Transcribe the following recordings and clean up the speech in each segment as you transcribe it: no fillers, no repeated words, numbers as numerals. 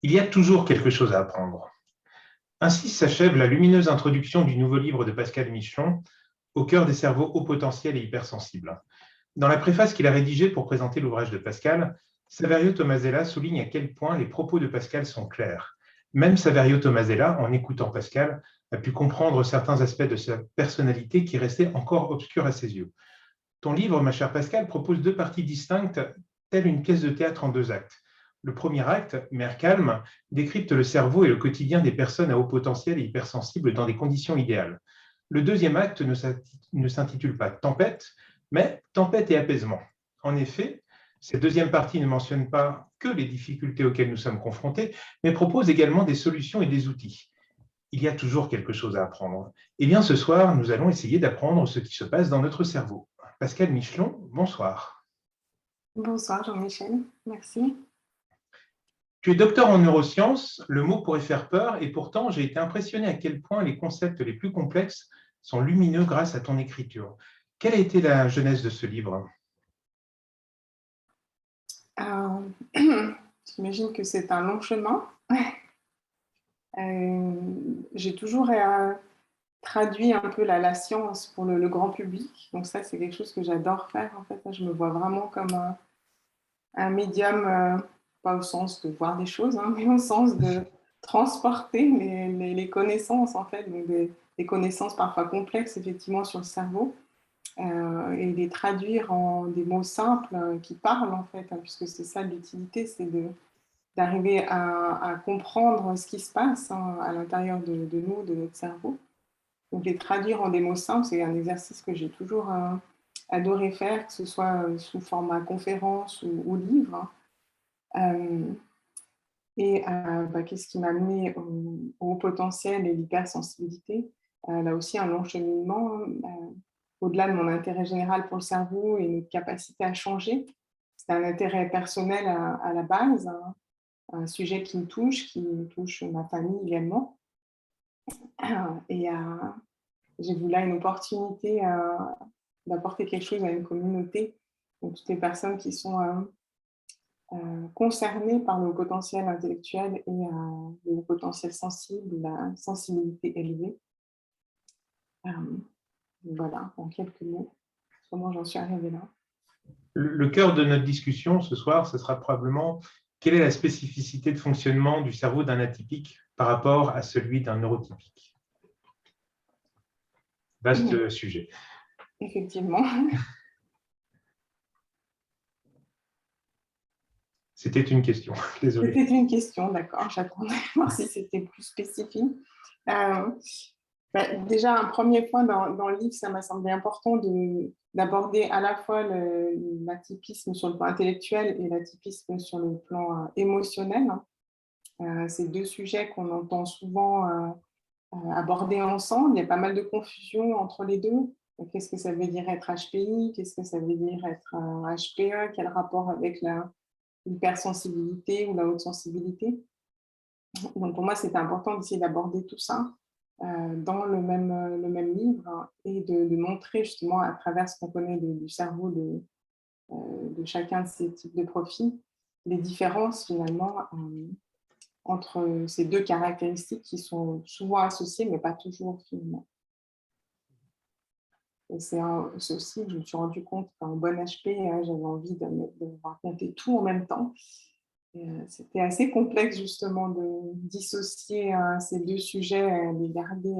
Il y a toujours quelque chose à apprendre. Ainsi s'achève la lumineuse introduction du nouveau livre de Pascal Michelon, Au cœur des cerveaux haut potentiels et hypersensibles. Dans la préface qu'il a rédigée pour présenter l'ouvrage de Pascal, Saverio Tomasella souligne à quel point les propos de Pascal sont clairs. Même Saverio Tomasella, en écoutant Pascal, a pu comprendre certains aspects de sa personnalité qui restaient encore obscurs à ses yeux. Ton livre, ma chère Pascal, propose deux parties distinctes, telle une pièce de théâtre en deux actes. Le premier acte, Mère calme, décrypte le cerveau et le quotidien des personnes à haut potentiel et hypersensibles dans des conditions idéales. Le deuxième acte ne s'intitule pas Tempête, mais Tempête et apaisement. En effet, cette deuxième partie ne mentionne pas que les difficultés auxquelles nous sommes confrontés, mais propose également des solutions et des outils. Il y a toujours quelque chose à apprendre. Eh bien, ce soir, nous allons essayer d'apprendre ce qui se passe dans notre cerveau. Pascal Michelon, bonsoir. Bonsoir Jean-Michel, merci. Tu es docteur en neurosciences, le mot pourrait faire peur, et pourtant j'ai été impressionné à quel point les concepts les plus complexes sont lumineux grâce à ton écriture. Quelle a été la genèse de ce livre? J'imagine que c'est un long chemin. J'ai toujours traduit un peu la science pour le grand public, donc ça c'est quelque chose que j'adore faire en fait. Je me vois vraiment comme un médium, pas au sens de voir des choses, hein, mais au sens de transporter les connaissances en fait, donc des connaissances parfois complexes effectivement sur le cerveau. Et les traduire en des mots simples qui parlent en fait, hein, puisque c'est ça l'utilité, c'est d'arriver à comprendre ce qui se passe hein, à l'intérieur de nous, de notre cerveau. Donc les traduire en des mots simples, c'est un exercice que j'ai toujours adoré faire, que ce soit sous format conférence ou livre. Hein. Qu'est-ce qui m'a amené au potentiel et l'hypersensibilité? Là aussi, un long cheminement. Au-delà de mon intérêt général pour le cerveau et notre capacité à changer, c'est un intérêt personnel à la base, hein, un sujet qui me touche ma famille également. Et j'ai vu là une opportunité d'apporter quelque chose à une communauté, donc toutes les personnes qui sont concernées par le potentiel intellectuel et le potentiel sensible, la sensibilité élevée. Voilà, en quelques mots, comment j'en suis arrivée là. Le cœur de notre discussion ce soir, ce sera probablement quelle est la spécificité de fonctionnement du cerveau d'un atypique par rapport à celui d'un neurotypique. Vaste sujet. Effectivement. C'était une question, désolé. C'était une question, d'accord. J'attendais voir si c'était plus spécifique. Déjà, un premier point dans le livre, ça m'a semblé important d'aborder à la fois l'atypisme sur le plan intellectuel et l'atypisme sur le plan émotionnel. C'est deux sujets qu'on entend souvent aborder ensemble. Il y a pas mal de confusion entre les deux. Qu'est-ce que ça veut dire être HPI? Qu'est-ce que ça veut dire être HPE? Quel rapport avec l'hypersensibilité ou la haute sensibilité? Donc pour moi, c'était important d'essayer d'aborder tout ça dans le même livre hein, et de montrer justement à travers ce qu'on connaît du cerveau de chacun de ces types de profils, les différences finalement entre ces deux caractéristiques qui sont souvent associées, mais pas toujours finalement. Et c'est aussi que je me suis rendu compte qu'en bon HP, j'avais envie de raconter tout en même temps. C'était assez complexe justement de dissocier ces deux sujets, les garder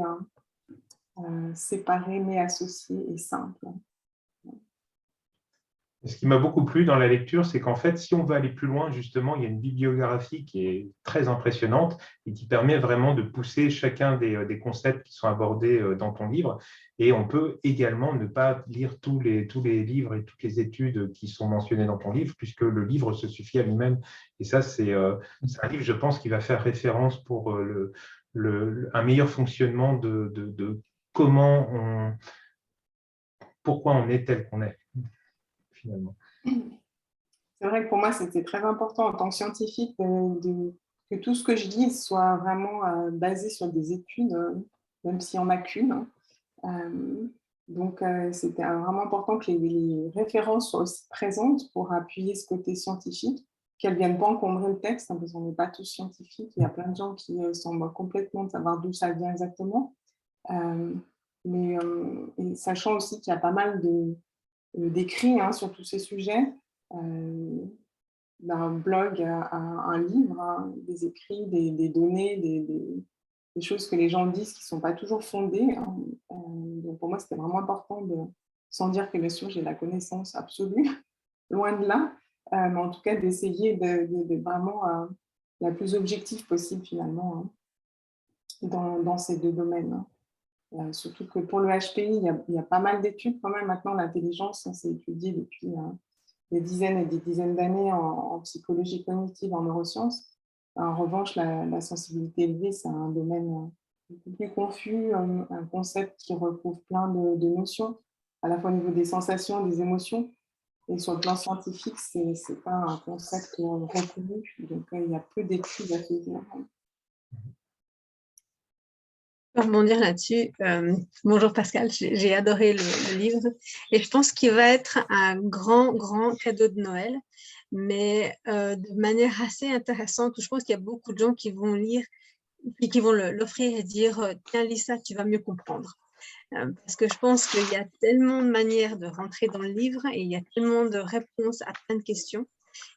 séparés mais associés et simples. Ce qui m'a beaucoup plu dans la lecture, c'est qu'en fait, si on veut aller plus loin, justement, il y a une bibliographie qui est très impressionnante et qui permet vraiment de pousser chacun des concepts qui sont abordés dans ton livre. Et on peut également ne pas lire tous les livres et toutes les études qui sont mentionnées dans ton livre, puisque le livre se suffit à lui-même. Et ça, c'est un livre, je pense, qui va faire référence pour un meilleur fonctionnement de pourquoi on est tel qu'on est. Finalement. C'est vrai que pour moi, c'était très important en tant que scientifique que tout ce que je dise soit vraiment basé sur des études, même s'il n'y en a qu'une. Donc, c'était vraiment important que les références soient aussi présentes pour appuyer ce côté scientifique. qu'elles ne viennent pas encombrer le texte, hein, parce qu'on n'est pas tous scientifiques. Il y a plein de gens qui semblent complètement de savoir d'où ça vient exactement. Et sachant aussi qu'il y a pas mal d'écrits hein, sur tous ces sujets, d'un blog à un livre, hein, des écrits, des données, des choses que les gens disent qui ne sont pas toujours fondées. Hein. Donc pour moi, c'était vraiment important, sans dire que bien sûr j'ai la connaissance absolue, loin de là, mais en tout cas d'essayer de vraiment la plus objective possible finalement hein, dans ces deux domaines. Hein. Surtout que pour le HPI, il y a pas mal d'études quand même. Maintenant, l'intelligence, hein, c'est étudié depuis des dizaines et des dizaines d'années en psychologie cognitive, en neurosciences. En revanche, la sensibilité élevée, c'est un domaine beaucoup plus confus, un concept qui recouvre plein de notions, à la fois au niveau des sensations, des émotions. Et sur le plan scientifique, ce n'est pas un concept reconnu. Donc, il y a peu d'études à ce dire. Pour rebondir là-dessus, bonjour Pascal, j'ai adoré le livre et je pense qu'il va être un grand, grand cadeau de Noël, mais de manière assez intéressante. Je pense qu'il y a beaucoup de gens qui vont lire et qui vont l'offrir et dire « Tiens, lis ça, tu vas mieux comprendre ». Parce que je pense qu'il y a tellement de manières de rentrer dans le livre et il y a tellement de réponses à plein de questions.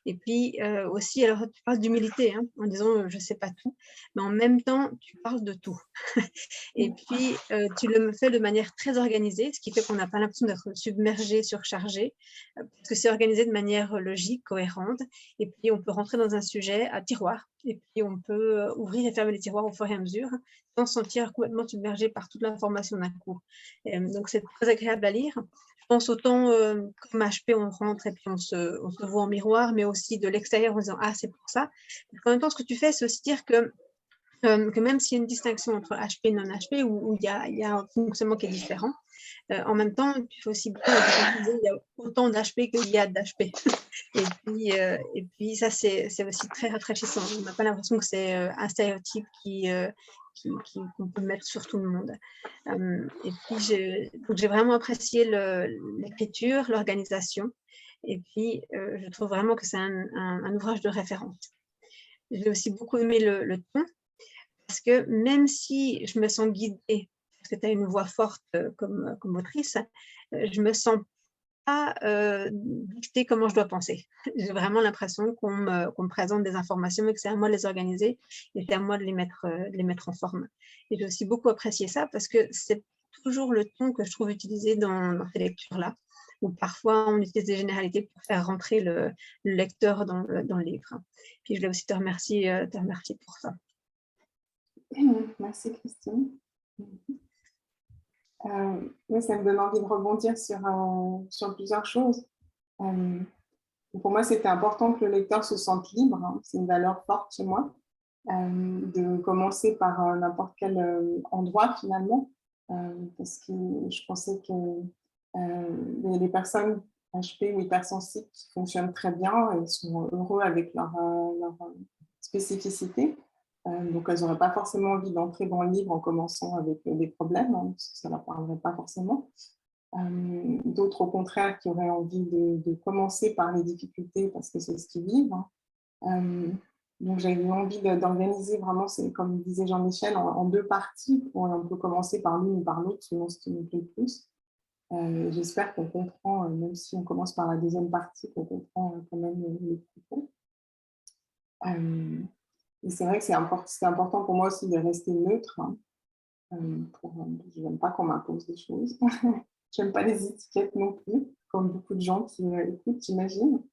Et puis aussi, alors tu parles d'humilité, hein, en disant je ne sais pas tout, mais en même temps, tu parles de tout. Et puis, tu le fais de manière très organisée, ce qui fait qu'on n'a pas l'impression d'être submergé, surchargé, parce que c'est organisé de manière logique, cohérente. Et puis, on peut rentrer dans un sujet à tiroir, et puis on peut ouvrir et fermer les tiroirs au fur et à mesure, sans se sentir complètement submergé par toute l'information d'un coup. Donc, c'est très agréable à lire. Je pense autant comme HP, on rentre et puis on se voit en miroir, mais aussi de l'extérieur en disant « Ah, c'est pour ça ». En même temps, ce que tu fais, c'est aussi dire que même s'il y a une distinction entre HP et non-HP, où il y a un fonctionnement qui est différent, en même temps, il faut aussi bien qu'il y a autant d'HP qu'il y a d'HP. Et puis ça, c'est aussi très rafraîchissant. On n'a pas l'impression que c'est un stéréotype qu'on peut mettre sur tout le monde. Et puis, j'ai vraiment apprécié l'écriture, l'organisation. Et puis, je trouve vraiment que c'est un ouvrage de référence. J'ai aussi beaucoup aimé le ton, parce que même si je me sens guidée, parce que tu as une voix forte comme autrice, je me sens pas dicter comment je dois penser. J'ai vraiment l'impression qu'on me présente des informations et que c'est à moi de les organiser et c'est à moi de les mettre en forme. Et j'ai aussi beaucoup apprécié ça parce que c'est toujours le ton que je trouve utilisé dans ces lectures-là, où parfois on utilise des généralités pour faire rentrer le lecteur dans le livre. Puis je voulais aussi te remercier pour ça. Merci Christine. Oui, ça me donne envie de rebondir sur plusieurs choses. Pour moi, c'était important que le lecteur se sente libre. Hein, c'est une valeur forte chez moi. De commencer par n'importe quel endroit finalement. Parce que je pensais que les personnes HP ou hypersensibles qui fonctionnent très bien et sont heureux avec leur spécificité. Donc, elles n'auraient pas forcément envie d'entrer dans le livre en commençant avec des problèmes, hein, parce que ça ne leur parlerait pas forcément. D'autres, au contraire, qui auraient envie de commencer par les difficultés parce que c'est ce qu'ils vivent. Donc, j'avais eu envie d'organiser vraiment, comme disait Jean-Michel, en deux parties. On peut commencer par l'une ou par l'autre, selon ce qui nous plaît le plus. J'espère qu'on comprend, même si on commence par la deuxième partie, qu'on comprend quand même les propos. Et c'est vrai que c'est important pour moi aussi de rester neutre. Hein, je n'aime pas qu'on m'impose des choses. Je n'aime pas les étiquettes non plus, comme beaucoup de gens qui écoutent, j'imagine.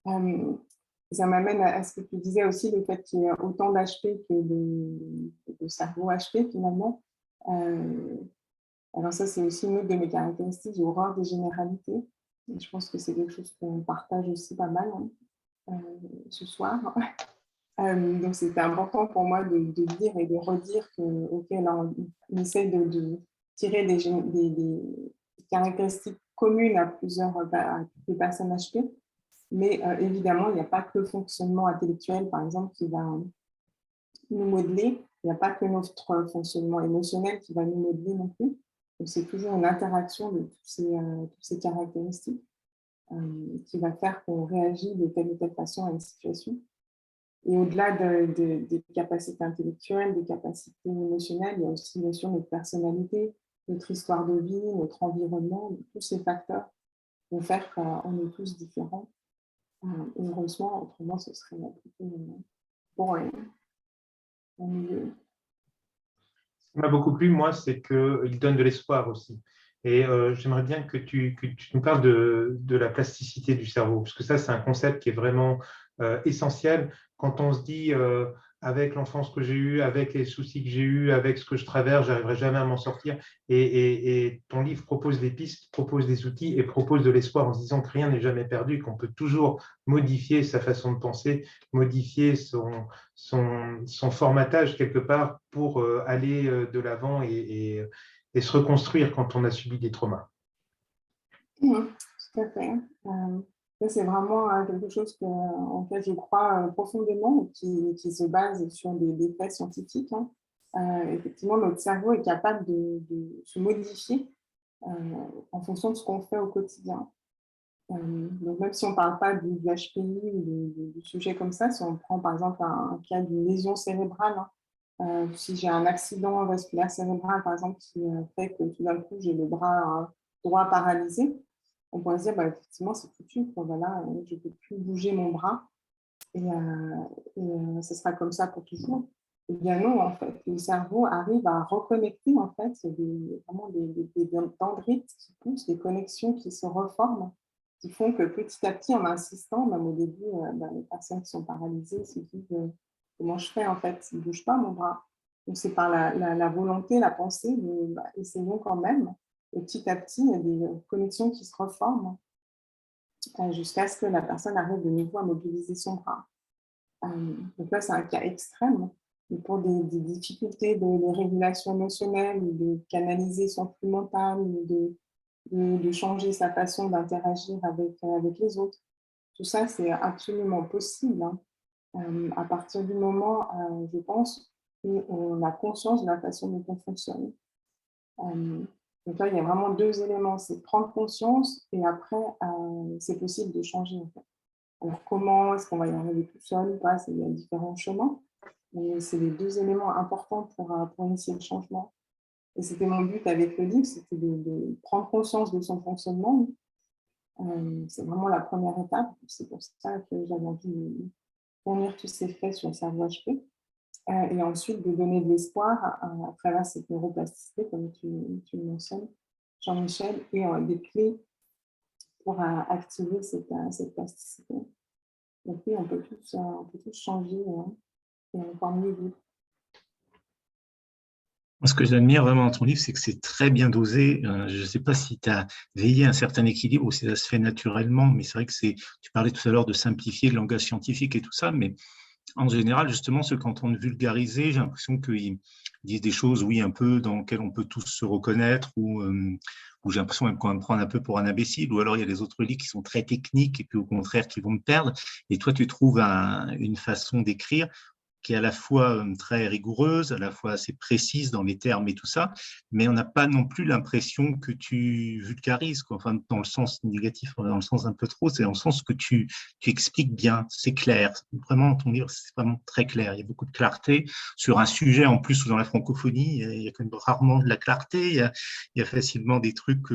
Ça m'amène à ce que tu disais aussi, le fait qu'il y ait autant d'HP que de cerveau HP finalement. Alors ça, c'est aussi une autre de mes caractéristiques, j'ai horreur des généralités. Et je pense que c'est quelque chose qu'on partage aussi pas mal ce soir. Donc c'était important pour moi de dire et de redire que, ok, là on essaie de tirer des caractéristiques communes à toutes les personnes HP, mais évidemment il n'y a pas que le fonctionnement intellectuel par exemple qui va nous modeler, il n'y a pas que notre fonctionnement émotionnel qui va nous modeler non plus, donc c'est toujours une interaction de toutes ces caractéristiques. qui va faire qu'on réagit de telle ou telle façon à une situation. Et au-delà des capacités intellectuelles, des capacités émotionnelles, il y a aussi bien sûr notre personnalité, notre histoire de vie, notre environnement, tous ces facteurs vont faire qu'on est tous différents. Heureusement, autrement, ce serait plutôt boring. Ce qui m'a beaucoup plu, moi, c'est qu'il donne de l'espoir aussi. Et j'aimerais bien que tu nous parles de la plasticité du cerveau, parce que ça, c'est un concept qui est vraiment essentiel. Quand on se dit, avec l'enfance que j'ai eue, avec les soucis que j'ai eus, avec ce que je traverse, j'arriverai jamais à m'en sortir. Et ton livre propose des pistes, propose des outils et propose de l'espoir en se disant que rien n'est jamais perdu, qu'on peut toujours modifier sa façon de penser, modifier son formatage quelque part pour aller de l'avant et se reconstruire quand on a subi des traumas. Tout à fait. Ça, c'est vraiment quelque chose auquel je crois profondément et qui se base sur des faits scientifiques. Effectivement, notre cerveau est capable de se modifier en fonction de ce qu'on fait au quotidien. Donc, même si on ne parle pas du HPI ou du sujet comme ça, si on prend par exemple un cas d'une lésion cérébrale, si j'ai un accident vasculaire cérébral, par exemple, qui fait que tout d'un coup, j'ai le bras droit paralysé, on pourrait se dire, effectivement, c'est foutu. Voilà, je ne peux plus bouger mon bras et ce sera comme ça pour toujours. Eh bien non, en fait, le cerveau arrive à reconnecter en fait, vraiment des dendrites qui poussent, des connexions qui se reforment, qui font que petit à petit, en insistant, même au début, les personnes qui sont paralysées se disent comment je fais en fait, il ne bouge pas mon bras. Donc c'est par la volonté, la pensée, essayons quand même. Et petit à petit, il y a des connexions qui se reforment jusqu'à ce que la personne arrive de nouveau à mobiliser son bras. Donc là, c'est un cas extrême. Mais pour des difficultés de régulation émotionnelle, ou de canaliser son flux mental, ou de changer sa façon d'interagir avec les autres, tout ça, c'est absolument possible. À partir du moment, je pense, où on a conscience de la façon dont on fonctionne. Donc là, il y a vraiment deux éléments, c'est prendre conscience et après, c'est possible de changer. En fait. Alors, comment est-ce qu'on va y arriver tout seul ou pas? Il y a différents chemins, mais c'est les deux éléments importants pour initier le changement. Et c'était mon but avec le livre, c'était de prendre conscience de son fonctionnement. C'est vraiment la première étape. C'est pour ça que j'avais envie de fournir tous ces faits sur le cerveau HP. Et ensuite, de donner de l'espoir à travers cette neuroplasticité, comme tu le mentionnes, Jean-Michel, et des clés pour activer cette plasticité. Donc oui, on peut tous changer et encore mieux vivre. Ce que j'admire vraiment dans ton livre, c'est que c'est très bien dosé. Je ne sais pas si tu as veillé à un certain équilibre ou si ça se fait naturellement, mais c'est vrai que tu parlais tout à l'heure de simplifier le langage scientifique et tout ça, mais en général, justement, ceux qui entendent vulgariser, j'ai l'impression qu'ils disent des choses, oui, un peu dans lesquelles on peut tous se reconnaître ou j'ai l'impression même qu'on va me prendre un peu pour un imbécile, ou alors il y a les autres livres qui sont très techniques et puis au contraire qui vont me perdre. Et toi, tu trouves une façon d'écrire qui est à la fois très rigoureuse, à la fois assez précise dans les termes et tout ça, mais on n'a pas non plus l'impression que tu vulgarises, quoi. Enfin, dans le sens négatif, dans le sens un peu trop, c'est dans le sens que tu expliques bien, c'est clair. Vraiment, ton livre, c'est vraiment très clair. Il y a beaucoup de clarté sur un sujet, en plus, dans la francophonie, il y a quand même rarement de la clarté, il y a facilement des trucs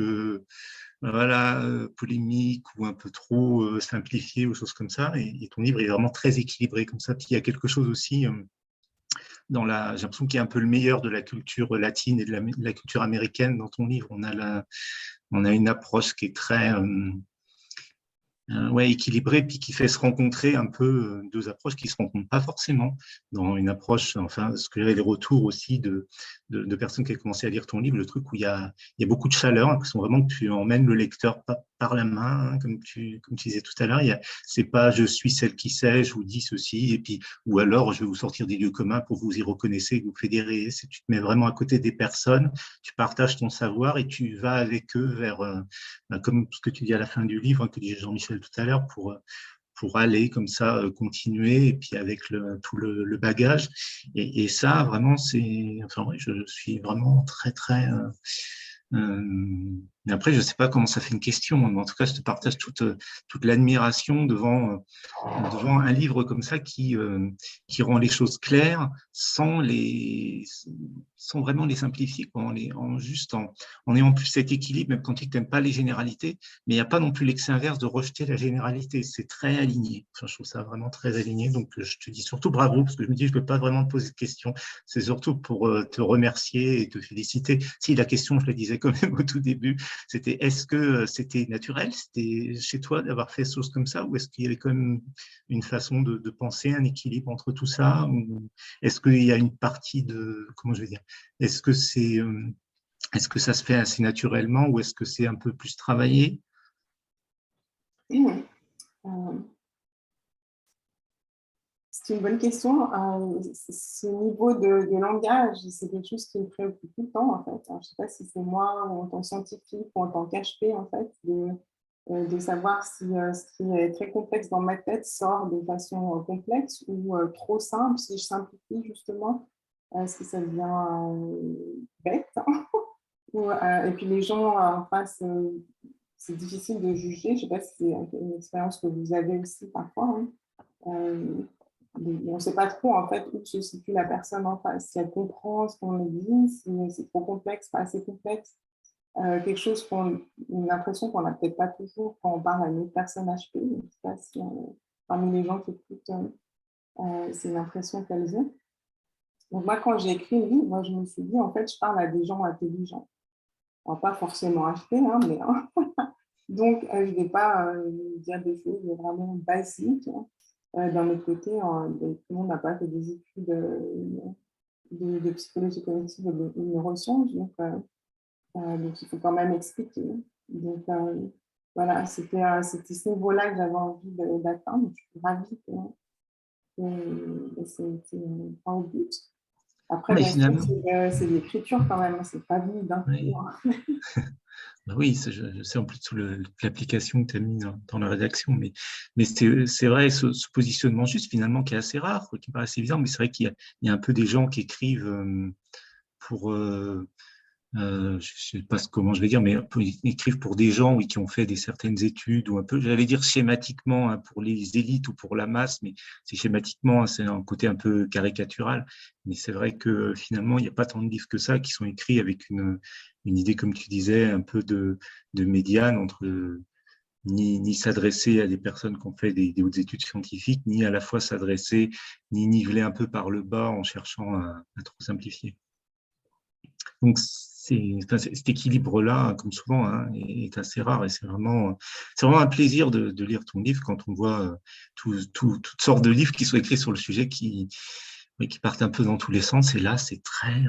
voilà, polémique ou un peu trop simplifié ou choses comme ça. Et ton livre est vraiment très équilibré comme ça. Puis il y a quelque chose aussi j'ai l'impression qu'il y a un peu le meilleur de la culture latine et de la culture américaine dans ton livre. On a une approche qui est très équilibré, puis qui fait se rencontrer un peu deux approches qui ne se rencontrent pas forcément dans une approche, enfin, ce que j'avais les retours aussi de personnes qui ont commencé à lire ton livre, le truc où il y a beaucoup de chaleur, l'impression vraiment que tu emmènes le lecteur par la main, hein, comme tu disais tout à l'heure. C'est pas je suis celle qui sait, je vous dis ceci, et puis, ou alors je vais vous sortir des lieux communs pour vous y reconnaissez, vous fédérer. Tu te mets vraiment à côté des personnes, tu partages ton savoir et tu vas avec eux vers comme ce que tu dis à la fin du livre, que disait Jean-Michel tout à l'heure, pour aller comme ça, continuer, et puis avec tout le bagage. Et ça, vraiment, enfin, je suis vraiment très, très Mais après, je ne sais pas comment ça fait une question. Mais en tout cas, je te partage toute l'admiration devant un livre comme ça qui rend les choses claires sans vraiment les simplifier, quoi, en ayant plus cet équilibre, même quand tu n'aimes pas les généralités, mais il n'y a pas non plus l'excès inverse de rejeter la généralité. C'est très aligné. Enfin, je trouve ça vraiment très aligné. Donc, je te dis surtout bravo, parce que je me dis, je ne peux pas vraiment te poser de questions. C'est surtout pour te remercier et te féliciter. Si la question, je le disais quand même au tout début, c'était est-ce que c'était naturel, c'était chez toi d'avoir fait des choses comme ça, ou est-ce qu'il y avait quand même une façon de penser, un équilibre entre tout ça, ou est-ce qu'il y a une partie de, comment je vais dire, est-ce que ça se fait assez naturellement, ou est-ce que c'est un peu plus travaillé? C'est une bonne question. Ce niveau de langage, c'est quelque chose qui me préoccupe tout le temps, en fait. Alors, je ne sais pas si c'est moi, ou en tant que scientifique, ou en tant qu'HP, en fait, de savoir si ce qui est très complexe dans ma tête sort de façon complexe ou trop simple, si je simplifie, justement, si ça devient bête. Et puis, les gens en face, c'est difficile de juger. Je ne sais pas si c'est une expérience que vous avez aussi parfois, hein. On ne sait pas trop en fait où se situe la personne en face, si elle comprend ce qu'on lui dit, si c'est trop complexe, pas assez complexe, quelque chose une impression qu'on n'a peut-être pas toujours quand on parle à une autre personne HP. Je ne sais pas si parmi les gens qui écoutent, c'est une impression qu'elles ont. Donc moi, quand j'ai écrit le livre, moi, je me suis dit, en fait, je parle à des gens intelligents. Alors, pas forcément HP, hein, mais donc, je ne vais pas dire des choses vraiment basiques. D'un autre côté, tout le monde n'a pas fait des études de psychologie cognitive ou de neurosciences, donc il faut quand même expliquer. Donc voilà, c'était ce niveau-là que j'avais envie d'atteindre. Je suis ravie que c'était pas au but. Après, bien sûr, c'est de l'écriture quand même, c'est pas vide d'un coup. Ben oui, je sais en plus sous l'application que tu as mis dans la rédaction, mais c'est vrai, ce positionnement juste finalement qui est assez rare, qui me paraît assez évident, mais c'est vrai qu'il y a un peu des gens qui écrivent pour, je ne sais pas comment je vais dire, mais ils écrivent pour des gens qui ont fait certaines études, ou un peu, j'allais dire schématiquement, hein, pour les élites ou pour la masse, mais c'est schématiquement, hein, c'est un côté un peu caricatural. Mais c'est vrai que finalement, il n'y a pas tant de livres que ça qui sont écrits avec une idée, comme tu disais, un peu de médiane entre ni s'adresser à des personnes qui ont fait des hautes études scientifiques, ni à la fois s'adresser, ni niveler un peu par le bas en cherchant à trop simplifier. Donc, cet équilibre-là, comme souvent, hein, est assez rare, et c'est vraiment un plaisir de lire ton livre quand on voit toutes sortes de livres qui sont écrits sur le sujet qui partent un peu dans tous les sens. Et là, c'est très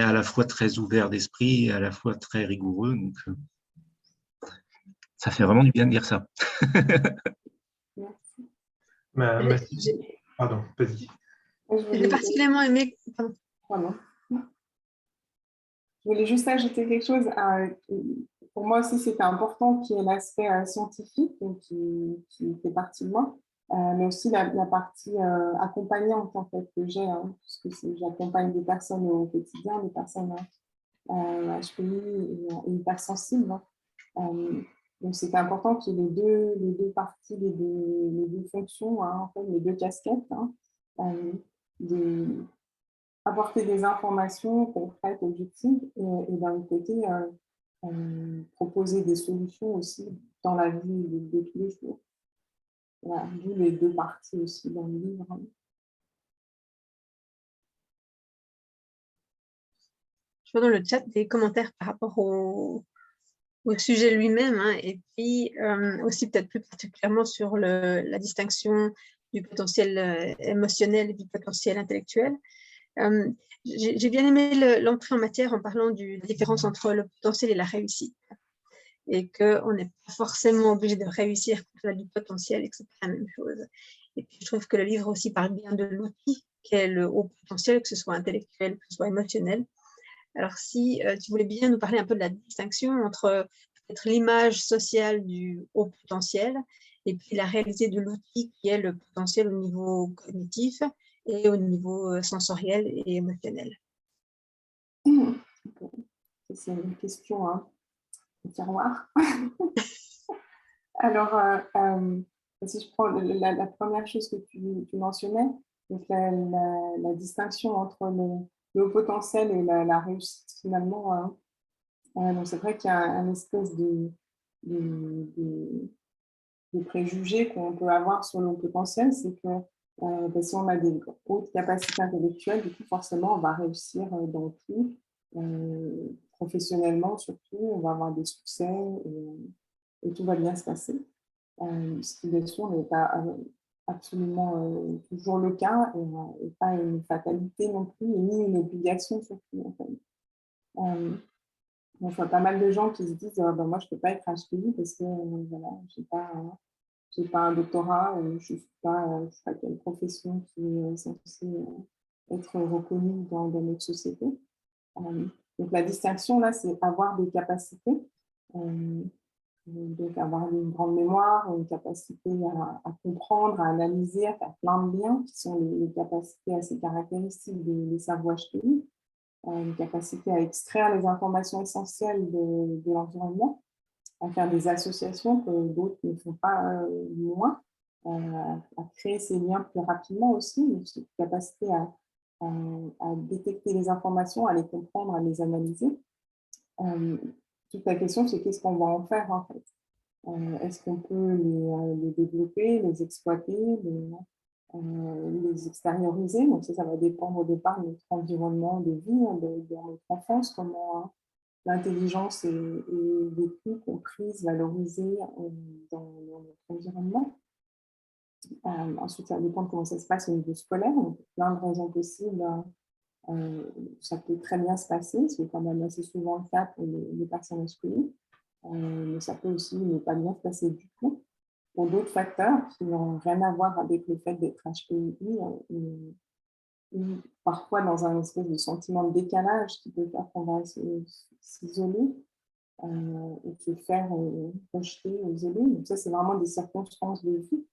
à la fois très ouvert d'esprit et à la fois très rigoureux. Donc, ça fait vraiment du bien de lire ça. Pardon, vas-y. J'ai particulièrement aimé. Pardon. Je voulais juste ajouter quelque chose. Pour moi aussi, c'était important qu'il y ait l'aspect scientifique qui fait partie de moi, mais aussi la partie accompagnante en fait, que j'ai, hein, puisque j'accompagne des personnes au quotidien, des personnes HPI et hypersensibles. Donc, c'était important qu'il y ait les deux parties, les deux fonctions, hein, en fait, les deux casquettes, hein, apporter des informations concrètes, objectives, et d'un autre côté, proposer des solutions aussi dans la vie de tous les jours. Voilà, d'où les deux parties aussi dans le livre. Je vois dans le chat des commentaires par rapport au sujet lui-même, hein, et puis aussi peut-être plus particulièrement sur la distinction du potentiel émotionnel et du potentiel intellectuel. J'ai bien aimé l'entrée en matière en parlant de la différence entre le potentiel et la réussite, et qu'on n'est pas forcément obligé de réussir quand on a du potentiel et que ce n'est pas la même chose. Et puis je trouve que le livre aussi parle bien de l'outil qu'est le haut potentiel, que ce soit intellectuel, que ce soit émotionnel. Alors si tu voulais bien nous parler un peu de la distinction entre peut-être l'image sociale du haut potentiel et puis la réalité de l'outil qui est le potentiel au niveau cognitif et au niveau sensoriel et émotionnel. c'est une question au tiroir. Alors, si je prends la première chose que tu mentionnais, donc la distinction entre le haut potentiel et la réussite, finalement, donc c'est vrai qu'il y a un espèce de préjugés qu'on peut avoir sur le haut potentiel, c'est que si on a des hautes capacités intellectuelles, du coup, forcément, on va réussir dans tout, professionnellement surtout, on va avoir des succès et tout va bien se passer. Ce qui, bien sûr, n'est pas absolument toujours le cas et pas une fatalité non plus, et ni une obligation surtout. En fait. On voit pas mal de gens qui se disent ben, moi, je ne peux pas être HPI parce que voilà, je n'ai pas un doctorat, je ne sais pas quelle profession qui est censée être reconnue dans notre société. Donc, la distinction, là, c'est avoir des capacités. Donc, avoir une grande mémoire, une capacité à comprendre, à analyser, à faire plein de liens, qui sont les capacités assez caractéristiques des cerveaux HPI, une capacité à extraire les informations essentielles de l'environnement, à faire des associations que d'autres ne font pas moins, à créer ces liens plus rapidement aussi, donc cette capacité à détecter les informations, à les comprendre, à les analyser. Toute la question, c'est qu'est-ce qu'on va en faire en fait. Est-ce qu'on peut les développer, les exploiter, les extérioriser? Donc ça va dépendre au départ de notre environnement de vie, de notre enfance, comment l'intelligence est vécue, comprise, valorisée dans notre environnement. Ensuite, ça dépend de comment ça se passe au niveau scolaire. Donc, plein de raisons possibles. Ça peut très bien se passer, c'est quand même assez souvent le cas pour les personnes HPI. Mais ça peut aussi ne pas bien se passer du tout. Pour d'autres facteurs qui n'ont rien à voir avec le fait d'être HPI, ou parfois dans un espèce de sentiment de décalage qui peut faire qu'on va s'isoler et se faire rejeter, isoler. Donc ça, c'est vraiment des circonstances de vie.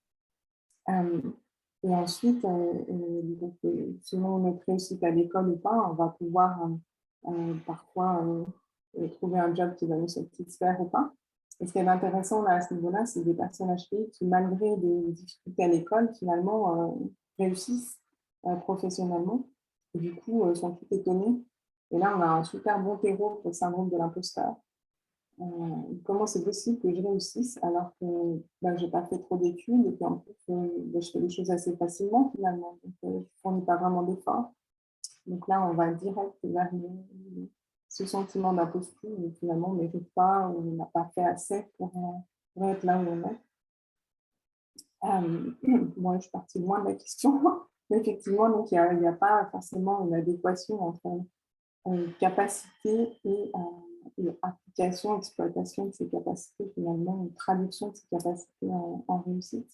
Et ensuite, donc, selon notre réussite à l'école ou pas, on va pouvoir parfois trouver un job qui va nous satisfaire ou pas. Et ce qui est intéressant là, à ce niveau-là, c'est des personnes HPI qui, malgré des difficultés à l'école, finalement réussissent professionnellement et du coup sont tout étonnés. Et là, on a un super bon terreau pour le syndrome de l'imposteur. Comment c'est possible que je réussisse alors que je n'ai pas fait trop d'études et puis en plus je fais les choses assez facilement finalement, donc je ne fournis pas vraiment d'efforts. Donc là, on va direct vers ce sentiment d'imposture où finalement on ne mérite pas, ou on n'a pas fait assez pour être là où on est. Moi, je suis partie loin de la question, mais effectivement, donc, il n'y a pas forcément une adéquation entre capacité et application, exploitation de ces capacités, finalement, une traduction de ces capacités en réussite.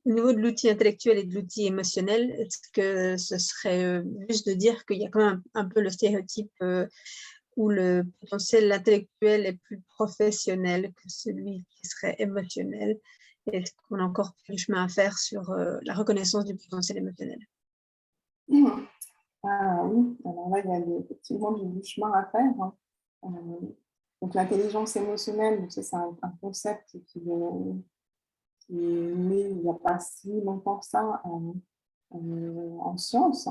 Au niveau de l'outil intellectuel et de l'outil émotionnel, est-ce que ce serait juste de dire qu'il y a quand même un peu le stéréotype où le potentiel intellectuel est plus professionnel que celui qui serait émotionnel? Est-ce qu'on a encore plus de chemin à faire sur la reconnaissance du potentiel émotionnel? Ah oui, alors là, il y a effectivement du chemin à faire. Donc l'intelligence émotionnelle, c'est un concept qui est né il n'y a pas si longtemps que ça en sciences.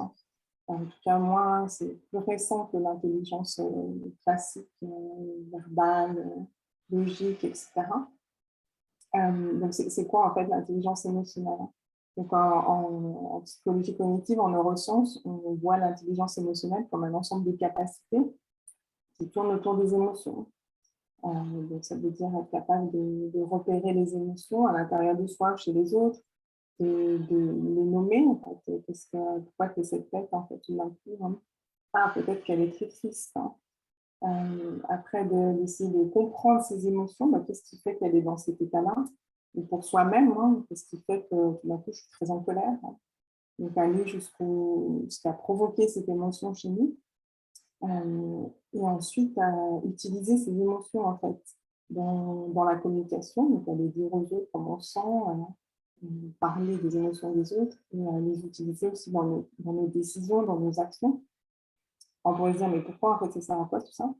En tout cas, moi, c'est plus récent que l'intelligence classique, verbale, logique, etc. Donc, c'est quoi en fait l'intelligence émotionnelle? Donc, en psychologie cognitive, en neurosciences, on voit l'intelligence émotionnelle comme un ensemble de capacités qui tournent autour des émotions. Donc, ça veut dire être capable de repérer les émotions à l'intérieur de soi, chez les autres, de les nommer, en fait. Pourquoi tu es cette tête, en fait, tout d'un coup, hein. Ah, peut-être qu'elle est très triste. Hein. Après, d'essayer de comprendre ses émotions, qu'est-ce qui fait qu'elle est dans cet état-là? Et pour soi-même, hein, qu'est-ce qui fait que tout d'un coup, je suis très en colère? Hein. Donc, aller jusqu'à provoquer cette émotion chez nous. Et ensuite, utiliser ces émotions, en fait, dans la communication. Donc, aller dire aux autres comment on sent, parler des émotions des autres et les utiliser aussi dans nos décisions, dans nos actions. On pourrait se dire, mais pourquoi en fait ça sert à quoi tout ça?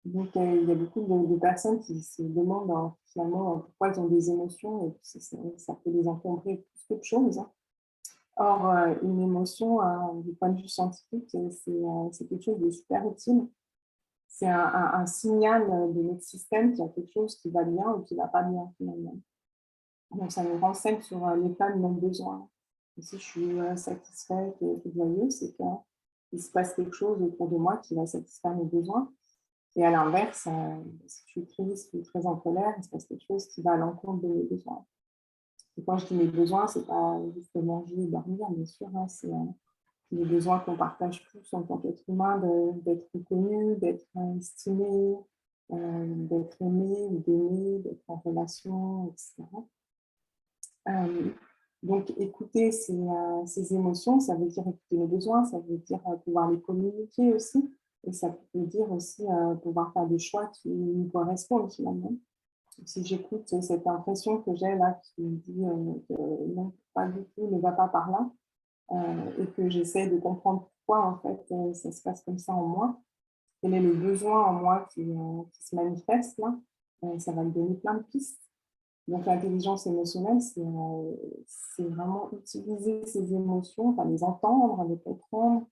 Donc, il y a beaucoup de personnes qui se demandent finalement pourquoi ils ont des émotions et ça peut les encombrer plus qu'autre chose. Or, une émotion, du point de vue scientifique, c'est quelque chose de super utile. C'est un signal de notre système qu'il y a quelque chose qui va bien ou qui ne va pas bien finalement. Donc, ça nous renseigne sur l'état de nos besoins. Et si je suis satisfaite et joyeuse, c'est qu'il se passe quelque chose autour de moi qui va satisfaire mes besoins. Et à l'inverse, si je suis triste ou très en colère, il se passe quelque chose qui va à l'encontre de mes besoins. Et quand je dis mes besoins, ce n'est pas juste manger et dormir, bien sûr, hein, c'est les besoins qu'on partage tous en tant qu'être humain, d'être reconnu, d'être estimé, d'être aimé ou d'aimer, d'être en relation, etc. Donc, écouter ces émotions, ça veut dire écouter nos besoins, ça veut dire pouvoir les communiquer aussi, et ça veut dire aussi pouvoir faire des choix qui nous correspondent finalement. Si j'écoute cette impression que j'ai là qui me dit que non, pas du tout, ne va pas par là, et que j'essaie de comprendre pourquoi en fait ça se passe comme ça en moi, quel est le besoin en moi qui se manifeste là, ça va me donner plein de pistes. Donc l'intelligence émotionnelle, c'est vraiment utiliser ces émotions, enfin les entendre, les comprendre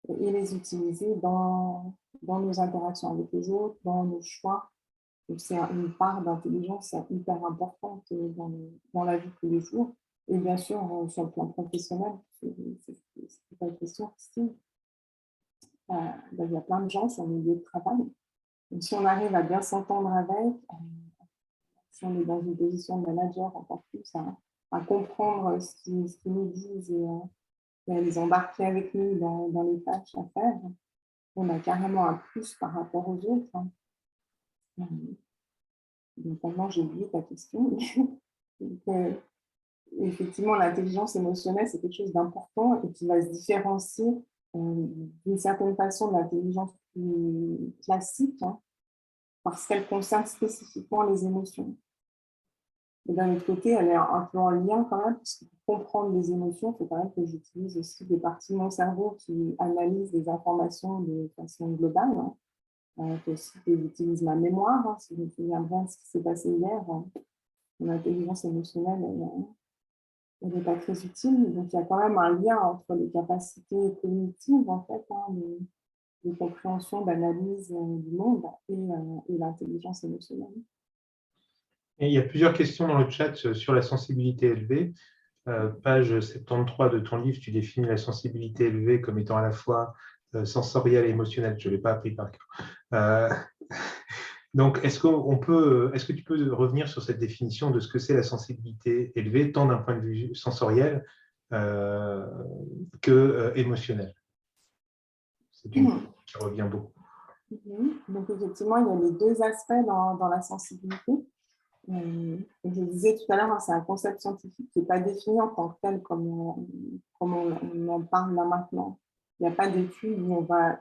et les utiliser dans nos interactions avec les autres, dans nos choix. Donc c'est une part d'intelligence hyper importante dans la vie de tous les jours. Et bien sûr, sur le plan professionnel, c'est pas une question, Christine. Il y a plein de gens sur le milieu de travail. Donc, si on arrive à bien s'entendre avec, si on est dans une position de manager, encore plus à comprendre ce qu'ils nous disent et à les embarquer avec nous dans les tâches à faire, on a carrément un plus par rapport aux autres. Donc, maintenant, j'ai oublié ta question. Donc, effectivement, l'intelligence émotionnelle, c'est quelque chose d'important et qui va se différencier d'une certaine façon de l'intelligence plus classique, hein, parce qu'elle concerne spécifiquement les émotions. Et d'un autre côté, elle est un peu en lien quand même, parce que pour comprendre les émotions, il faut quand même que j'utilise aussi des parties de mon cerveau qui analysent les informations de façon globale. Hein. Il faut aussi que j'utilise ma mémoire, hein, si je me souviens bien de ce qui s'est passé hier. Mon intelligence émotionnelle, elle n'est pas très utile. Donc, il y a quand même un lien entre les capacités cognitives, en fait, hein, de compréhension, d'analyse du monde et l'intelligence émotionnelle. Et il y a plusieurs questions dans le chat sur la sensibilité élevée. Page 73 de ton livre, tu définis la sensibilité élevée comme étant à la fois sensorielle et émotionnelle. Je ne l'ai pas appris par cœur. Donc, est-ce que tu peux revenir sur cette définition de ce que c'est la sensibilité élevée, tant d'un point de vue sensoriel que émotionnel? C'est une question qui revient beaucoup. Donc, effectivement, il y a les deux aspects dans la sensibilité. Comme je disais tout à l'heure, c'est un concept scientifique qui n'est pas défini en tant que tel comme on en parle là maintenant. Il n'y a pas d'étude où on va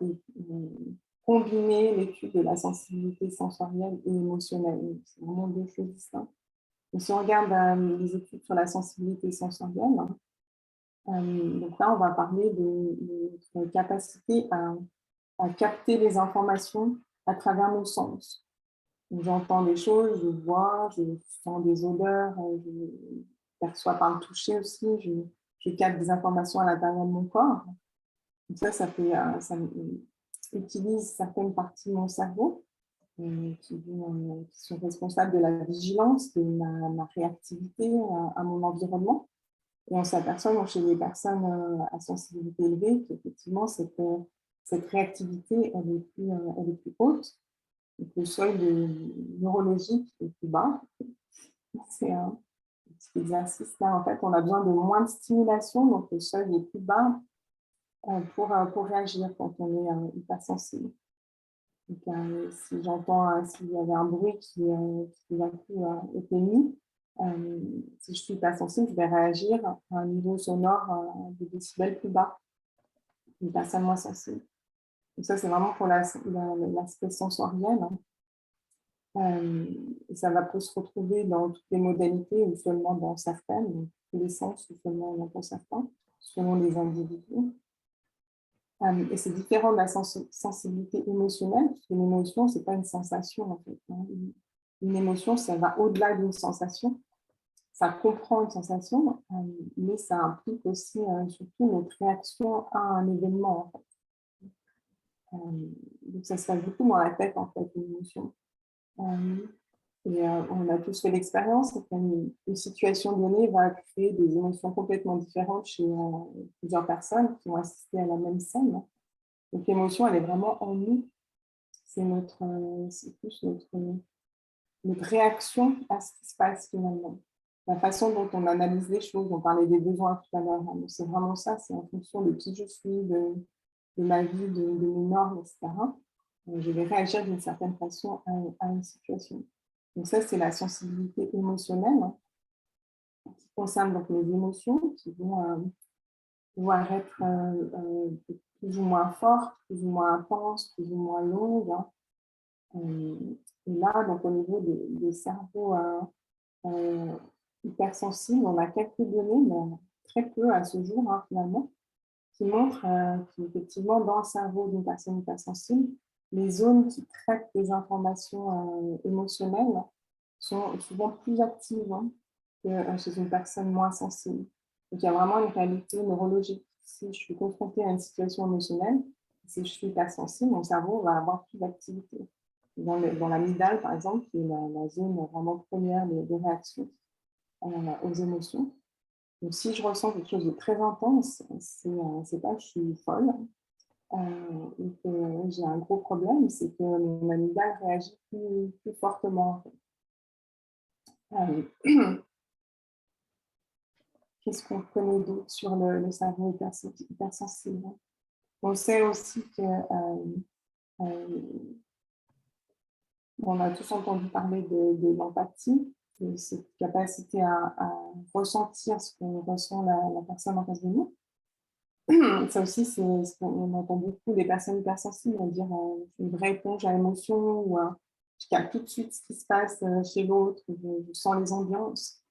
combiner l'étude de la sensibilité sensorielle et émotionnelle. C'est vraiment deux choses distinctes. Et si on regarde les études sur la sensibilité sensorielle, donc là, on va parler de notre capacité à capter les informations à travers nos sens. J'entends des choses, je vois, je sens des odeurs, je perçois par le toucher aussi, je capte des informations à l'intérieur de mon corps. Donc ça utilise certaines parties de mon cerveau qui sont responsables de la vigilance, de ma réactivité à mon environnement. Et on s'aperçoit chez les personnes à sensibilité élevée qu'effectivement, cette réactivité, elle est plus haute. Donc, le seuil neurologique est plus bas. C'est un petit exercice là. En fait, on a besoin de moins de stimulation, donc le seuil est plus bas pour réagir quand on est hypersensible. Donc, si j'entends s'il y avait un bruit qui d'un coup est émis, si je suis hypersensible, je vais réagir à un niveau sonore de décibels plus bas qu'une personne moins sensible. Donc ça, c'est vraiment pour l'aspect sensoriel. Et ça va peut se retrouver dans toutes les modalités ou seulement dans certaines, donc tous les sens ou seulement dans certains, selon les individus. Et c'est différent de la sensibilité émotionnelle, parce qu'une émotion, ce n'est pas une sensation, en fait. Une émotion, ça va au-delà d'une sensation. Ça comprend une sensation, mais ça implique aussi surtout notre réaction à un événement, en fait. Donc, ça se passe beaucoup dans la tête, en fait, une émotion. Et on a tous fait l'expérience, une situation donnée va créer des émotions complètement différentes chez plusieurs personnes qui vont assister à la même scène. Donc l'émotion, elle est vraiment en nous. C'est plus notre réaction à ce qui se passe finalement. La façon dont on analyse les choses, on parlait des besoins tout à l'heure, hein, c'est vraiment ça, c'est en fonction de qui je suis, de ma vie, de mes normes, etc. Je vais réagir d'une certaine façon à une situation. Donc ça, c'est la sensibilité émotionnelle, hein, qui concerne donc les émotions qui vont pouvoir être plus ou moins fortes, plus ou moins intenses, plus ou moins longues. Hein. Et là, donc, au niveau des cerveaux hypersensibles, on a quelques données, mais très peu à ce jour, hein, finalement, qui montrent qu'effectivement, dans le cerveau d'une personne hypersensible, les zones qui traitent des informations émotionnelles sont souvent plus actives, hein, que chez une personne moins sensible. Donc, il y a vraiment une réalité neurologique. Si je suis confrontée à une situation émotionnelle, si je suis hypersensible, mon cerveau va avoir plus d'activité. Dans l'amygdale, par exemple, qui est la zone vraiment première de réaction aux émotions. Donc, si je ressens quelque chose de très intense, c'est pas que je suis folle et que j'ai un gros problème, c'est que mon amygdale réagit plus fortement. Qu'est-ce qu'on connaît d'autre sur le cerveau hypersensible? On sait aussi que on a tous entendu parler de l'empathie, de cette capacité à ressentir ce qu'on ressent la personne en face de nous. Ça aussi, c'est ce qu'on entend beaucoup des personnes hypersensibles dire une vraie éponge à l'émotion ou je capte tout de suite ce qui se passe chez l'autre, je sens les ambiances.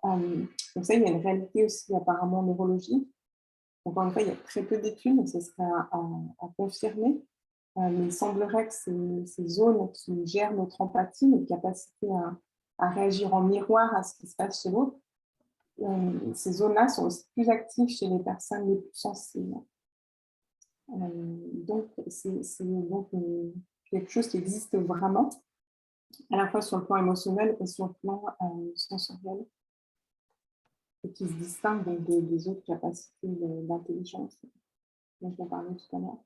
Donc ça, il y a une réalité aussi apparemment neurologique. Encore une fois, il y a très peu d'études, donc ce serait à confirmer. Mais il semblerait que ces zones qui gèrent notre empathie, notre capacité à réagir en miroir à ce qui se passe chez l'autre, ces zones-là sont aussi plus actives chez les personnes les plus sensibles. Donc, c'est donc quelque chose qui existe vraiment, à la fois sur le plan émotionnel et sur le plan sensoriel, et qui se distingue donc des autres capacités d'intelligence dont je vais parler tout à l'heure.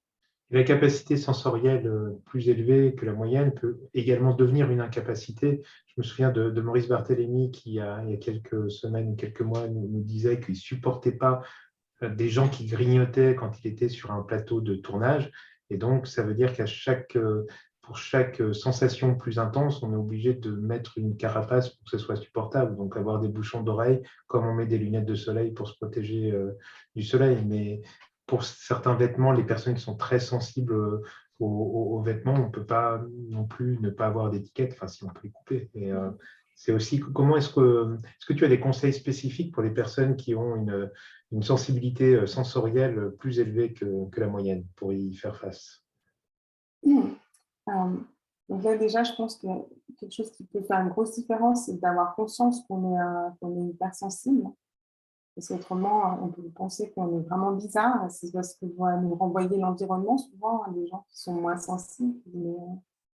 La capacité sensorielle plus élevée que la moyenne peut également devenir une incapacité. Je me souviens de Maurice Barthélémy qui, il y a quelques semaines, quelques mois, nous disait qu'il ne supportait pas des gens qui grignotaient quand il était sur un plateau de tournage. Et donc, ça veut dire pour chaque sensation plus intense, on est obligé de mettre une carapace pour que ce soit supportable. Donc, avoir des bouchons d'oreille, comme on met des lunettes de soleil pour se protéger du soleil. Mais pour certains vêtements, les personnes qui sont très sensibles aux vêtements, on ne peut pas non plus ne pas avoir d'étiquette, enfin si on peut les couper. Et, c'est aussi comment est-ce que tu as des conseils spécifiques pour les personnes qui ont une sensibilité sensorielle plus élevée que la moyenne pour y faire face? Donc là, déjà, je pense que quelque chose qui peut faire une grosse différence, c'est d'avoir conscience qu'on est hypersensible. Parce qu'autrement, on peut penser qu'on est vraiment bizarre. C'est parce que va nous renvoyer l'environnement, souvent, des gens qui sont moins sensibles. Mais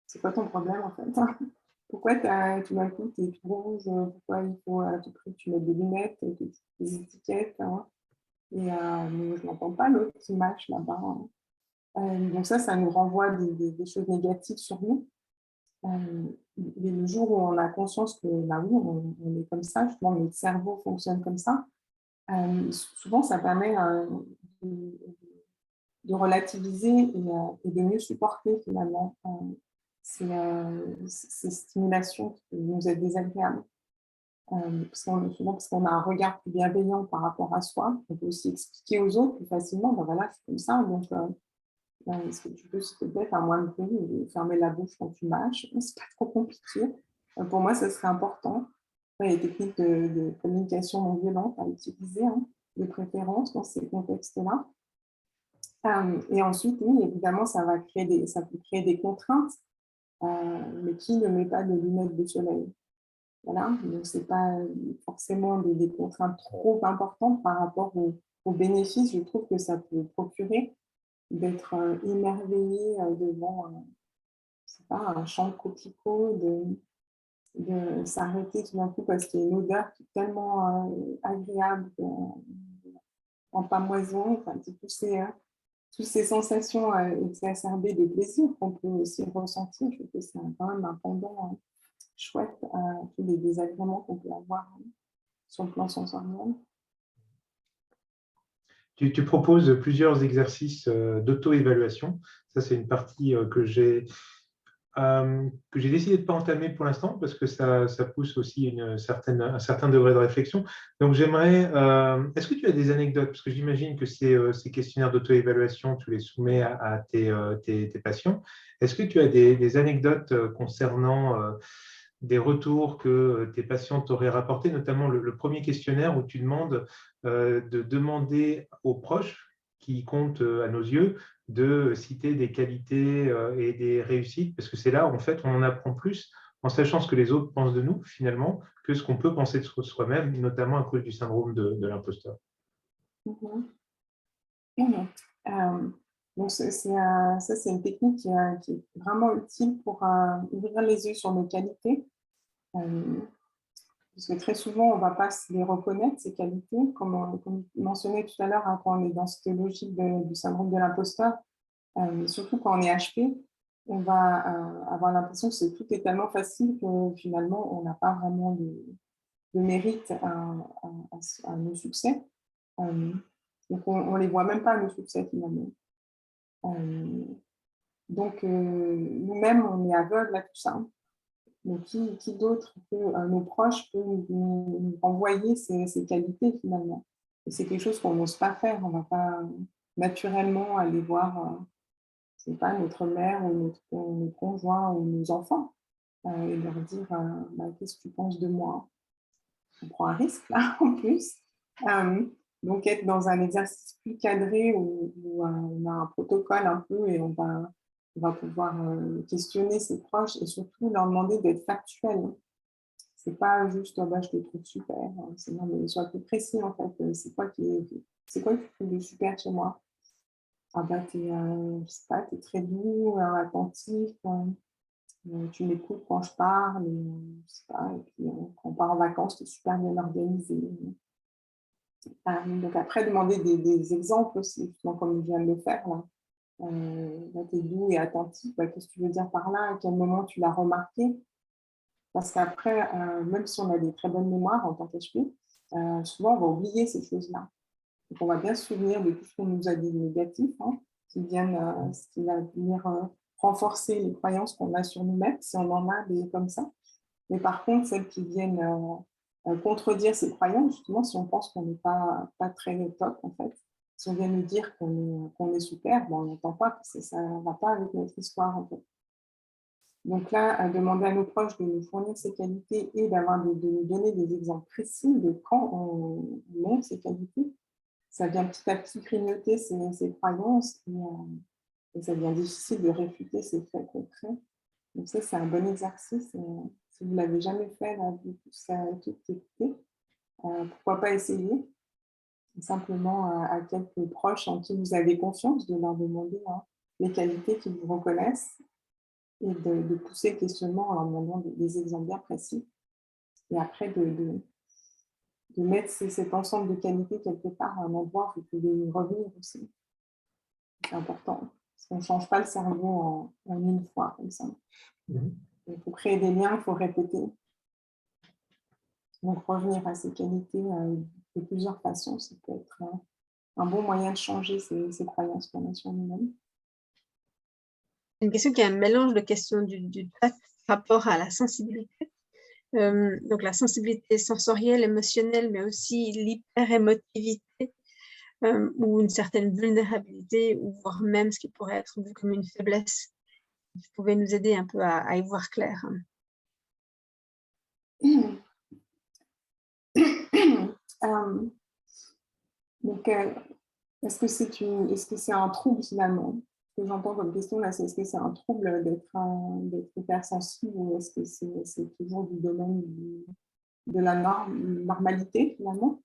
c'est quoi ton problème, en fait? Pourquoi tout d'un coup, tu es tout rouge? Pourquoi il faut à tout prix que tu mettes des lunettes, des étiquettes, hein? Et mais je n'entends pas l'autre qui mâche là-bas. Hein. Donc ça nous renvoie des choses négatives sur nous. Et le jour où on a conscience que, bah oui, on est comme ça, justement, notre cerveau fonctionne comme ça, souvent, ça permet de relativiser et de mieux supporter finalement ces stimulations qui nous être désagréables. Souvent, parce qu'on a un regard plus bienveillant par rapport à soi, on peut aussi expliquer aux autres plus facilement, ben voilà, c'est comme ça, donc est-ce que tu peux, s'il te plaît, faire moins de bruit et fermer la bouche quand tu mâches? C'est pas trop compliqué. Pour moi, ça serait important. Il y a des techniques de communication non violente à utiliser, hein, de préférence dans ces contextes-là. Et ensuite, oui, évidemment, ça peut créer des contraintes, mais qui ne met pas de lunettes de soleil? Voilà, donc ce n'est pas forcément des contraintes trop importantes par rapport aux bénéfices, je trouve que ça peut procurer d'être émerveillé devant je sais pas, un champ de coquelicots, de s'arrêter tout d'un coup parce qu'il y a une odeur qui est tellement agréable en pamoison, enfin, toutes ces sensations exacerbées de plaisir qu'on peut aussi ressentir. Je trouve que c'est quand même un pendant chouette à tous les désagréments qu'on peut avoir sur le plan sensoriel. Tu proposes plusieurs exercices d'auto-évaluation. Ça, c'est une partie que j'ai décidé de ne pas entamer pour l'instant parce que ça pousse aussi un certain degré de réflexion. Donc, j'aimerais… est-ce que tu as des anecdotes? Parce que j'imagine que ces questionnaires d'auto-évaluation, tu les soumets à tes patients. Est-ce que tu as des anecdotes concernant des retours que tes patients t'auraient rapportés, notamment le premier questionnaire où tu demandes de demander aux proches qui comptent à nos yeux de citer des qualités et des réussites, parce que c'est là, en fait, on en apprend plus en sachant ce que les autres pensent de nous, finalement, que ce qu'on peut penser de soi-même, notamment à cause du syndrome de l'imposteur. Donc, ça, c'est une technique qui est vraiment utile pour ouvrir les yeux sur nos qualités. Parce que très souvent, on ne va pas les reconnaître, ces qualités. Comme mentionné tout à l'heure, hein, quand on est dans cette logique du syndrome de l'imposteur, surtout quand on est HP, on va avoir l'impression que tout est tellement facile que finalement, on n'a pas vraiment de mérite à nos succès. Donc, on ne les voit même pas, nos succès, finalement. Donc, nous-mêmes, on est aveugles à tout ça. Mais qui d'autre que nos proches peut nous renvoyer ces qualités, finalement? Et c'est quelque chose qu'on n'ose pas faire. On ne va pas naturellement aller voir je sais pas, notre mère ou notre conjoint ou nos enfants et leur dire qu'est-ce que tu penses de moi? On prend un risque là en plus. Donc être dans un exercice plus cadré où on a un protocole un peu et on va pouvoir questionner ses proches et surtout leur demander d'être factuel. C'est pas juste je te trouve super, c'est non mais sois plus précis en fait. C'est quoi que tu trouves de super chez moi? Je sais pas, t'es très doux, attentif, tu m'écoutes quand je parle, je sais pas, et puis quand on part en vacances, t'es super bien organisé. Donc après, demander des exemples aussi, justement, comme je viens de le faire là. T'es doux et attentif, qu'est-ce que tu veux dire par là? À quel moment tu l'as remarqué? Parce qu'après, même si on a des très bonnes mémoires en tant qu'HP, souvent on va oublier ces choses-là. Donc, on va bien se souvenir de tout ce qu'on nous a dit de négatif, hein, ce qui va venir renforcer les croyances qu'on a sur nous-mêmes, si on en a des comme ça. Mais par contre, celles qui viennent contredire ces croyances, justement, si on pense qu'on n'est pas très top, en fait, si on vient nous dire qu'on est super, on n'entend pas, parce que ça ne va pas avec notre histoire, en fait. Donc là, demander à nos proches de nous fournir ces qualités et de nous donner des exemples précis de quand on montre ces qualités, ça vient petit à petit grignoter ces croyances et ça devient difficile de réfuter ces faits concrets. Donc ça, c'est un bon exercice. Si vous ne l'avez jamais fait, là, vous tout écouter, pourquoi pas essayer simplement à quelques proches en qui vous avez confiance, de leur demander les qualités qu'ils vous reconnaissent et de pousser le questionnement en leur demandant des exemples bien précis. Et après, de mettre cet ensemble de qualités quelque part à un endroit où vous pouvez y revenir aussi. C'est important, parce qu'on ne change pas le cerveau en une fois, comme ça. Donc, pour créer des liens, il faut répéter. Donc, revenir à ces qualités de plusieurs façons, ça peut être un bon moyen de changer ces croyances qu'on a sur nous-mêmes. Une question qui est un mélange de questions du rapport à la sensibilité. Donc, la sensibilité sensorielle, émotionnelle, mais aussi l'hyperémotivité ou une certaine vulnérabilité, ou voire même ce qui pourrait être vu comme une faiblesse. Vous pouvez nous aider un peu à y voir clair. Donc, Est-ce que c'est un trouble finalement? Ce que j'entends comme question là, c'est est-ce que c'est un trouble d'être hypersensible ou est-ce que c'est toujours du domaine de la normalité finalement?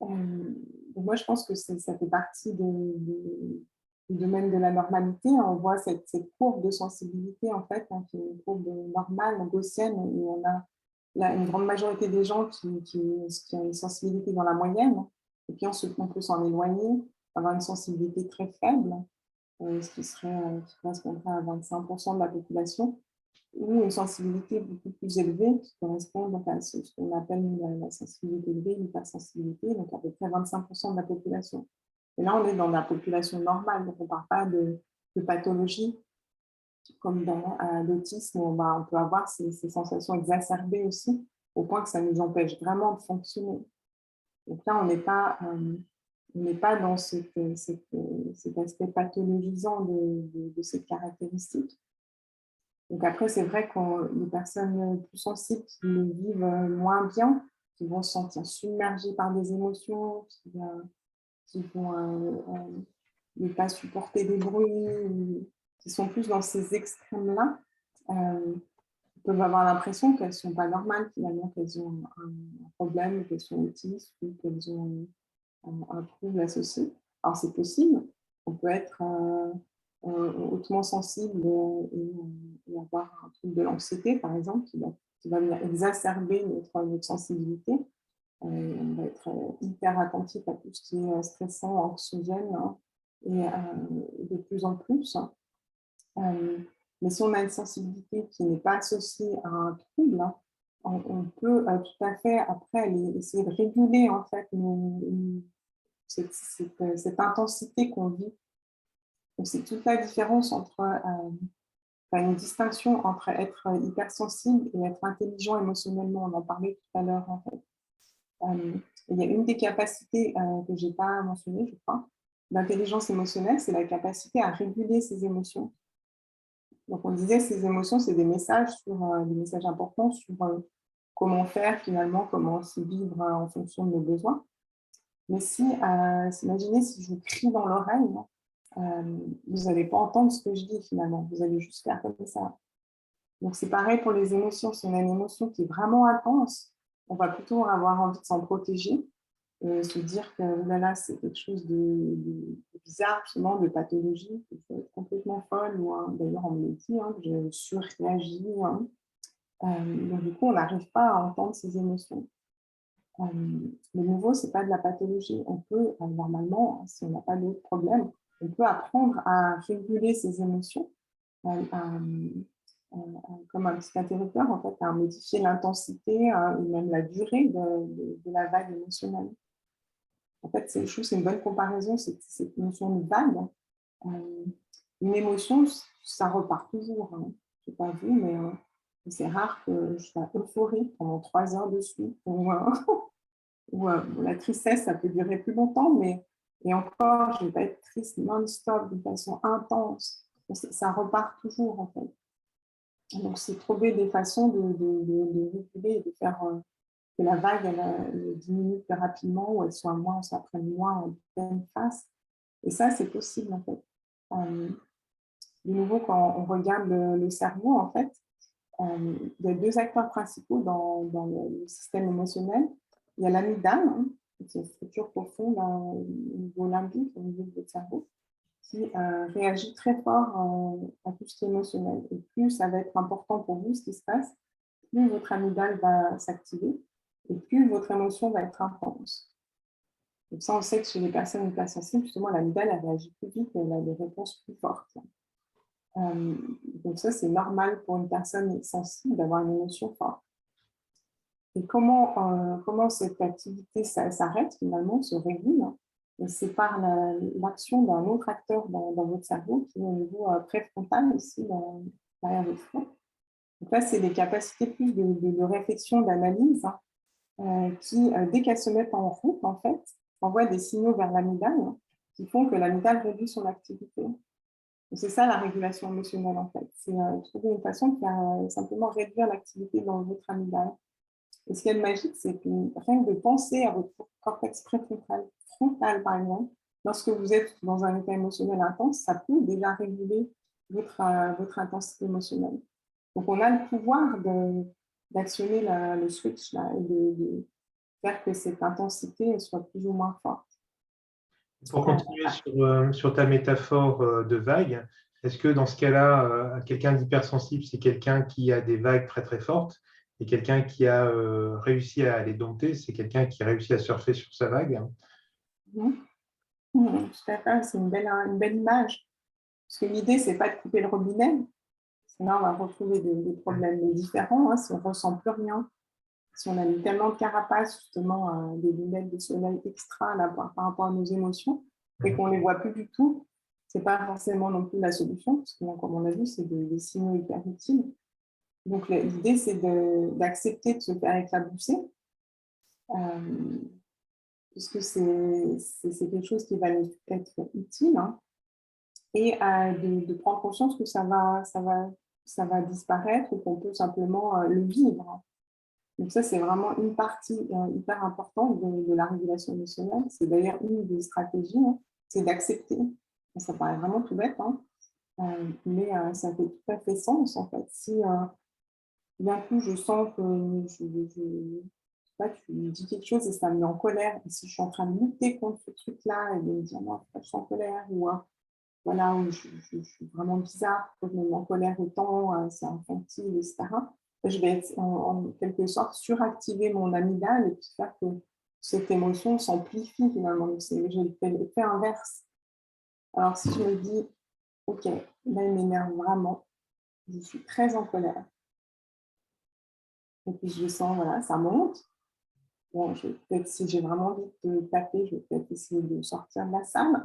Moi, je pense que ça fait partie du domaine de la normalité. On voit cette courbe de sensibilité, en fait, qui est une courbe normale, gaussienne, où on a une grande majorité des gens qui ont une sensibilité dans la moyenne, et puis ensuite, on peut s'en éloigner, avoir une sensibilité très faible, ce qui correspondrait à 25% de la population, ou une sensibilité beaucoup plus élevée qui correspond donc à ce qu'on appelle la sensibilité élevée, l'hypersensibilité, donc à peu près 25% de la population. Et là, on est dans la population normale, donc on ne parle pas de pathologie comme dans l'autisme, où on peut avoir ces sensations exacerbées aussi, au point que ça nous empêche vraiment de fonctionner. Donc là, on n'est pas dans cet aspect pathologisant de cette caractéristique. Donc après, c'est vrai que les personnes plus sensibles qui le vivent moins bien, qui vont se sentir submergées par des émotions, qui vont ne pas supporter des bruits, qui sont plus dans ces extrêmes-là, peuvent avoir l'impression qu'elles ne sont pas normales finalement, qu'elles ont un problème, qu'elles sont autistes ou qu'elles ont un trouble associé. Alors c'est possible, on peut être hautement sensible et avoir un trouble de l'anxiété par exemple qui va venir exacerber notre sensibilité. On va être hyper attentif à tout ce qui est stressant, anxiogène, hein, et de plus en plus. Mais si on a une sensibilité qui n'est pas associée à un trouble, hein, on peut tout à fait après essayer de réguler en fait cette intensité qu'on vit. Donc c'est toute la différence entre une distinction entre être hypersensible et être intelligent émotionnellement. On en parlait tout à l'heure en fait. Il y a une des capacités que je n'ai pas mentionnées, je crois, l'intelligence émotionnelle, c'est la capacité à réguler ses émotions. Donc, on disait ces émotions, c'est des messages importants sur comment faire finalement, comment se vivre en fonction de nos besoins. Mais imaginez si je vous crie dans l'oreille, vous n'allez pas entendre ce que je dis finalement, vous allez juste faire comme ça. Donc, c'est pareil pour les émotions. Si on a une émotion qui est vraiment intense, on va plutôt avoir envie de s'en protéger, se dire que là, c'est quelque chose de bizarre, absolument, de pathologie, que je peux être complètement folle, ou d'ailleurs, on me le dit, que je surréagis. Donc, du coup, on n'arrive pas à entendre ces émotions. Le nouveau, ce n'est pas de la pathologie. On peut, normalement, si on n'a pas d'autres problèmes, on peut apprendre à réguler ses émotions, comme un petit interrupteur, en fait, à modifier l'intensité et même la durée de la vague émotionnelle. En fait, c'est une bonne comparaison, cette notion de vague. Une émotion, ça repart toujours. Hein. Je ne sais pas vous, mais c'est rare que je sois euphorique pendant 3 heures de suite. Ou la tristesse, ça peut durer plus longtemps, et encore, je ne vais pas être triste non-stop, de façon intense. Ça repart toujours, en fait. Donc, c'est trouver des façons de réguler et de faire que la vague elle diminue plus rapidement, ou elle soit moins, on s'apprenne moins en pleine face. Et ça, c'est possible, en fait. De nouveau, quand on regarde le cerveau, en fait, il y a 2 acteurs principaux dans le système émotionnel. Il y a l'amygdale, qui est une structure profonde au niveau limbique, au niveau de votre cerveau, qui réagit très fort à tout ce qui est émotionnel. Et plus ça va être important pour vous, ce qui se passe, plus votre amygdale va s'activer et plus votre émotion va être intense. Donc ça, on sait que chez les personnes hypersensibles, justement, l'amygdale elle réagit plus vite et elle a des réponses plus fortes. Donc ça, c'est normal pour une personne sensible d'avoir une émotion forte. Et comment cette activité s'arrête finalement, se régule, c'est par l'action d'un autre acteur dans votre cerveau qui est au niveau préfrontal aussi, derrière votre front. Donc là, c'est des capacités plus de réflexion, d'analyse, qui, dès qu'elles se mettent en route, en fait, envoient des signaux vers l'amygdale qui font que l'amygdale réduit son activité. C'est ça la régulation émotionnelle, en fait. C'est trouver une façon de faire simplement réduire l'activité dans votre amygdale. Et ce qui est magique, c'est que rien que de penser à votre cortex frontale, par exemple, lorsque vous êtes dans un état émotionnel intense, ça peut déjà réguler votre intensité émotionnelle. Donc, on a le pouvoir d'actionner le switch là, et de faire que cette intensité soit plus ou moins forte. Pour continuer sur ta métaphore de vague, est-ce que dans ce cas-là, quelqu'un d'hypersensible, c'est quelqu'un qui a des vagues très très fortes, et quelqu'un qui a réussi à les dompter, c'est quelqu'un qui réussit à surfer sur sa vague? Tout à fait, c'est une belle image. Parce que l'idée, c'est pas de couper le robinet. Sinon, on va retrouver des problèmes différents. Si on ne ressent plus rien, si on a mis tellement de carapace, justement, des lunettes de soleil extra là, par rapport à nos émotions, et qu'on ne les voit plus du tout, ce n'est pas forcément non plus la solution, parce que, comme on a vu, c'est des signaux hyper utiles. Donc, l'idée, c'est d'accepter de se faire éclabousser, puisque c'est quelque chose qui va nous être utile, hein, et de prendre conscience que ça va disparaître ou qu'on peut simplement le vivre. Donc ça, c'est vraiment une partie hyper importante de la régulation émotionnelle. C'est d'ailleurs une des stratégies, hein, c'est d'accepter. Ça paraît vraiment tout bête, hein, mais ça fait tout à fait sens, en fait. Si d'un coup, je sens que tu me dis quelque chose et ça me met en colère, et si je suis en train de lutter contre ce truc-là et de me dire non, je suis en colère, ou voilà, où je suis vraiment bizarre, je me mets en colère autant, c'est infantile, etc. Je vais être, en quelque sorte suractiver mon amygdale et puis faire que cette émotion s'amplifie finalement. J'ai l'effet inverse. Alors si je me dis, ok, là il m'énerve vraiment, je suis très en colère. Et puis je sens, voilà, ça monte. Bon, si j'ai vraiment envie de taper, je vais peut-être essayer de sortir de la salle.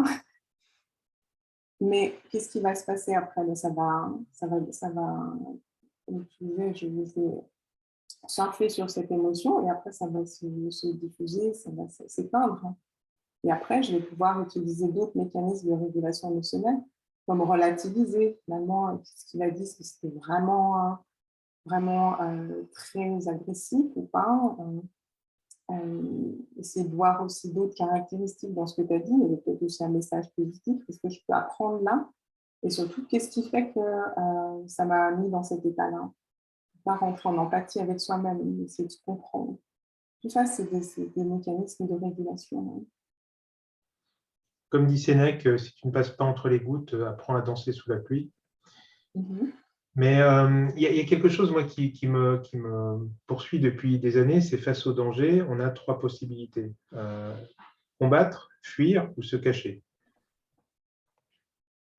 Mais qu'est-ce qui va se passer après? Ça va, comme tu disais, je vais surfer sur cette émotion et après, ça va se diffuser, ça va s'éteindre. Et après, je vais pouvoir utiliser d'autres mécanismes de régulation émotionnelle, comme relativiser finalement ce qu'il a dit, est-ce que c'était vraiment très agressif ou pas. Essayer de voir aussi d'autres caractéristiques dans ce que tu as dit, il y avait peut-être aussi un message positif, qu'est-ce que je peux apprendre là, et surtout, qu'est-ce qui fait que ça m'a mis dans cet état-là. Pas rentrer en empathie avec soi-même, essayer de se comprendre. Tout ça, c'est des mécanismes de régulation. Comme dit Sénèque, si tu ne passes pas entre les gouttes, apprends à danser sous la pluie. Mais il y a quelque chose, moi, qui me poursuit depuis des années, c'est face au danger, on a trois possibilités. Combattre, fuir ou se cacher.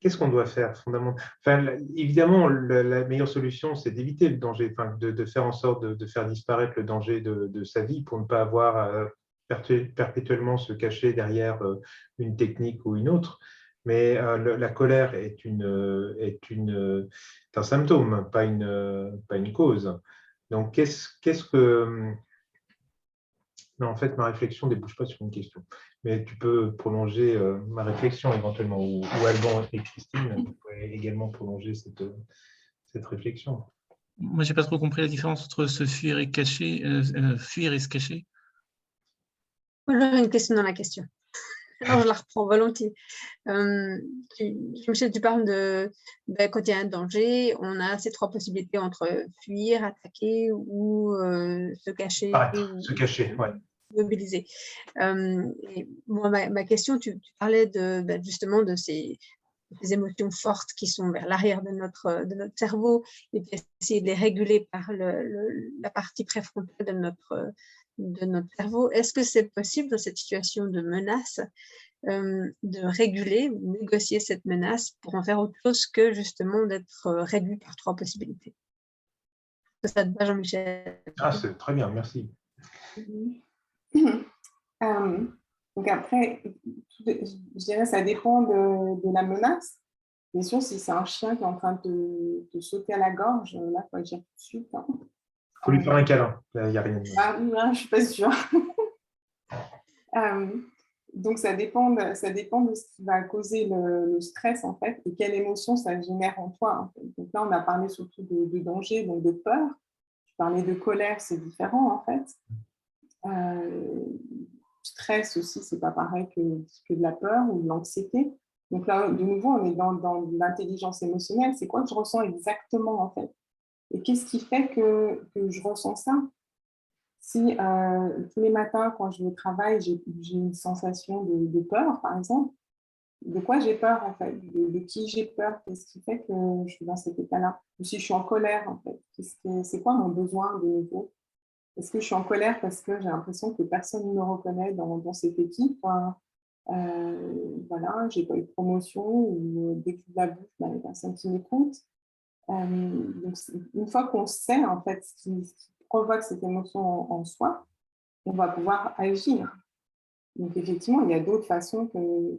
Qu'est-ce qu'on doit faire fondamentalement? Évidemment, la meilleure solution, c'est d'éviter le danger, de faire en sorte de faire disparaître le danger de sa vie pour ne pas avoir à perpétuellement se cacher derrière une technique ou une autre. Mais la colère est un symptôme, pas une cause. Donc, qu'est-ce que... Non, en fait, ma réflexion ne débouche pas sur une question. Mais tu peux prolonger ma réflexion éventuellement, ou Alban et Christine, vous pouvez également prolonger cette réflexion. Moi, je n'ai pas trop compris la différence entre se fuir et cacher, fuir et se cacher. J'ai une question dans la question. Alors, je la reprends volontiers. Michel, tu parles quand il y a un danger, on a ces trois possibilités entre fuir, attaquer ou se cacher. Se cacher, ouais. Mobiliser. Et moi, ma question, tu parlais justement de ces émotions fortes qui sont vers l'arrière de notre cerveau et puis essayer de les réguler par la partie préfrontale de notre cerveau. Est-ce que c'est possible dans cette situation de menace de réguler ou négocier cette menace pour en faire autre chose que justement d'être réduit par trois possibilités? Ça te va, Jean-Michel? Ah, c'est très bien, merci. Donc après, je dirais que ça dépend de la menace. Bien sûr, si c'est un chien qui est en train de sauter à la gorge, là, il faut agir tout de suite. Il faut lui faire un câlin, il n'y a rien. Je ne suis pas sûre. Donc, ça dépend de ce qui va causer le stress, en fait, et quelle émotion ça génère en toi. En fait. Donc là, on a parlé surtout de danger, donc de peur. Je parlais de colère, c'est différent, en fait. stress aussi, ce n'est pas pareil que de la peur ou de l'anxiété. Donc là, de nouveau, on est dans l'intelligence émotionnelle. C'est quoi que je ressens exactement, en fait? Et qu'est-ce qui fait que je ressens ça? Si tous les matins, quand je vais au travail, j'ai une sensation de peur, par exemple, de quoi j'ai peur, en fait? De qui j'ai peur? Qu'est-ce qui fait que je suis dans cet état-là? Ou si je suis en colère, en fait, c'est quoi mon besoin de nouveau? Est-ce que je suis en colère parce que j'ai l'impression que personne ne me reconnaît dans cette équipe? Voilà, j'ai pas eu de promotion ou dès que je la bouche, il y a personne qui m'écoute. Donc, une fois qu'on sait en fait ce qui provoque cette émotion en soi, on va pouvoir agir. Donc effectivement, il y a d'autres façons que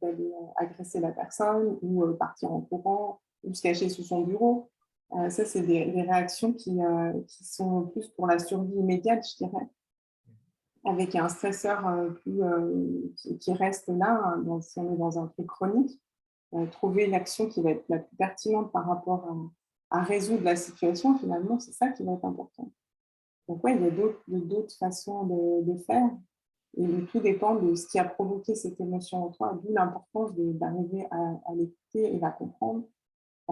d'aller agresser la personne ou partir en courant ou se cacher sous son bureau. Ça, c'est des réactions qui sont plus pour la survie immédiate, je dirais, avec un stresseur qui reste là, si on est dans un truc chronique. Trouver l'action qui va être la plus pertinente par rapport à résoudre la situation, finalement, c'est ça qui va être important. Donc oui, il y a d'autres façons de faire. Et tout dépend de ce qui a provoqué cette émotion en toi, d'où l'importance d'arriver à l'écouter et la comprendre.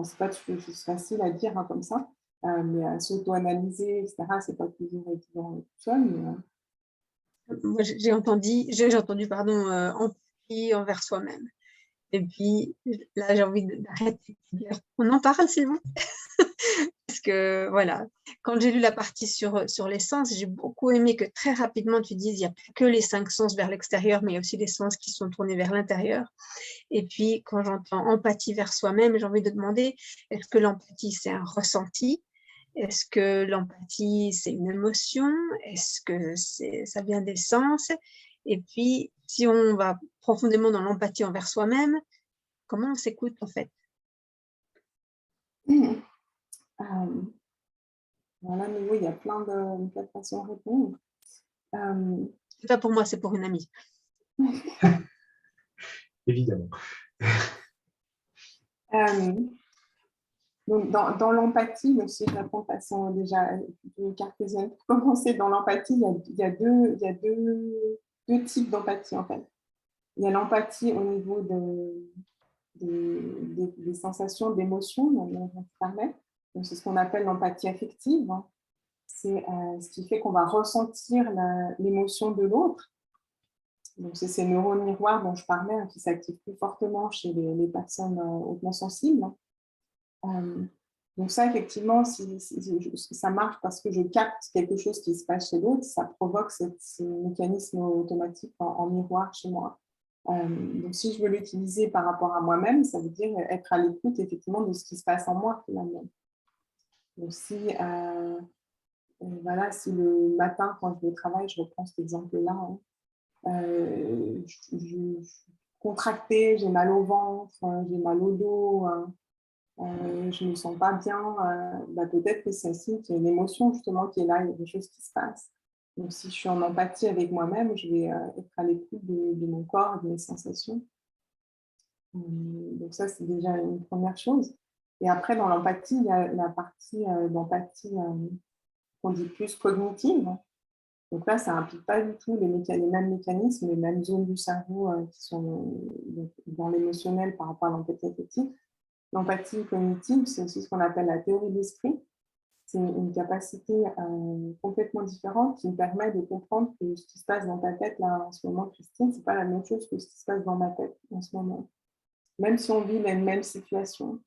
Ce n'est pas toujours facile à dire comme ça, mais à s'auto-analyser, etc., ce n'est pas toujours évident tout seul. Moi, j'ai entendu empathie envers soi-même. Et puis là, j'ai envie d'arrêter de dire, on en parle, s'il vous plaît. Parce que voilà, quand j'ai lu la partie sur les sens, j'ai beaucoup aimé que très rapidement tu dises, il n'y a pas que les 5 sens vers l'extérieur, mais il y a aussi les sens qui sont tournés vers l'intérieur. Et puis, quand j'entends empathie vers soi-même, j'ai envie de demander, est-ce que l'empathie, c'est un ressenti? Est-ce que l'empathie, c'est une émotion? Est-ce que ça vient des sens? Et puis, si on va profondément dans l'empathie envers soi-même, comment on s'écoute en fait? Voilà, à nouveau, il y a plein de façons de répondre. C'est pas pour moi, c'est pour une amie. Évidemment. Donc dans l'empathie, si je réponds de façon déjà cartésienne, pour commencer, dans l'empathie, il y a deux types d'empathie en fait. Il y a l'empathie au niveau des sensations, d'émotions dont on parlait. C'est ce qu'on appelle l'empathie affective. C'est ce qui fait qu'on va ressentir l'émotion de l'autre. Donc, c'est ces neurones miroirs dont je parlais qui s'activent plus fortement chez les personnes hautement sensibles. Donc ça, effectivement, ça marche parce que je capte quelque chose qui se passe chez l'autre, ça provoque ce mécanisme automatique en miroir chez moi. Donc si je veux l'utiliser par rapport à moi-même, ça veut dire être à l'écoute effectivement de ce qui se passe en moi finalement. Donc si le matin quand je vais au travail, je reprends cet exemple-là, je suis contractée, j'ai mal au ventre, j'ai mal au dos, je ne me sens pas bien, peut-être que c'est un signe qu'il y a une émotion justement qui est là, il y a des choses qui se passent. Donc si je suis en empathie avec moi-même, je vais être à l'écoute de mon corps, de mes sensations. Donc ça, c'est déjà une première chose. Et après, dans l'empathie, il y a la partie d'empathie qu'on dit plus cognitive. Donc là, ça n'implique pas du tout les mêmes mécanismes, les mêmes zones du cerveau qui sont dans l'émotionnel par rapport à l'empathie affective. L'empathie cognitive, c'est aussi ce qu'on appelle la théorie de l'esprit. C'est une capacité complètement différente qui me permet de comprendre que ce qui se passe dans ta tête là en ce moment, Christine, ce n'est pas la même chose que ce qui se passe dans ma tête en ce moment. Même si on vit la même situation.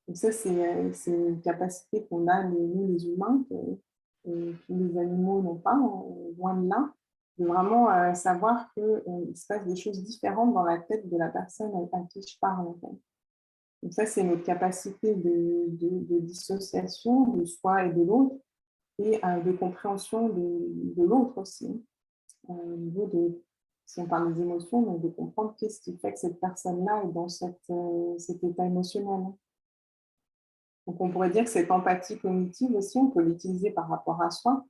Donc ça, c'est une capacité qu'on a, nous les humains, que les animaux n'ont pas, loin de là, de vraiment savoir qu'il se passe des choses différentes dans la tête de la personne à qui je parle. En fait. Donc ça, c'est notre capacité de dissociation de soi et de l'autre et de compréhension de l'autre aussi. Au niveau si on parle des émotions, donc de comprendre qu'est-ce qui fait que cette personne-là est dans cet état émotionnel. Donc on pourrait dire que cette empathie cognitive aussi, on peut l'utiliser par rapport à soi.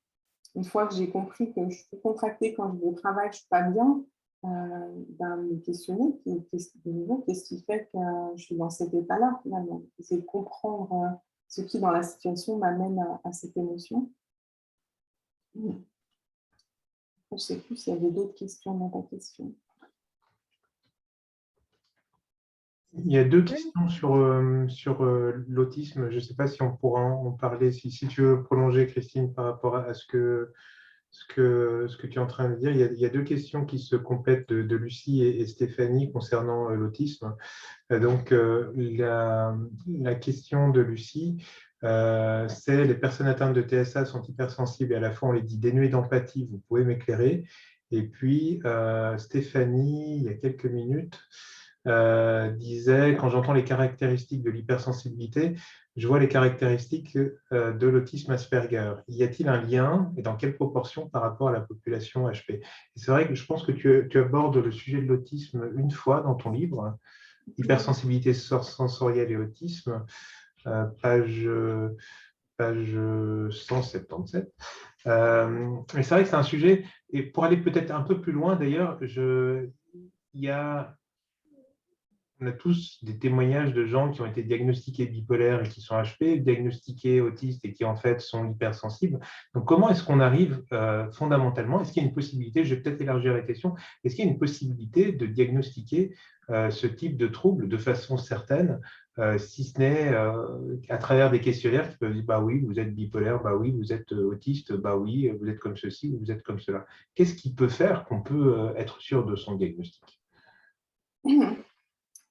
Une fois que j'ai compris que je suis contractée quand je vais au travail, je ne suis pas bien, me questionner qu'est-ce qui fait que je suis dans cet état-là finalement. Essayer de comprendre ce qui dans la situation m'amène à cette émotion. Je ne sais plus s'il y avait d'autres questions dans ta question. Il y a deux questions sur l'autisme. Je ne sais pas si on pourra en parler. Si tu veux prolonger, Christine, par rapport à ce que tu es en train de dire. Il y a deux questions qui se complètent de Lucie et Stéphanie concernant l'autisme. Donc, la question de Lucie, c'est: les personnes atteintes de TSA sont hypersensibles et à la fois on les dit dénuées d'empathie, vous pouvez m'éclairer? Et puis, Stéphanie, il y a quelques minutes, disait: quand j'entends les caractéristiques de l'hypersensibilité, je vois les caractéristiques de l'autisme Asperger. Y a-t-il un lien et dans quelle proportion par rapport à la population HP? Et c'est vrai que je pense que tu abordes le sujet de l'autisme une fois dans ton livre, Hypersensibilité sensorielle et autisme, page 177. Mais c'est vrai que c'est un sujet, et pour aller peut-être un peu plus loin d'ailleurs, on a tous des témoignages de gens qui ont été diagnostiqués bipolaires et qui sont HP, diagnostiqués autistes et qui en fait sont hypersensibles. Donc comment est-ce qu'on arrive fondamentalement, est-ce qu'il y a une possibilité, je vais peut-être élargir la question, est-ce qu'il y a une possibilité de diagnostiquer ce type de trouble de façon certaine, si ce n'est à travers des questionnaires qui peuvent dire: bah oui, vous êtes bipolaire, bah oui, vous êtes autiste, bah oui, vous êtes comme ceci, vous êtes comme cela. Qu'est-ce qui peut faire qu'on peut être sûr de son diagnostic?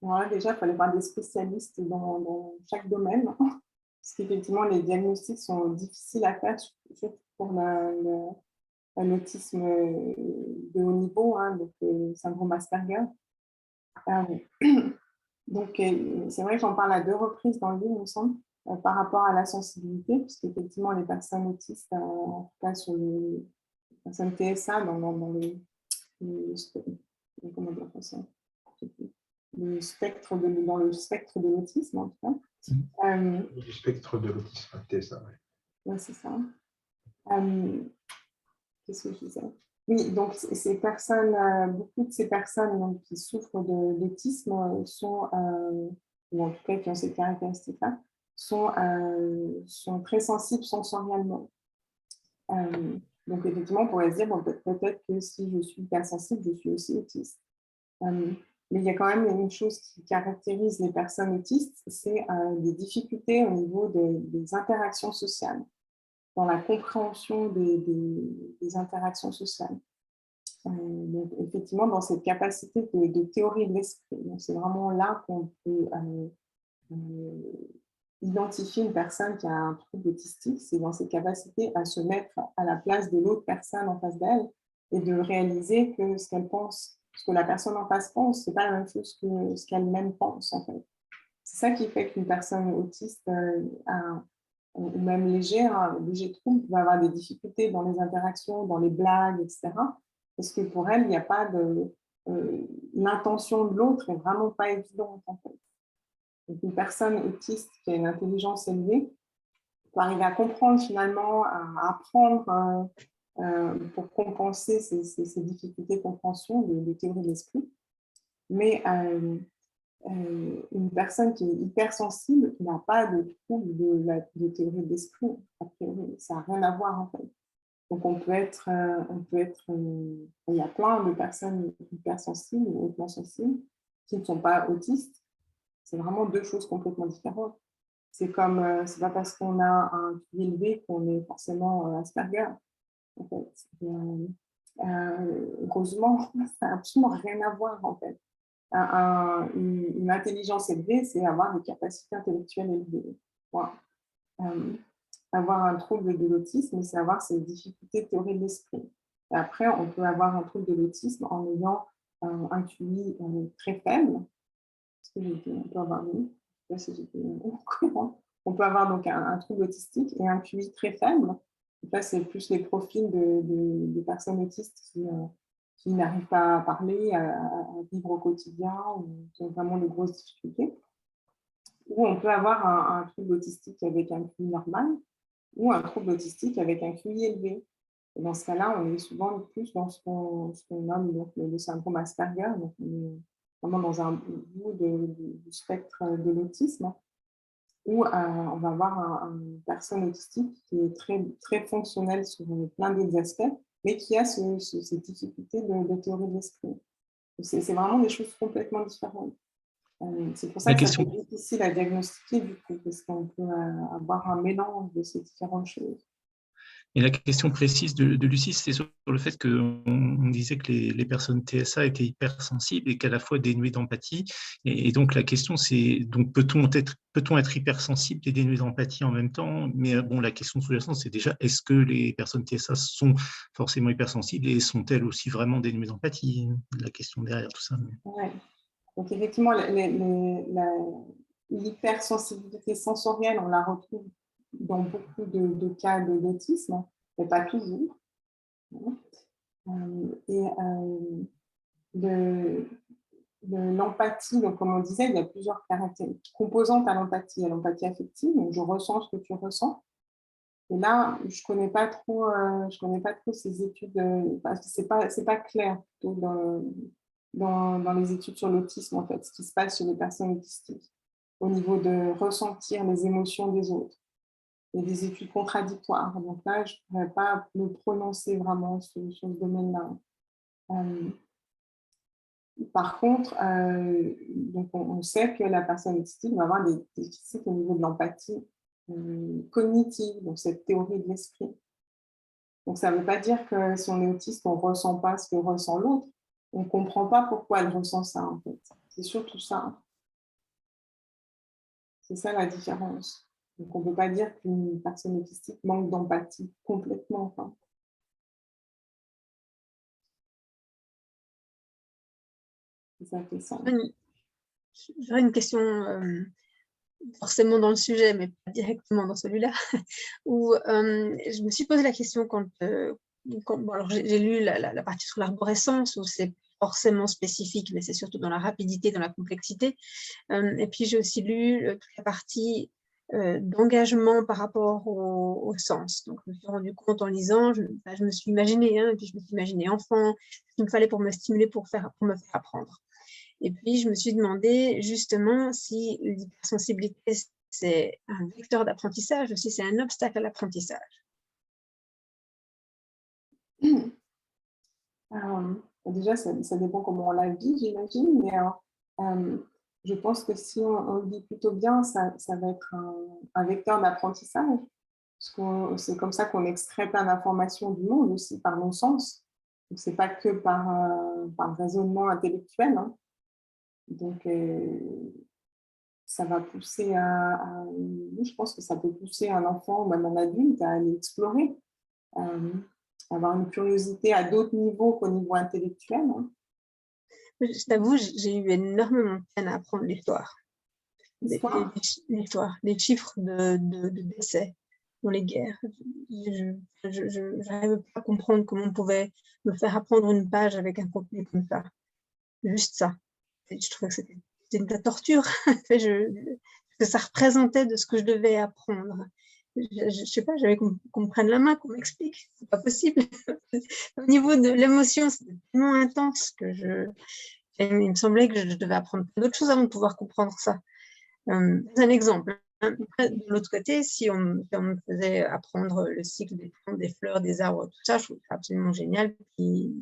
Ouais, déjà, il fallait voir des spécialistes dans chaque domaine, parce qu'effectivement, les diagnostics sont difficiles à faire, surtout pour l'autisme de haut niveau, hein, donc le syndrome Asperger. Donc, c'est vrai que j'en parle à 2 reprises dans le livre, il me semble, par rapport à la sensibilité, parce qu'effectivement, les personnes autistes, en tout cas sur les personnes TSA, dans comment dire ça, dans le spectre de l'autisme, en tout cas. Du spectre de l'autisme, TSA, oui. Oui, c'est ça. Qu'est-ce que je disais? Oui, donc ces personnes, beaucoup de ces personnes donc, qui souffrent d'autisme sont, ou en tout cas qui ont ces caractéristiques-là, sont très sensibles sensoriellement. Donc effectivement, on pourrait se dire, bon, peut-être que si je suis hypersensible, je suis aussi autiste. Mais il y a quand même une chose qui caractérise les personnes autistes, c'est des difficultés au niveau des interactions sociales, dans la compréhension des interactions sociales. Donc, effectivement, dans cette capacité de théorie de l'esprit. Donc, c'est vraiment là qu'on peut identifier une personne qui a un trouble autistique, c'est dans cette capacité à se mettre à la place de l'autre personne en face d'elle et de réaliser que ce qu'elle pense, ce que la personne en face pense, ce n'est pas la même chose que ce qu'elle-même pense, en fait. C'est ça qui fait qu'une personne autiste ou même léger trouble va avoir des difficultés dans les interactions, dans les blagues, etc. Parce que pour elle, il n'y a pas de... l'intention de l'autre n'est vraiment pas évidente, en fait. Donc, une personne autiste qui a une intelligence élevée peut arriver à comprendre finalement, à apprendre pour compenser ces difficultés de compréhension de théorie de l'esprit. Mais une personne qui est hypersensible n'a pas de trouble de théorie de l'esprit. Ça n'a rien à voir, en fait. Donc, il y a plein de personnes hypersensibles ou hautement sensibles qui ne sont pas autistes. C'est vraiment 2 choses complètement différentes. C'est comme, c'est pas parce qu'on a un QI élevé qu'on est forcément Asperger. En fait, heureusement, ça n'a absolument rien à voir, en fait. Une intelligence élevée, c'est avoir des capacités intellectuelles élevées. Voilà. Avoir un trouble de l'autisme, c'est avoir ces difficultés de théorie de l'esprit. Et après, on peut avoir un trouble de l'autisme en ayant un QI très faible. On peut avoir donc un trouble autistique et un QI très faible. Donc là, c'est plus les profils de personnes autistes qui n'arrivent pas à parler, à vivre au quotidien, ou qui ont vraiment de grosses difficultés. Ou on peut avoir un trouble autistique avec un QI normal, ou un trouble autistique avec un QI élevé. Et dans ce cas-là, on est souvent plus dans ce qu'on nomme donc, le syndrome Asperger. Donc, on est vraiment dans un bout du spectre de l'autisme, où on va avoir une personne autistique qui est très, très fonctionnelle sur plein d'autres aspects, mais qui a cette difficulté de théorie de l'esprit. C'est vraiment des choses complètement différentes. C'est pour ça que ça peut être difficile à diagnostiquer, du coup, parce qu'on peut avoir un mélange de ces différentes choses. Et la question précise de Lucie, c'est sur le fait qu'on disait que les personnes TSA étaient hypersensibles et qu'à la fois dénuées d'empathie. Et donc, la question, c'est donc peut-on être hypersensible et dénué d'empathie en même temps? Mais bon, la question sous-jacente, c'est déjà, est-ce que les personnes TSA sont forcément hypersensibles et sont-elles aussi vraiment dénuées d'empathie? La question derrière tout ça. Ouais. Donc, effectivement, l'hypersensibilité sensorielle, on la retrouve dans beaucoup de cas d'autisme, mais pas toujours. Et l'empathie, donc comme on disait, il y a plusieurs composantes à l'empathie. Il y a l'empathie affective, donc je ressens ce que tu ressens. Et là, je connais pas trop ces études, parce que c'est pas clair plutôt dans les études sur l'autisme, en fait, ce qui se passe chez les personnes autistiques, au niveau de ressentir les émotions des autres. Il y a des études contradictoires. Donc là, je ne pourrais pas me prononcer vraiment sur ce domaine-là. Par contre, donc on sait que la personne autistique va avoir des déficits au niveau de l'empathie cognitive, donc cette théorie de l'esprit. Donc ça ne veut pas dire que si on est autiste, on ne ressent pas ce que ressent l'autre. On ne comprend pas pourquoi elle ressent ça, en fait. C'est surtout ça. C'est ça la différence. Donc on ne peut pas dire qu'une personne autistique manque d'empathie complètement. Enfin. C'est ça qui est ça. J'aurais une question forcément dans le sujet, mais pas directement dans celui-là, où je me suis posé la question quand bon, alors j'ai lu la partie sur l'arborescence, où c'est forcément spécifique, mais c'est surtout dans la rapidité, dans la complexité. Et puis j'ai aussi lu toute la partie d'engagement par rapport au sens. Donc je me suis rendu compte en lisant, je me suis imaginée, hein, et puis je me suis imaginée enfant, ce qu'il me fallait pour me stimuler, pour me faire apprendre. Et puis, je me suis demandé justement si l'hypersensibilité, c'est un vecteur d'apprentissage ou si c'est un obstacle à l'apprentissage. Déjà, ça dépend comment on la vit, j'imagine, mais je pense que si on le vit plutôt bien, ça va être un vecteur d'apprentissage, parce que c'est comme ça qu'on extrait plein d'informations du monde aussi, par nos sens. Donc, ce n'est pas que par raisonnement intellectuel, hein. Donc, ça va pousser je pense que ça peut pousser un enfant ou même un adulte à aller explorer, avoir une curiosité à d'autres niveaux qu'au niveau intellectuel. Hein. Je t'avoue, j'ai eu énormément de peine à apprendre l'histoire. L'histoire, les chiffres de décès dans les guerres. Je n'arrivais pas à comprendre comment on pouvait me faire apprendre une page avec un contenu comme ça. Juste ça. Et je trouvais que c'était de la torture. Que ça représentait de ce que je devais apprendre. Je sais pas, j'avais qu'on me prenne la main, qu'on m'explique. C'est pas possible. Au niveau de l'émotion, c'était tellement intense que il me semblait que je devais apprendre d'autres choses avant de pouvoir comprendre ça. Un exemple. De l'autre côté, si on me faisait apprendre le cycle des plantes, des fleurs, des arbres, tout ça, je trouvais ça absolument génial. Puis,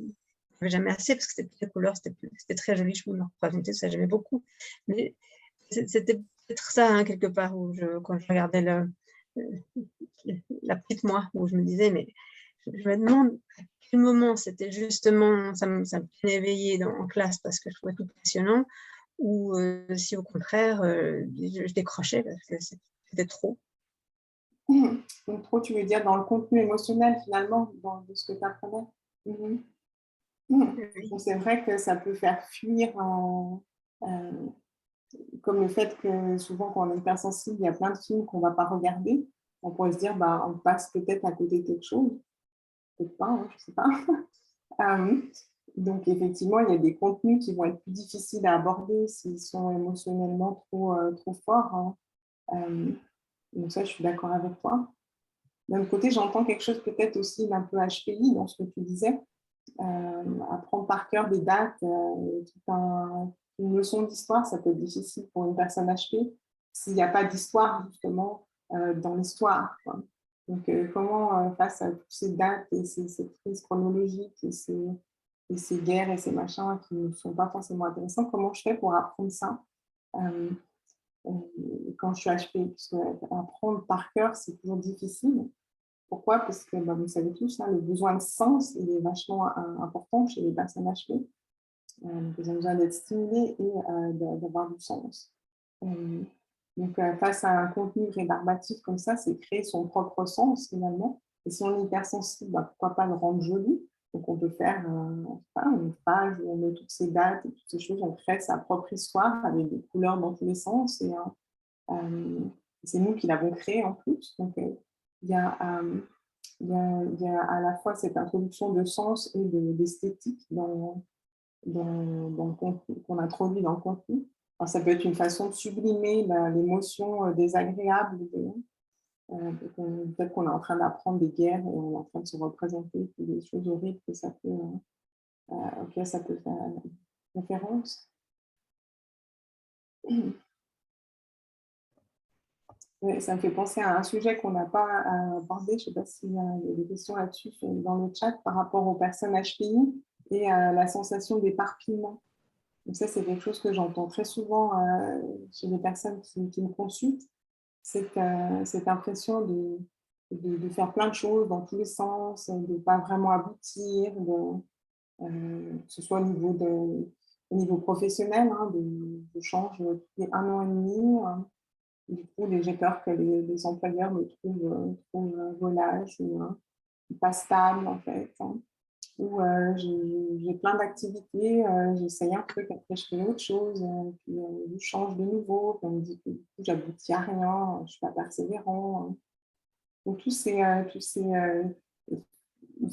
je n'avais jamais assez parce que c'était toutes les couleurs, c'était très joli, je me représentais, ça j'aimais beaucoup. Mais c'était peut-être ça, hein, quelque part, où quand je regardais la petite moi, où je me disais, mais je me demande à quel moment c'était justement, ça me tenait éveillée en classe parce que je trouvais tout passionnant, ou si au contraire, je décrochais parce que c'était trop. Donc, trop, tu veux dire dans le contenu émotionnel, finalement, de ce que tu apprenais. Donc, c'est vrai que ça peut faire fuir, comme le fait que souvent, quand on est hypersensible, il y a plein de films qu'on ne va pas regarder. On pourrait se dire, on passe peut-être à côté de quelque chose. Peut-être pas, hein, je ne sais pas. Donc, effectivement, il y a des contenus qui vont être plus difficiles à aborder s'ils sont émotionnellement trop forts. Hein. Donc ça, je suis d'accord avec toi. D'un autre côté, j'entends quelque chose peut-être aussi d'un peu HPI dans ce que tu disais. Apprendre par cœur des dates, une leçon d'histoire, ça peut être difficile pour une personne HP s'il n'y a pas d'histoire, justement, dans l'histoire. Donc, comment, face à toutes ces dates et ces crises chronologiques et ces guerres et ces machins qui ne sont pas forcément intéressants, comment je fais pour apprendre ça quand je suis HP? Parce que apprendre par cœur, c'est toujours difficile. Pourquoi? Parce que vous savez tous, hein, le besoin de sens, il est vachement important chez les personnes HP. Ils ont besoin d'être stimulés et d'avoir du sens. Donc, face à un contenu rébarbatif comme ça, c'est créer son propre sens finalement. Et si on est hypersensible, pourquoi pas le rendre joli? Donc, on peut faire une page où on met toutes ces dates et toutes ces choses, on crée sa propre histoire avec des couleurs dans tous les sens. Et c'est nous qui l'avons créé en plus. Donc, il y a à la fois cette introduction de sens et d'esthétique dans le contenu, qu'on introduit dans le contenu. Alors, ça peut être une façon de sublimer l'émotion désagréable, peut-être qu'on est en train d'apprendre des guerres et on est en train de se représenter des choses horribles que ça peut, auxquelles ça peut faire référence. Ouais, ça me fait penser à un sujet qu'on n'a pas abordé, je ne sais pas s'il y a des questions là-dessus dans le chat par rapport aux personnes HPI et à la sensation d'éparpillement. Donc ça, c'est quelque chose que j'entends très souvent chez les personnes qui me consultent, cette impression de faire plein de choses dans tous les sens, de ne pas vraiment aboutir, que ce soit au niveau professionnel, hein, je change tous les 1 an et demi. Du coup, j'ai peur que les employeurs me trouvent volage ou pas stable, en fait. Hein. Où j'ai plein d'activités, j'essaye un truc, après je fais autre chose, puis je change de nouveau, puis on me dit que du coup, j'aboutis à rien, je ne suis pas persévérant. Hein. Donc, toutes ces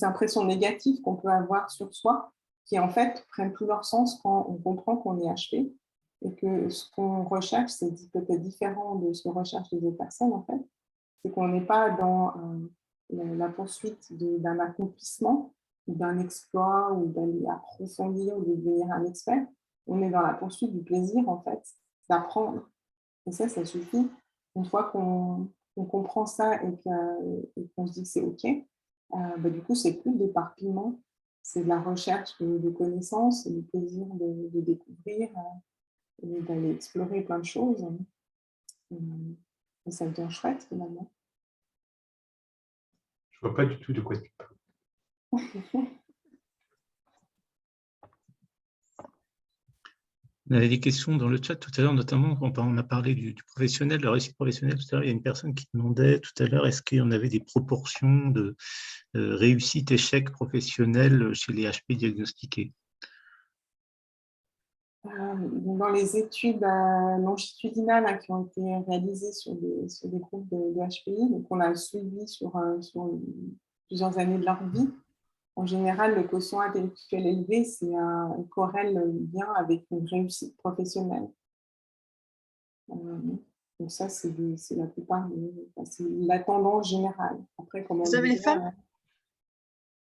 impressions négatives qu'on peut avoir sur soi, qui en fait prennent tout leur sens quand on comprend qu'on est HP et que ce qu'on recherche, c'est peut-être différent de ce que recherchent les autres personnes, en fait. C'est qu'on n'est pas dans la poursuite d'un accomplissement, ou d'un exploit, ou d'aller approfondir, ou de devenir un expert. On est dans la poursuite du plaisir, en fait, d'apprendre. Et ça suffit. Une fois qu'on comprend ça et qu'on se dit que c'est OK, du coup, c'est plus de l'éparpillement, c'est de la recherche de connaissances, du plaisir de découvrir, et d'aller explorer plein de choses. Et ça devient chouette, finalement. Je ne vois pas du tout de quoi tu parles. On avait des questions dans le chat tout à l'heure, notamment quand on a parlé du professionnel, le réussite professionnelle. Tout à l'heure, il y a une personne qui demandait tout à l'heure est-ce qu'il y en avait des proportions de réussite, échec professionnel chez les HP diagnostiqués? Dans les études longitudinales qui ont été réalisées sur des groupes de HPI, donc on a suivi sur plusieurs années de leur vie. En général, le quotient intellectuel élevé, c'est un corrèle bien avec une réussite professionnelle. Donc ça, c'est la plupart, c'est la tendance générale. Après, comme on Vous avez les disait, femmes?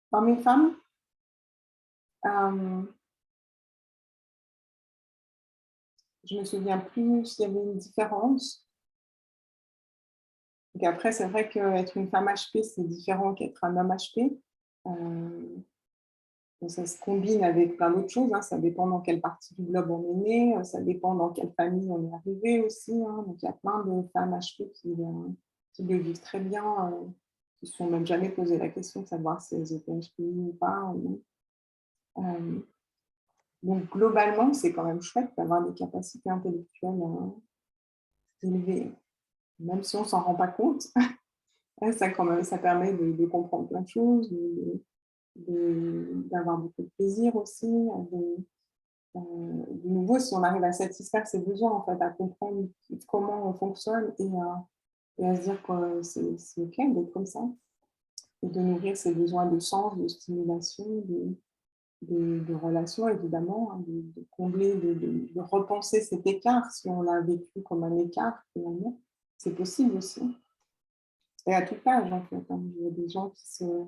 parmi les femmes, je ne me souviens plus s'il y avait une différence. Donc après, c'est vrai qu'être une femme HP, c'est différent qu'être un homme HP. Ça se combine avec plein d'autres choses. Hein. Ça dépend dans quelle partie du globe on est né, ça dépend dans quelle famille on est arrivé aussi. Hein. Donc il y a plein de femmes HP qui le vivent très bien, qui ne se sont même jamais posé la question de savoir si elles étaient HPI ou pas. Donc globalement, c'est quand même chouette d'avoir des capacités intellectuelles élevées, même si on ne s'en rend pas compte. Ça permet de comprendre plein de choses, d'avoir beaucoup de plaisir aussi. De nouveau, si on arrive à satisfaire ses besoins, en fait, à comprendre comment on fonctionne et à se dire que c'est OK d'être comme ça, et de nourrir ses besoins de sens, de stimulation, de relations, évidemment, hein, de combler, de repenser cet écart, si on l'a vécu comme un écart, finalement, c'est possible aussi. Et à tout âge, en fait. Hein. Il y a des gens qui se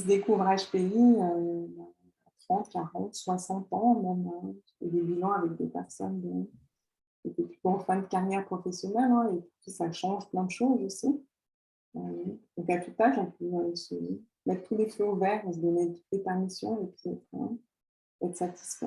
découvrent HPI à 30, 40, 60 ans, même des bilans avec des personnes qui étaient plutôt en fin de carrière professionnelle, hein, et puis ça change plein de choses aussi. Donc à tout âge, on peut se mettre tous les feux au vert et se donner toutes les permissions et puis être satisfait.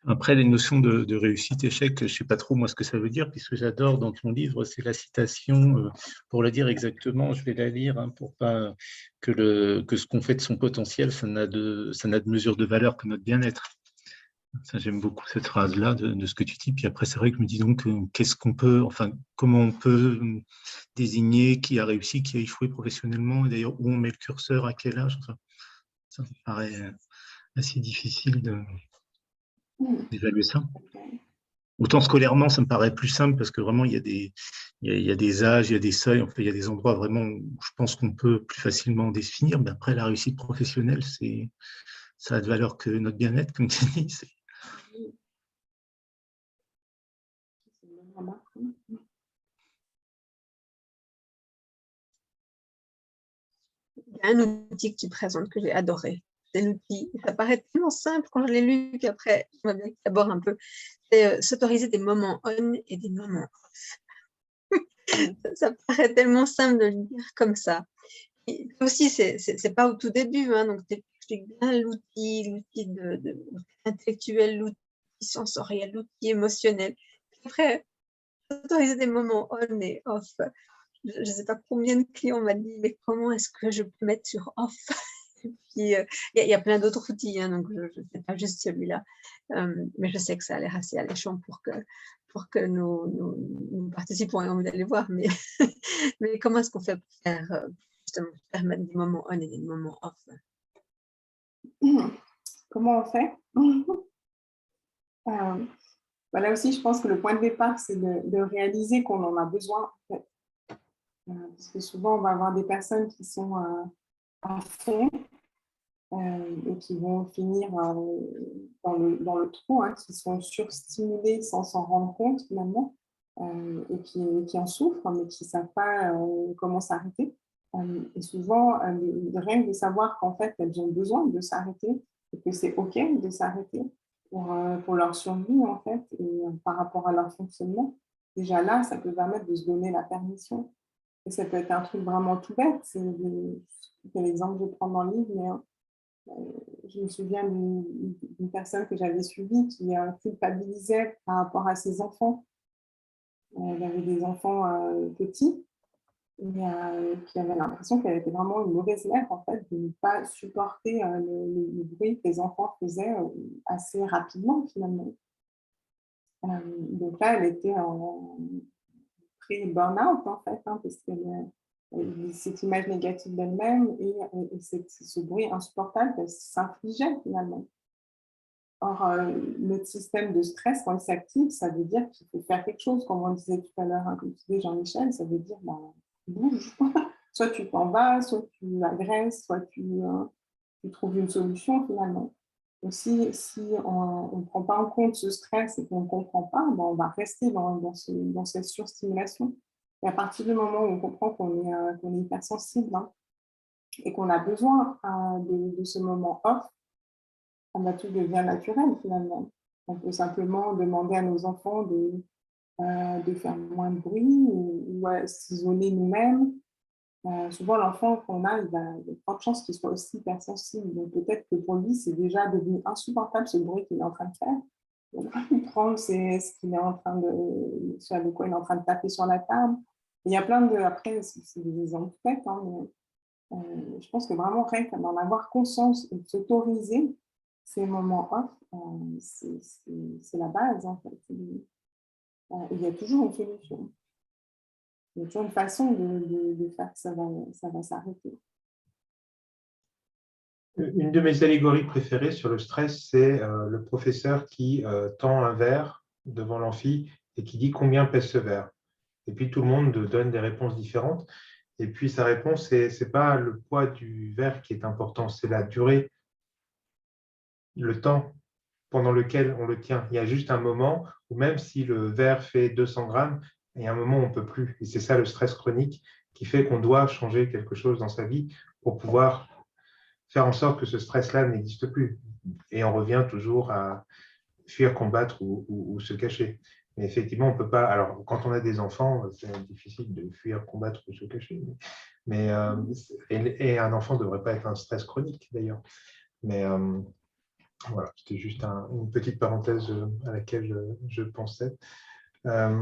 Après, les notions de réussite-échec, je ne sais pas trop moi ce que ça veut dire, puisque j'adore dans ton livre, c'est la citation, pour la dire exactement, je vais la lire, hein, pour pas que ce qu'on fait de son potentiel, ça n'a de mesure de valeur que notre bien-être. Ça, j'aime beaucoup cette phrase-là de ce que tu dis. Puis après, c'est vrai que je me dis donc, qu'est-ce qu'on peut, enfin, comment on peut désigner qui a réussi, qui a échoué professionnellement, et d'ailleurs, où on met le curseur, à quel âge, enfin, ça me paraît assez difficile d'évaluer ça. Autant scolairement, ça me paraît plus simple parce que vraiment, il y a des âges, il y a des seuils, en fait, il y a des endroits vraiment où je pense qu'on peut plus facilement définir. Mais après, la réussite professionnelle, ça a de valeur que notre bien-être, comme tu dis. Il y a un outil que tu présentes que j'ai adoré. C'est l'outil, ça paraît tellement simple quand je l'ai lu qu'après, je bien que d'abord un peu, c'est s'autoriser des moments on et des moments off. Ça paraît tellement simple de le dire comme ça. Et aussi, c'est pas au tout début, hein, donc tu expliques bien l'outil intellectuel, l'outil sensoriel, l'outil émotionnel. Puis après, autoriser des moments on et off. Je ne sais pas combien de clients m'ont dit, mais comment est-ce que je peux mettre sur off? Et puis, il y a plein d'autres outils, hein, donc je ne sais pas juste celui-là. Mais je sais que ça a l'air assez alléchant pour que nos participants aient envie d'aller voir. Mais, mais comment est-ce qu'on fait pour faire, justement, permettre des moments on et des moments off? Comment on fait? Là aussi, je pense que le point de départ, c'est de réaliser qu'on en a besoin. En fait. Parce que souvent, on va avoir des personnes qui sont à fond et qui vont finir dans le trou, hein, qui sont surstimulés sans s'en rendre compte finalement, et qui en souffrent, mais qui ne savent pas comment s'arrêter. Et souvent, rien que de savoir qu'en fait, elles ont besoin de s'arrêter et que c'est OK de s'arrêter pour leur survie, en fait, et par rapport à leur fonctionnement. Déjà là, ça peut permettre de se donner la permission. Et ça peut être un truc vraiment tout bête. C'est l'exemple que je prends dans le livre, mais je me souviens d'une personne que j'avais suivie qui culpabilisait par rapport à ses enfants. Elle avait des enfants petits et qui avait l'impression qu'elle était vraiment une mauvaise mère, en fait, de ne pas supporter le bruit que les enfants faisaient assez rapidement, finalement. Donc là, elle était en pré-burn-out, en fait, hein, parce qu'elle cette image négative d'elle-même et ce bruit insupportable qu'elle s'infligeait, finalement. Or, notre système de stress, quand il s'active, ça veut dire qu'il faut faire quelque chose, comme on disait tout à l'heure, hein, comme tu disais Jean-Michel, ça veut dire bouge. Soit tu t'en vas, soit tu agresses, soit tu trouves une solution finalement. Donc, si on ne prend pas en compte ce stress et qu'on ne comprend pas, on va rester dans cette surstimulation. Et à partir du moment où on comprend qu'on est hypersensible, hein, et qu'on a besoin de ce moment off, tout devient naturel finalement. On peut simplement demander à nos enfants de faire moins de bruit ou s'isoler nous-mêmes. Souvent, l'enfant qu'on a, il y a de fortes chances qu'il soit aussi hypersensible. Donc, peut-être que pour lui, c'est déjà devenu insupportable ce bruit qu'il est en train de faire. Donc, prendre ce qu'il est en train de quoi il est en train de taper sur la table. Il y a plein de. Après, c'est des exemples faits, hein, mais je pense que vraiment, rien qu'en avoir conscience et de s'autoriser ces moments off, c'est la base, en fait. Il y a toujours une solution. Il y a toujours une façon de faire que ça va s'arrêter. Une de mes allégories préférées sur le stress, c'est le professeur qui tend un verre devant l'amphi et qui dit combien pèse ce verre. Et puis tout le monde donne des réponses différentes. Et puis sa réponse, ce n'est pas le poids du verre qui est important, c'est la durée, le temps pendant lequel on le tient. Il y a juste un moment où même si le verre fait 200 grammes, il y a un moment où on ne peut plus. Et c'est ça le stress chronique qui fait qu'on doit changer quelque chose dans sa vie pour pouvoir faire en sorte que ce stress-là n'existe plus. Et on revient toujours à fuir, combattre ou se cacher. Mais effectivement, on ne peut pas. Alors, quand on a des enfants, c'est difficile de fuir, combattre ou se cacher. Et un enfant ne devrait pas être un stress chronique, d'ailleurs. Mais voilà, c'était juste une petite parenthèse à laquelle je pensais. Ah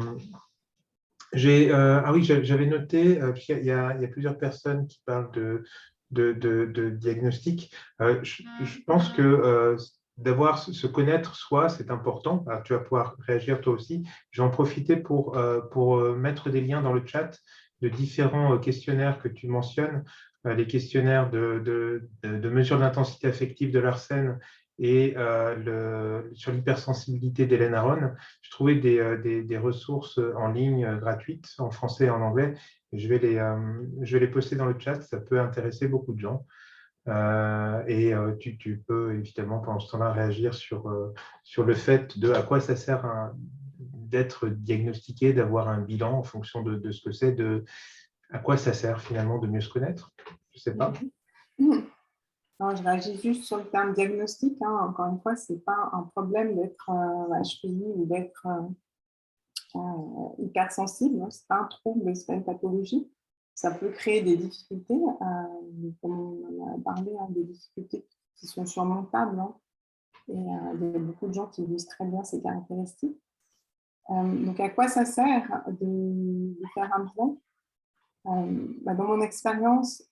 oui, j'avais noté, il y a plusieurs personnes qui parlent de diagnostic. Je pense que d'avoir se connaître soi, c'est important. Alors, tu vas pouvoir réagir toi aussi. Je vais en profiter pour mettre des liens dans le chat de différents questionnaires que tu mentionnes, les questionnaires de mesure de l'intensité affective de Larsen et sur l'hypersensibilité d'Hélène Aron. Je trouvais des ressources en ligne gratuites en français et en anglais. Je vais les poster dans le chat, ça peut intéresser beaucoup de gens. Tu peux évidemment pendant ce temps-là réagir sur le fait de à quoi ça sert d'être diagnostiqué, d'avoir un bilan en fonction de ce que c'est, à quoi ça sert finalement de mieux se connaître. Je ne sais pas. Non, je réagis juste sur le terme diagnostic. Encore une fois, ce n'est pas un problème d'être HPI ou d'être hypersensible. Ce n'est pas un trouble, ce n'est pas une pathologie. Ça peut créer des difficultés, comme on en a parlé, des difficultés qui sont surmontables. Et il y a beaucoup de gens qui visent très bien ces caractéristiques. Donc, à quoi ça sert de faire un bilan? Dans mon expérience,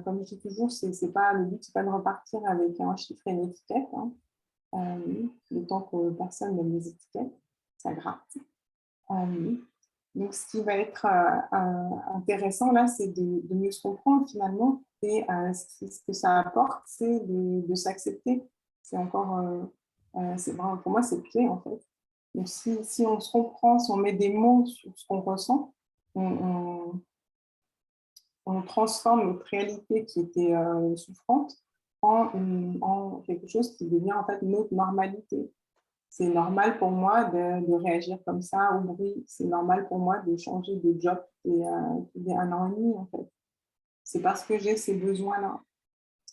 comme je dis toujours, le but, c'est pas de repartir avec un chiffre et une étiquette. Le temps que personne n'aime les étiquettes, ça gratte. Donc, ce qui va être intéressant là, c'est de mieux se comprendre finalement. Et ce que ça apporte, c'est de s'accepter. C'est vraiment, pour moi, c'est clé en fait. Donc, si on se comprend, si on met des mots sur ce qu'on ressent, on transforme notre réalité qui était souffrante en quelque chose qui devient en fait notre normalité. C'est normal pour moi de réagir comme ça au bruit. C'est normal pour moi de changer de job tous les 1 an et demi, en fait. C'est parce que j'ai ces besoins-là.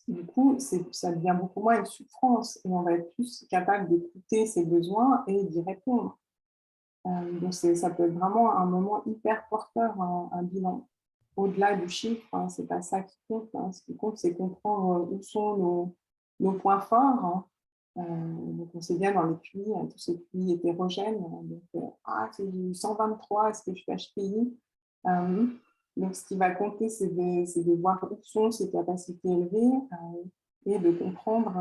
Du coup, ça devient beaucoup moins une souffrance et on va être plus capable d'écouter ces besoins et d'y répondre. Donc, ça peut être vraiment un moment hyper porteur, un bilan. Au-delà du chiffre, c'est pas ça qui compte. Ce qui compte, c'est comprendre où sont nos points forts. Donc, on sait bien dans les QI, tous ces QI hétérogènes. Donc, c'est 123, est-ce que je suis HPI? Donc, ce qui va compter, c'est de voir où sont ces capacités élevées et de comprendre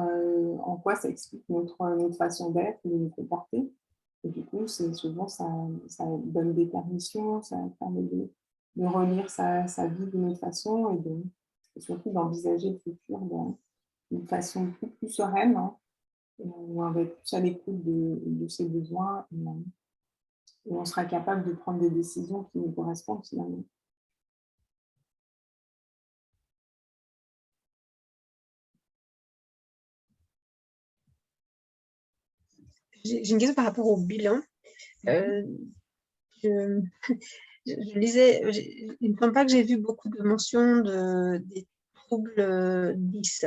en quoi ça explique notre façon d'être et de nous comporter. Et du coup, souvent, ça donne des permissions, ça permet de relire sa vie d'une autre façon et surtout d'envisager le futur d'une façon beaucoup plus sereine, où on va être plus à l'écoute de ses besoins et on sera capable de prendre des décisions qui nous correspondent finalement. J'ai une question par rapport au bilan. Je lisais, il ne me semble pas que j'ai vu beaucoup de mentions des troubles 10.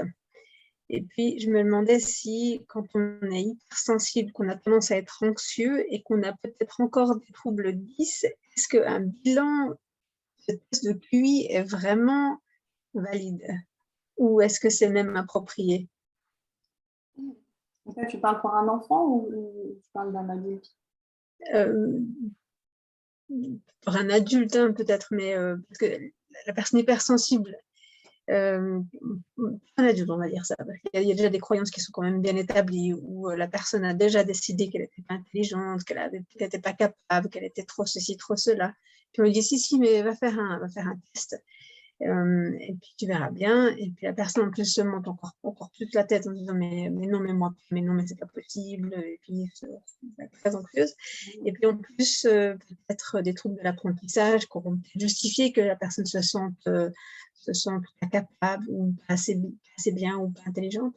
Et puis, je me demandais si, quand on est hypersensible, qu'on a tendance à être anxieux et qu'on a peut-être encore des troubles 10, est-ce qu'un bilan, ce test de QI est vraiment valide? Ou est-ce que c'est même approprié? En fait, tu parles pour un enfant ou tu parles d'un adulte? Pour un adulte, peut-être, mais parce que la personne hypersensible, un adulte, on va dire ça, parce qu'il y a déjà des croyances qui sont quand même bien établies, où la personne a déjà décidé qu'elle n'était pas intelligente, qu'elle n'était pas capable, qu'elle était trop ceci, trop cela. Puis on lui dit, si, mais va faire un test. Et puis tu verras bien. Et puis la personne en plus se monte encore plus la tête en disant mais non, mais c'est pas possible. Et puis c'est très anxieuse. Et puis en plus, peut-être des troubles de l'apprentissage qui auront justifié que la personne se sente pas capable ou pas assez bien ou pas intelligente.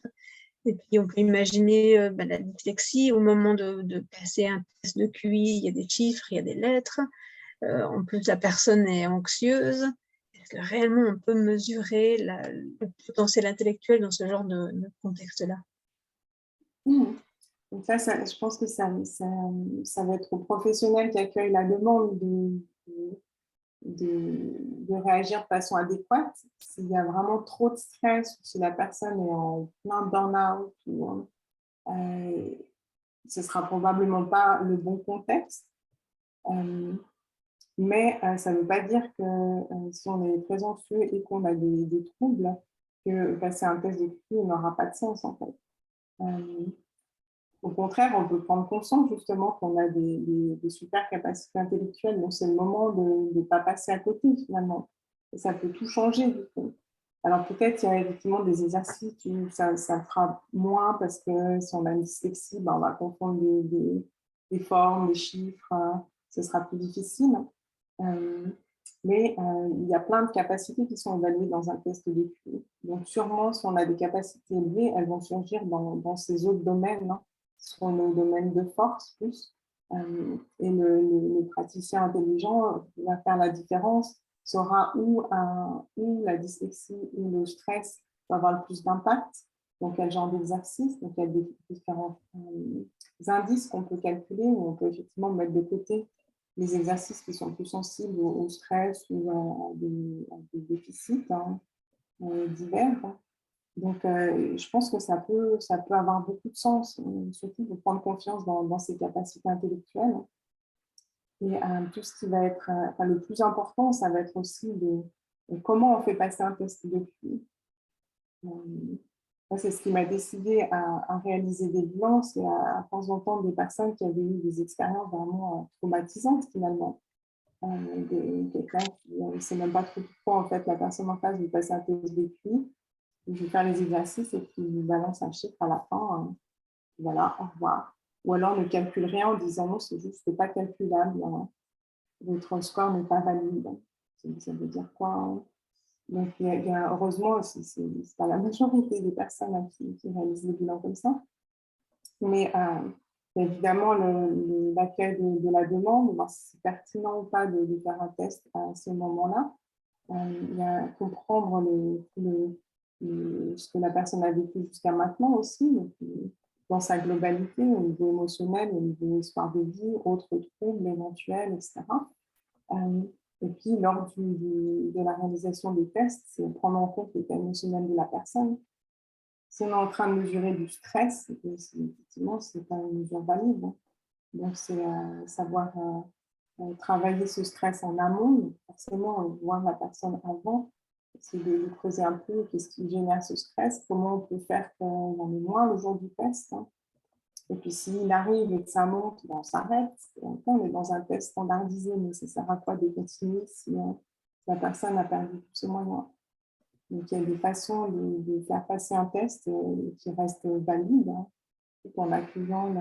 Et puis on peut imaginer la dyslexie au moment de passer un test de QI, il y a des chiffres, il y a des lettres. En plus, la personne est anxieuse. Est-ce que réellement on peut mesurer le potentiel intellectuel dans ce genre de contexte-là? Oui, Donc ça, je pense que ça va être aux professionnels qui accueillent la demande de réagir de façon adéquate. S'il y a vraiment trop de stress, ou si la personne est en plein burn-out, ce ne sera probablement pas le bon contexte. Mais ça ne veut pas dire que si on est présomptueux et qu'on a des troubles, que passer un test de QI n'aura pas de sens en fait. Au contraire, on peut prendre conscience justement qu'on a des super capacités intellectuelles, donc c'est le moment de ne pas passer à côté finalement. Et ça peut tout changer du coup. Alors peut-être qu'il y a effectivement des exercices où ça fera moins parce que si on a une dyslexie, ben, on va confondre des formes, des chiffres, ce sera plus difficile. Mais il y a plein de capacités qui sont évaluées dans un test de QI. Donc sûrement, si on a des capacités élevées, elles vont surgir dans ces autres domaines, hein, qui seront nos domaines de force plus. Et le praticien intelligent va faire la différence, saura où la dyslexie ou le stress va avoir le plus d'impact, donc quel genre d'exercice. Donc il y a différents indices qu'on peut calculer, où on peut effectivement mettre de côté les exercices qui sont plus sensibles au stress ou à des déficits divers. Donc, je pense que ça peut avoir beaucoup de sens, surtout de prendre confiance dans ses capacités intellectuelles. Et tout ce qui va être le plus important, ça va être aussi comment on fait passer un test de QI. C'est ce qui m'a décidé à réaliser des bilans, c'est à force d'entendre des personnes qui avaient eu des expériences vraiment traumatisantes finalement. Quelqu'un qui ne sait même pas trop pourquoi en fait la personne en face veut passer un test de QI. Je vais faire les exercices et puis il balance un chiffre à la fin. Voilà, au revoir. Ou alors ne calcule rien en disant non, c'est juste pas calculable. Votre score n'est pas valide. Ça veut dire quoi? Donc, heureusement, c'est pas la majorité des personnes qui réalisent les bilans comme ça. Mais évidemment, l'accueil de la demande, voir si c'est pertinent ou pas de faire un test à ce moment-là. Il y a comprendre ce que la personne a vécu jusqu'à maintenant aussi, donc, dans sa globalité, au niveau émotionnel, au niveau histoire de vie, autres troubles éventuels, etc. Et puis, lors de la réalisation des tests, c'est prendre en compte l'état émotionnel de la personne. Si on est en train de mesurer du stress, effectivement, ce n'est pas une mesure valide. Donc, c'est savoir travailler ce stress en amont, forcément, voir la personne avant, c'est de creuser un peu qu'est-ce qui génère ce stress, comment on peut faire qu'on en ait moins le jour du test. Et puis, s'il arrive et que ça monte, on s'arrête. On est dans un test standardisé, mais ça sert à quoi de continuer si la personne a perdu tous ses moyens? Donc, il y a des façons de faire passer un test qui reste valide, tout en accueillant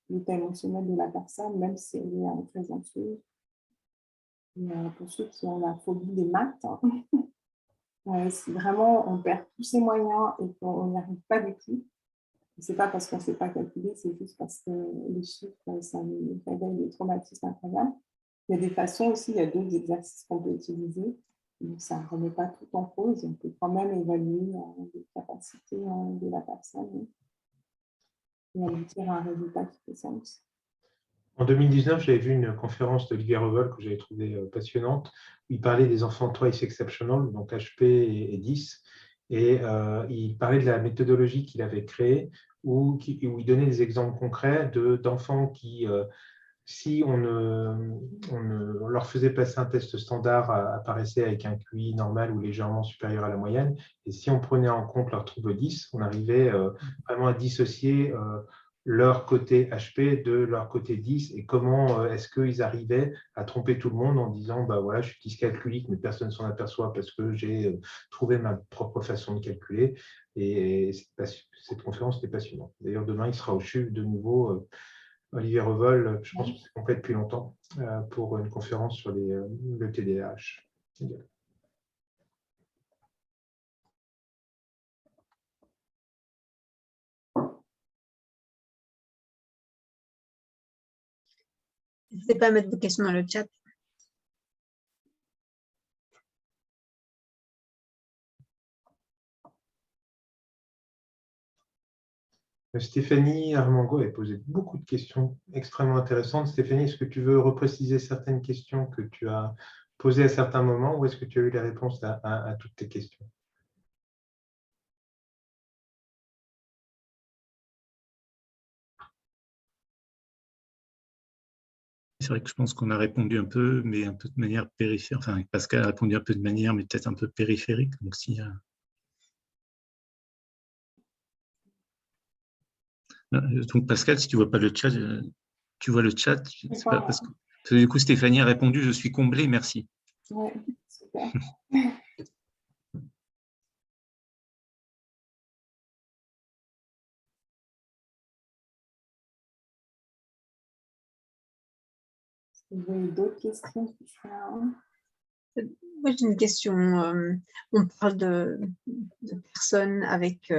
l'état émotionnel de la personne, même si elle est très anxieuse. Pour ceux qui ont la phobie des maths, si vraiment on perd tous ses moyens et qu'on n'y arrive pas du tout, ce n'est pas parce qu'on ne sait pas calculer, c'est juste parce que les chiffres, ça nous réveille des traumatismes incroyables. Il y a des façons aussi, il y a d'autres exercices qu'on peut utiliser. Donc, ça ne remet pas tout en cause. On peut quand même évaluer les capacités de la personne et aboutir à un résultat qui fait sens. En 2019, j'avais vu une conférence d'Olivier Revel que j'avais trouvée passionnante. Il parlait des enfants Twice Exceptional, donc HP et 10. Et il parlait de la méthodologie qu'il avait créée, où il donnait des exemples concrets d'enfants qui, si on leur faisait passer un test standard, apparaissaient avec un QI normal ou légèrement supérieur à la moyenne. Et si on prenait en compte leur trouble 10, on arrivait vraiment à dissocier leur côté HP de leur côté 10 et comment est-ce qu'ils arrivaient à tromper tout le monde en disant bah voilà, je suis dyscalculique, mais personne ne s'en aperçoit parce que j'ai trouvé ma propre façon de calculer. Et cette conférence était passionnante. D'ailleurs, demain, il sera au CHUV de nouveau. Olivier Revel, je pense que c'est complet depuis longtemps, pour une conférence sur le TDAH. N'hésitez pas à mettre vos questions dans le chat. Stéphanie Armango a posé beaucoup de questions extrêmement intéressantes. Stéphanie, est-ce que tu veux repréciser certaines questions que tu as posées à certains moments ou est-ce que tu as eu les réponses à toutes tes questions? C'est vrai que je pense qu'on a répondu un peu, mais un peu de manière périphérique. Enfin, Pascal a répondu un peu de manière, mais peut-être un peu périphérique. Donc, donc Pascal, si tu ne vois pas le chat, tu vois le chat. C'est pas parce que du coup, Stéphanie a répondu, je suis comblé, merci. Ouais, super. Vous avez d'autres questions? Moi, j'ai une question. On parle de personnes avec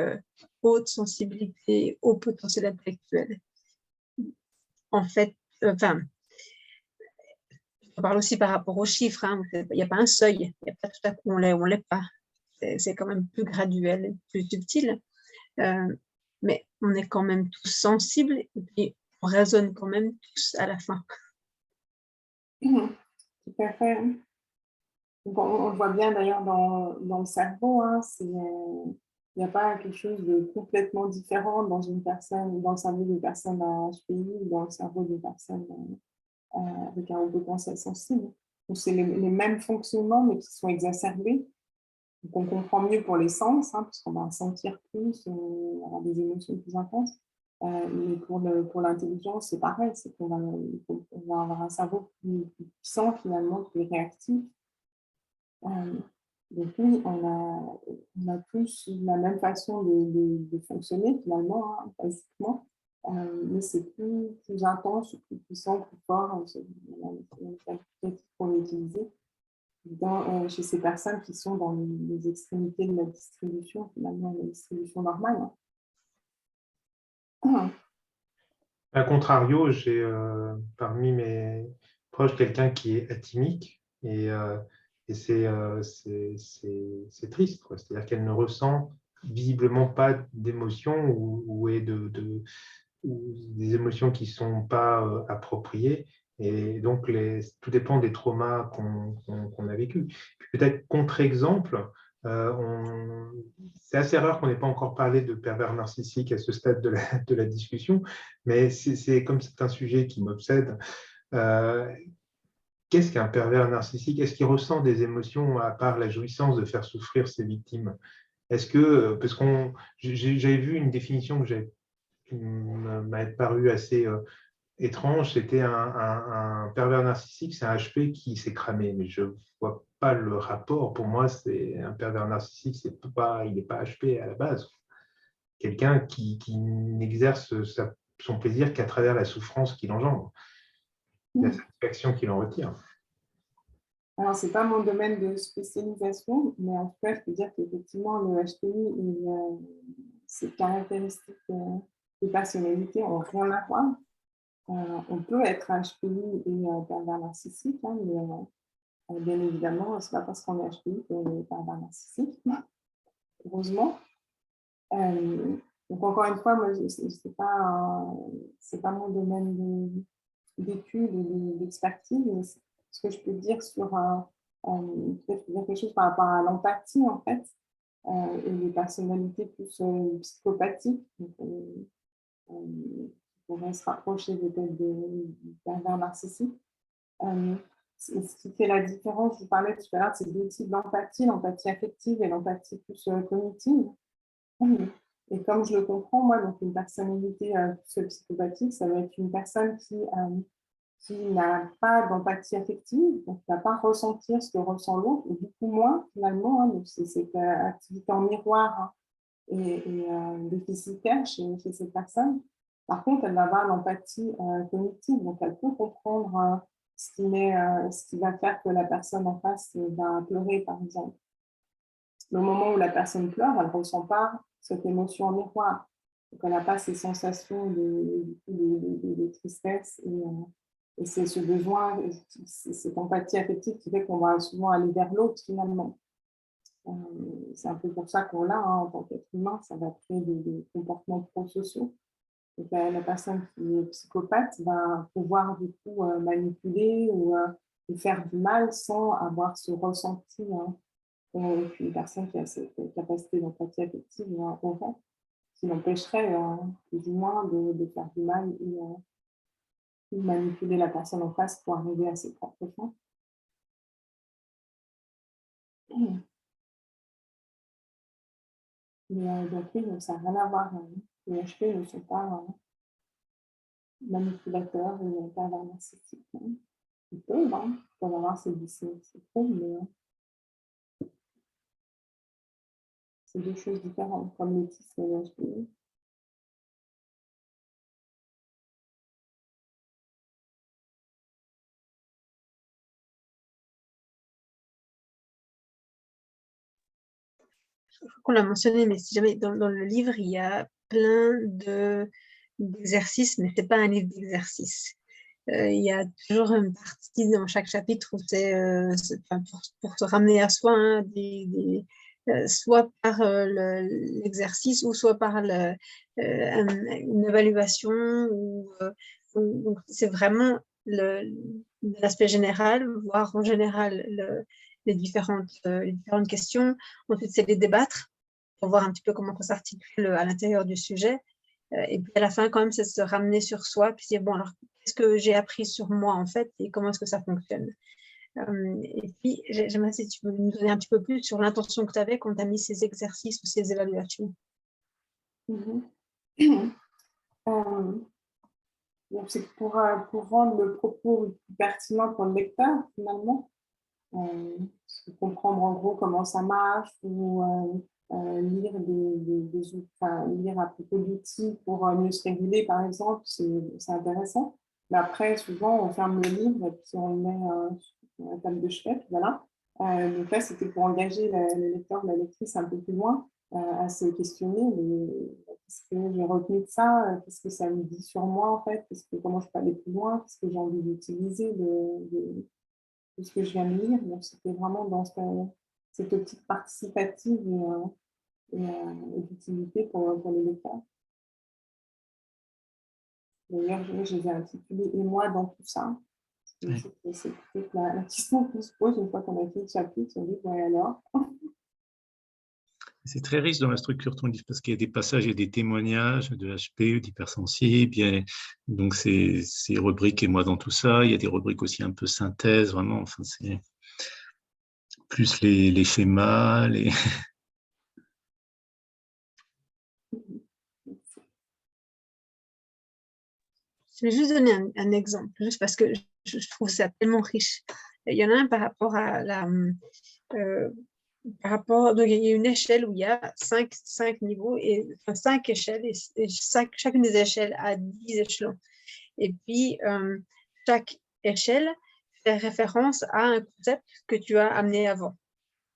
haute sensibilité, haut potentiel intellectuel. En fait, enfin, on parle aussi par rapport aux chiffres. Hein. Il n'y a pas un seuil. Il n'y a pas tout à coup on l'est ou on ne l'est pas. C'est quand même plus graduel, plus subtil. Mais on est quand même tous sensibles et puis on raisonne quand même tous à la fin. Tout à fait. Donc, on le voit bien d'ailleurs dans le cerveau. Hein, il n'y a pas quelque chose de complètement différent dans une personne, dans le cerveau d'une personne à HPI ou dans le cerveau d'une personne avec un haut potentiel sensible. Donc, c'est les mêmes fonctionnements, mais qui sont exacerbés. Donc, on comprend mieux pour les sens, hein, parce qu'on va sentir plus, on aura des émotions plus intenses. Mais pour l'intelligence, c'est pareil, c'est qu'on va avoir un cerveau plus puissant, finalement, plus réactif. Donc oui, on a tous la même façon de fonctionner, finalement, hein, basiquement. Mais c'est plus intense, plus puissant, plus fort. Les qualificatifs qu'on utilise chez ces personnes qui sont dans les extrémités de la distribution, finalement, la distribution normale. A contrario, j'ai parmi mes proches quelqu'un qui est atymique et c'est triste. C'est-à-dire qu'elle ne ressent visiblement pas d'émotions ou des émotions qui ne sont pas appropriées. Et donc, tout dépend des traumas qu'on a vécus. Peut-être contre-exemple, c'est assez rare qu'on n'ait pas encore parlé de pervers narcissique à ce stade de la discussion, mais comme c'est un sujet qui m'obsède. Qu'est-ce qu'un pervers narcissique? Est-ce qu'il ressent des émotions à part la jouissance de faire souffrir ses victimes? Est-ce que, parce que j'avais vu une définition qui m'a paru assez étrange, c'était un pervers narcissique, c'est un HP qui s'est cramé, mais je ne vois pas le rapport. Pour moi, c'est un pervers narcissique, il n'est pas HP à la base. Quelqu'un qui n'exerce son plaisir qu'à travers la souffrance qu'il engendre, la satisfaction qu'il en retire. Alors, ce n'est pas mon domaine de spécialisation, mais en tout cas, je peux dire qu'effectivement, le HPI et ses caractéristiques de personnalité n'ont rien à voir. On peut être HPI et pervers narcissique, hein, mais bien évidemment, ce n'est pas parce qu'on est HPI qu'on est pervers narcissique, heureusement. Donc, encore une fois, moi, ce n'est pas mon domaine d'études et d'expertise, mais ce que je peux dire peut-être dire quelque chose par rapport à l'empathie, en fait, et les personnalités plus psychopathiques, qui pourraient se rapprocher peut-être du pervers narcissique. Ce qui fait la différence, je vous parlais tout à l'heure, c'est deux types d'empathie, l'empathie affective et l'empathie plus cognitive. Et comme je le comprends, moi, donc une personnalité plus psychopathique, ça va être une personne qui n'a pas d'empathie affective, donc qui ne va pas ressentir ce que ressent l'autre, ou beaucoup moins finalement. Hein, donc c'est cette activité en miroir et déficitaire chez cette personne. Par contre, elle va avoir l'empathie cognitive, donc elle peut comprendre ce qui va faire que la personne en face va pleurer, par exemple. Le moment où la personne pleure, elle ne ressent pas cette émotion en miroir. Donc, elle n'a pas ces sensations de tristesse et c'est ce besoin, cette empathie affective qui fait qu'on va souvent aller vers l'autre finalement. C'est un peu pour ça qu'on l'a, hein, en tant qu'être humain, ça va créer des comportements prosociaux. Donc, la personne qui est psychopathe va pouvoir du coup manipuler ou faire du mal sans avoir ce ressenti. Hein. Et puis une personne qui a cette capacité d'empathie affective au qui l'empêcherait plus ou moins de faire du mal ou manipuler la personne en face pour arriver à ses propres fins. Mais donc oui, ça n'a rien à voir. Les HP ne sont pas manipulateurs et pervers narcissiques. Ils peuvent avoir ces troubles, mais c'est deux choses différentes, comme l'autisme et le HP. Je crois qu'on l'a mentionné, mais si jamais dans le livre, il y a plein d'exercices, mais ce n'est pas un livre d'exercices. Il y a toujours une partie dans chaque chapitre où c'est pour te ramener à soi, hein, soit par l'exercice ou soit par une évaluation. Donc c'est vraiment l'aspect général, voire en général les différentes questions. Ensuite, c'est les débattre pour voir un petit peu comment on s'articule à l'intérieur du sujet. Et puis à la fin, quand même, c'est se ramener sur soi, puis dire, bon, alors, qu'est-ce que j'ai appris sur moi, en fait, et comment est-ce que ça fonctionne. Et puis, j'aimerais si tu peux nous donner un petit peu plus sur l'intention que tu avais quand tu as mis ces exercices ou ces évaluations. C'est pour rendre le propos plus pertinent pour le lecteur, finalement. Comprendre en gros comment ça marche ou lire lire à propos d'outils pour mieux se réguler, par exemple, c'est intéressant. Mais après, souvent, on ferme le livre et puis on le met sur la table de chevet, voilà. Donc là, c'était pour engager le lecteur ou la lectrice un peu plus loin à se questionner. Qu'est-ce que j'ai retenu de ça? Qu'est-ce que ça me dit sur moi, en fait? Comment je peux aller plus loin? Qu'est-ce que j'ai envie d'utiliser de ce que je viens de lire? Donc, c'était vraiment dans cette optique participative et d'utilité pour les lecteurs. D'ailleurs, je les ai intitulés « Et moi dans tout ça ». C'est peut-être la question qu'on se pose une fois qu'on a fait le chapitre, on dit « Ouais, alors ?» C'est très riche dans la structure de ton livre parce qu'il y a des passages et des témoignages de HP, d'hypersensibles, donc c'est rubriques « Et moi dans tout ça », il y a des rubriques aussi un peu synthèse, vraiment, enfin c'est plus les schémas, Je vais juste donner un exemple, juste parce que je trouve ça tellement riche. Il y en a un par rapport à donc il y a une échelle où il y a 5 niveaux, enfin 5 échelles, et chacune des échelles a 10 échelons. Et puis, chaque échelle fait référence à un concept que tu as amené avant.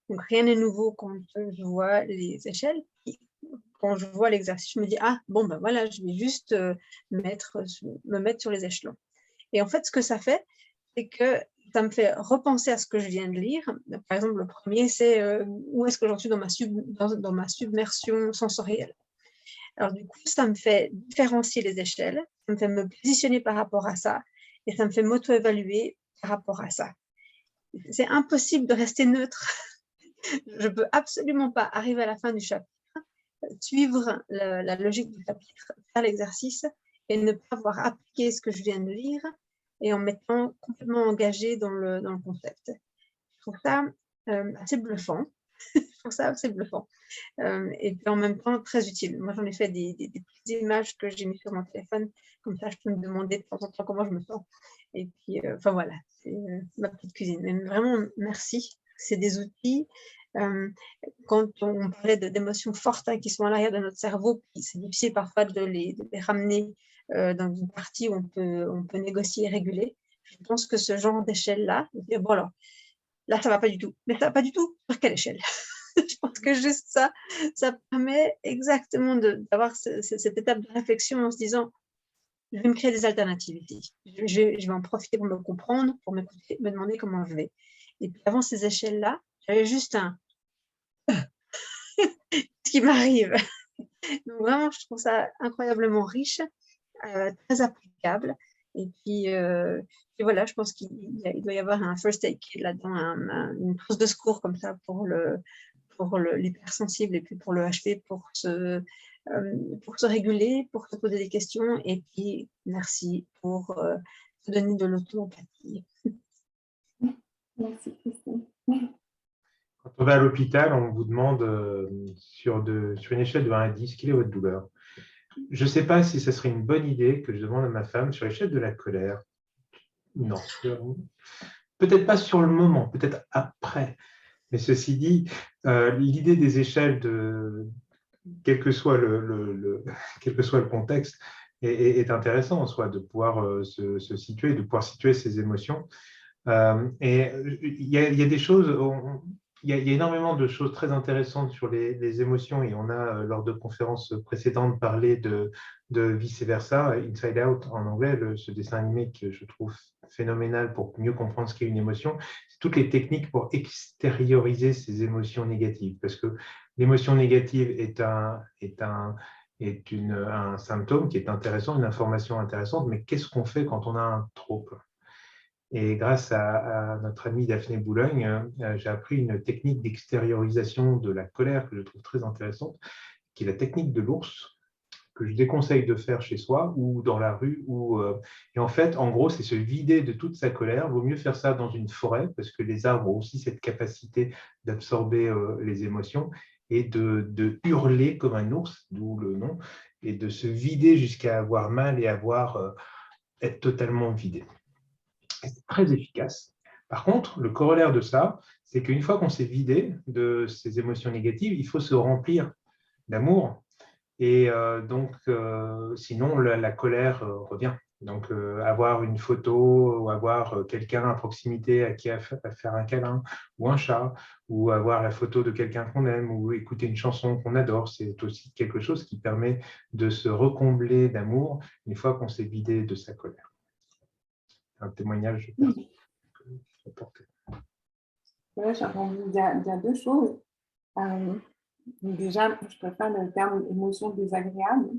Donc, rien n'est nouveau quand je vois les échelles. Quand je vois l'exercice, je me dis, ah, bon, ben voilà, je vais juste me mettre sur les échelons. Et en fait, ce que ça fait, c'est que ça me fait repenser à ce que je viens de lire. Par exemple, le premier, c'est où est-ce que j'en suis dans ma submersion sensorielle. Alors, du coup, ça me fait différencier les échelles, ça me fait me positionner par rapport à ça, et ça me fait m'auto-évaluer par rapport à ça. C'est impossible de rester neutre. Je ne peux absolument pas arriver à la fin du chapitre, suivre la logique du chapitre, faire l'exercice et ne pas avoir appliqué ce que je viens de lire et en m'étant complètement engagée dans le concept. Je trouve ça assez bluffant. Je trouve ça assez bluffant. Et puis en même temps très utile. Moi, j'en ai fait des petites images que j'ai mis sur mon téléphone. Comme ça, je peux me demander de temps en temps comment je me sens. Et puis, enfin voilà, c'est ma petite cuisine. Mais vraiment, merci. C'est des outils. Quand on parlait d'émotions fortes qui sont à l'arrière de notre cerveau, c'est difficile parfois de les ramener dans une partie où on peut négocier et réguler. Je pense que ce genre d'échelle-là, bon alors, là, ça ne va pas du tout. Mais ça ne va pas du tout sur quelle échelle? Je pense que juste ça permet exactement d'avoir cette étape de réflexion en se disant, je vais me créer des alternatives ici. Je vais en profiter pour me comprendre, pour m'écouter, me demander comment je vais. Et puis avant ces échelles-là, j'avais juste ce qui m'arrive. Donc vraiment, je trouve ça incroyablement riche, très applicable. Et puis voilà, je pense qu'il doit y avoir un first aid kit là-dedans, une trousse de secours comme ça pour l'hypersensible et puis pour le HP pour se réguler, pour se poser des questions. Et puis merci pour se donner de l'auto-empathie. Merci, Christine. Quand on va à l'hôpital, on vous demande sur une échelle de 1 à 10, quelle est votre douleur? Je ne sais pas si ce serait une bonne idée que je demande à ma femme sur l'échelle de la colère. Non. Peut-être pas sur le moment, peut-être après. Mais ceci dit, l'idée des échelles, quel que soit quel que soit le contexte, est intéressant en soi, de pouvoir se situer, de pouvoir situer ses émotions. Et il y a des choses, il y a énormément de choses très intéressantes sur les émotions, et on a, lors de conférences précédentes, parlé de vice-versa, Inside Out en anglais, ce dessin animé que je trouve phénoménal pour mieux comprendre ce qu'est une émotion. C'est toutes les techniques pour extérioriser ces émotions négatives, parce que l'émotion négative est un symptôme qui est intéressant, une information intéressante, mais qu'est-ce qu'on fait quand on a un trouble? Et grâce à notre amie Daphné Boulogne, j'ai appris une technique d'extériorisation de la colère que je trouve très intéressante, qui est la technique de l'ours, que je déconseille de faire chez soi ou dans la rue. Et en fait, en gros, c'est se vider de toute sa colère. Il vaut mieux faire ça dans une forêt, parce que les arbres ont aussi cette capacité d'absorber les émotions, et de hurler comme un ours, d'où le nom, et de se vider jusqu'à avoir mal et être totalement vidé. C'est très efficace. Par contre, le corollaire de ça, c'est qu'une fois qu'on s'est vidé de ces émotions négatives, il faut se remplir d'amour. Et sinon, la colère revient. Donc, avoir une photo ou avoir quelqu'un à proximité à qui faire un câlin, ou un chat, ou avoir la photo de quelqu'un qu'on aime, ou écouter une chanson qu'on adore, c'est aussi quelque chose qui permet de se recombler d'amour une fois qu'on s'est vidé de sa colère. Un témoignage que je peux apporter. Ouais, j'ai entendu dire deux choses. Déjà, je préfère le terme émotion désagréable,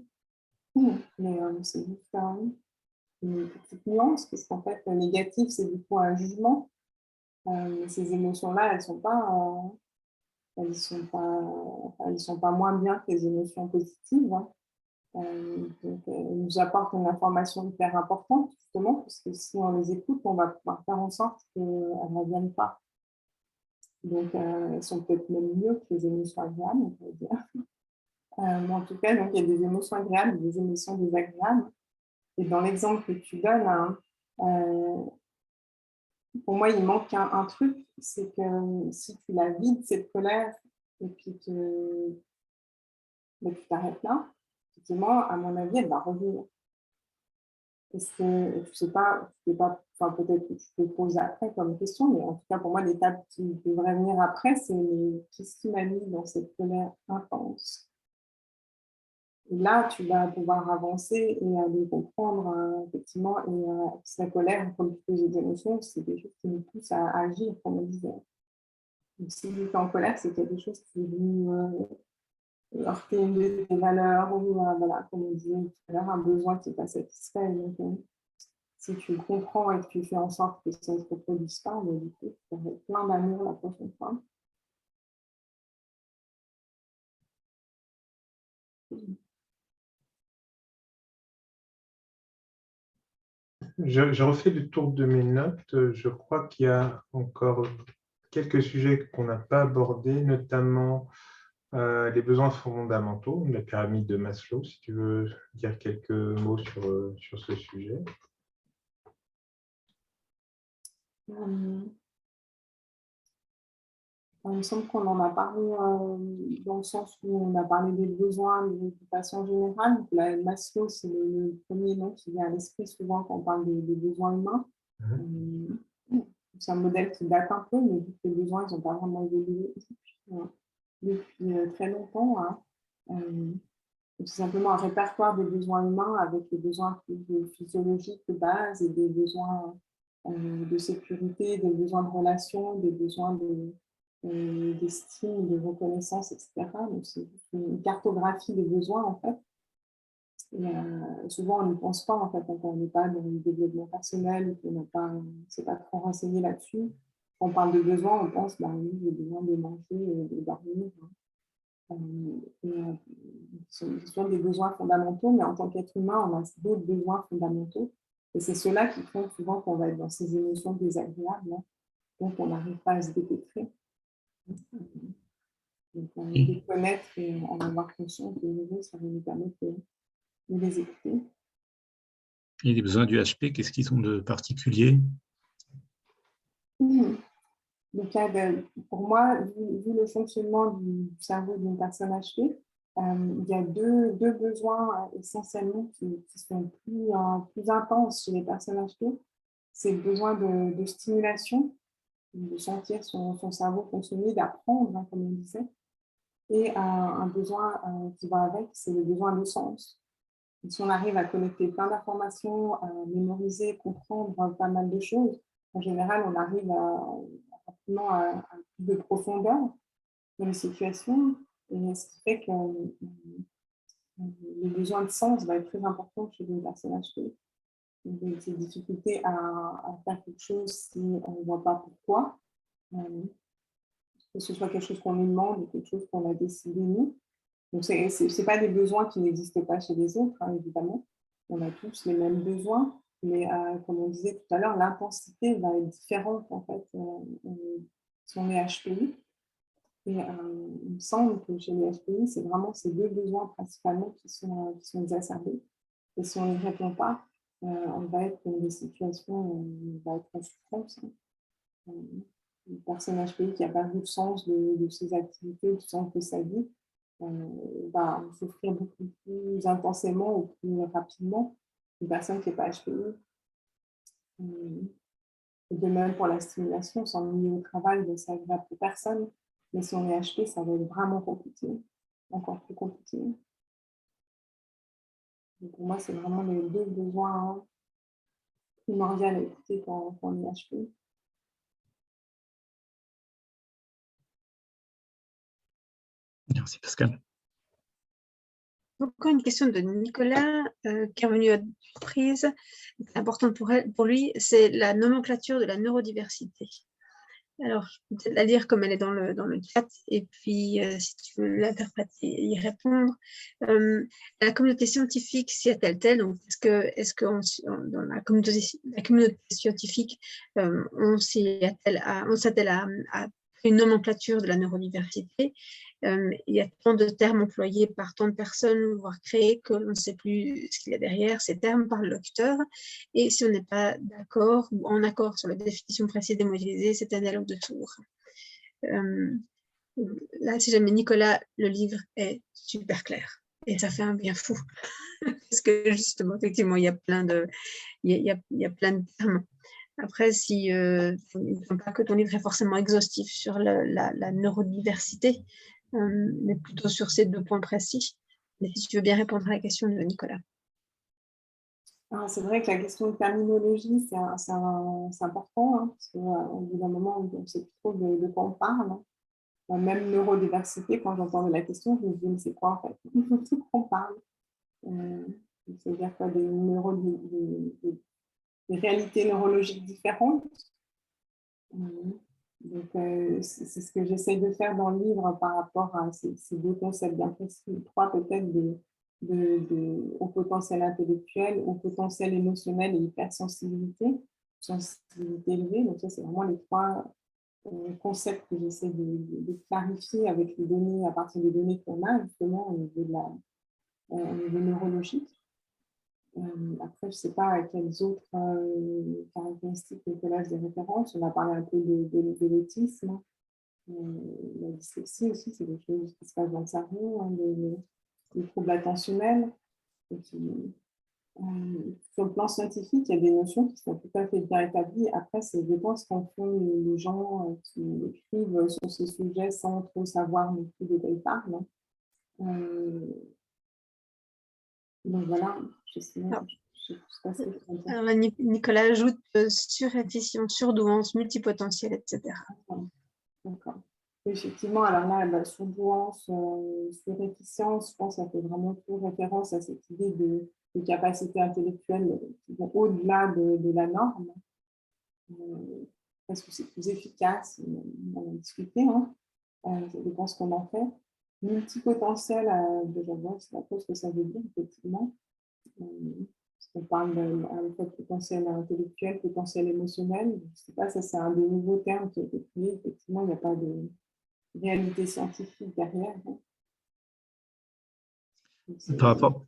mais c'est juste une petite nuance, parce qu'en fait, le négatif, c'est du coup un jugement. Ces émotions-là, elles sont pas moins bien que les émotions positives. Hein. Donc, elles nous apportent une information hyper importante, justement, parce que si on les écoute, on va pouvoir faire en sorte qu'elles ne reviennent pas. Donc, elles sont peut-être même mieux que les émotions agréables, on peut dire. Mais en tout cas, donc, il y a des émotions agréables et des émotions désagréables. Et dans l'exemple que tu donnes, hein, pour moi, il manque un truc, c'est que si tu la vides, cette colère, et puis tu t'arrêtes là, effectivement, à mon avis, elle va revenir. Parce que tu sais pas, enfin, peut-être que tu te poses après comme question, mais en tout cas, pour moi, l'étape qui devrait venir après, c'est qu'est-ce qui m'a mis dans cette colère intense. Et là, tu vas pouvoir avancer et aller comprendre, effectivement, et la colère, comme toutes les émotions, c'est des choses qui nous poussent à agir, comme on disait. Donc, si tu es en colère, c'est quelque chose qui est venu heurter une de tes valeurs, ou voilà, comme on disait tout à l'heure, un besoin qui n'est pas satisfait. Donc, si tu comprends et que tu fais en sorte que ça ne se reproduise pas, mais du coup, tu aurais plein d'amour la prochaine fois. Je refais le tour de mes notes. Je crois qu'il y a encore quelques sujets qu'on n'a pas abordés, notamment les besoins fondamentaux, la pyramide de Maslow, si tu veux dire quelques mots sur ce sujet. Il me semble qu'on en a parlé dans le sens où on a parlé des besoins de façon générale. Donc, Maslow, c'est le premier nom qui vient à l'esprit souvent quand on parle des besoins humains. C'est un modèle qui date un peu, mais vu que les besoins n'ont pas vraiment évolué depuis très longtemps. Hein. C'est simplement un répertoire des besoins humains avec les besoins physiologiques de base et des besoins de sécurité, des besoins de relation, des besoins d'estime, de reconnaissance, etc. Donc, c'est une cartographie des besoins, en fait. Et souvent, on n'y pense pas, en fait, quand on n'est pas dans le développement personnel ou qu'on ne s'est pas trop renseigné là-dessus. Quand on parle de besoins, on pense, oui, j'ai besoin de manger et de dormir. Ce sont des besoins fondamentaux, mais en tant qu'être humain, on a d'autres besoins fondamentaux. Et c'est ceux-là qui font souvent qu'on va être dans ces émotions désagréables, hein, donc on n'arrive pas à se dépêtrer. Donc, les connaître et en avoir conscience de nouveau, ça va nous permettre de les écouter. Et les besoins du HP, qu'est-ce qu'ils ont de particulier? Donc là, pour moi, vu le fonctionnement du cerveau d'une personne HP, il y a deux besoins essentiellement qui sont plus intenses chez les personnes HP. C'est le besoin de stimulation, de sentir son cerveau fonctionner, d'apprendre, hein, comme on disait. Et un besoin qui va avec, c'est le besoin de sens. Et si on arrive à connecter plein d'informations, à mémoriser, comprendre pas mal de choses, en général, on arrive rapidement à plus de profondeur dans les situations. Et ce qui fait que le besoin de sens va être très important chez les personnes HP. Des difficultés à faire quelque chose si on ne voit pas pourquoi. Que ce soit quelque chose qu'on nous demande ou quelque chose qu'on a décidé nous. Donc, ce n'est pas des besoins qui n'existent pas chez les autres, hein, évidemment. On a tous les mêmes besoins, mais comme on disait tout à l'heure, l'intensité va être différente, en fait, si on est HPI. Et il me semble que chez les HPI, c'est vraiment ces deux besoins principalement qui sont exacerbés. Et si on n'y répond pas, on va être dans des situations où on va être en souffrance. Hein. Une personne HPI qui a perdu le sens de ses activités, le sens de sa vie, va souffrir beaucoup plus intensément ou plus rapidement qu'une personne qui n'est pas HPI. Et de même pour la stimulation, s'ennuyer au travail, ça ne va pour personne. Mais si on est HP, ça va être vraiment compliqué, encore plus compliqué. Donc pour moi, c'est vraiment les deux besoins primordiaux à écouter quand on est HP. Merci Pascal. Encore une question de Nicolas qui est revenue à surprise, importante pour lui, c'est la nomenclature de la neurodiversité. Alors, je peux peut-être la lire comme elle est dans le chat, et puis si tu veux l'interpréter et y répondre. La communauté scientifique s'y attelle-t-elle? Donc, est-ce que dans la communauté scientifique, on s'attelle à une nomenclature de la neurodiversité? Il y a tant de termes employés par tant de personnes, voire créés, qu'on ne sait plus ce qu'il y a derrière ces termes par le locuteur. Et si on n'est pas d'accord ou en accord sur la définition précédemment utilisée, c'est un dialogue de tour. Là, si jamais Nicolas, le livre est super clair. Et ça fait un bien fou. Parce que justement, effectivement, il y a plein de termes. Après, il ne faut pas que ton livre est forcément exhaustif sur la neurodiversité, mais plutôt sur ces deux points précis. Mais si tu veux bien répondre à la question de Nicolas. C'est vrai que la question de terminologie, c'est important, hein, parce qu'au bout d'un moment, on ne sait plus trop de quoi on parle. Hein. La même neurodiversité, quand j'entendais la question, je me disais, mais c'est quoi en fait? De quoi on parle? C'est-à-dire quoi, des réalités neurologiques différentes. Donc, c'est ce que j'essaie de faire dans le livre par rapport à ces deux concepts bien précis, trois peut-être au potentiel intellectuel, au potentiel émotionnel et hypersensibilité, sensibilité élevée. Donc ça, c'est vraiment les trois concepts que j'essaie de clarifier avec les données, à partir des données qu'on a justement au niveau neurologique. Après, je ne sais pas à quelles autres caractéristiques Nicolas des références. On a parlé un peu de l'autisme. La dyslexie aussi, c'est des choses qui se passent dans le cerveau, hein, des troubles attentionnels. Sur le plan scientifique, il y a des notions qui sont tout à fait bien établies. Après, c'est je pense qu'en font les gens qui écrivent sur ce sujet sans trop savoir non plus de quoi ils parlent. Donc voilà, je sais pas ce que je peux dire. Nicolas ajoute surintuition, surdouance, multipotentiel, etc. D'accord. Effectivement, alors là, sur douance, sur réticence, je pense que ça fait vraiment tout référence à cette idée de capacité intellectuelle qui vont au-delà de la norme, parce que c'est plus efficace, on en a discuté, hein, ça dépend ce qu'on en fait. Multipotentiel, déjà, c'est la chose que ça veut dire, effectivement. Parce qu'on parle de potentiel intellectuel, potentiel émotionnel. Je ne sais pas, ça c'est un des nouveaux termes qui a été créé. Effectivement, il n'y a pas de réalité scientifique derrière. Par rapport,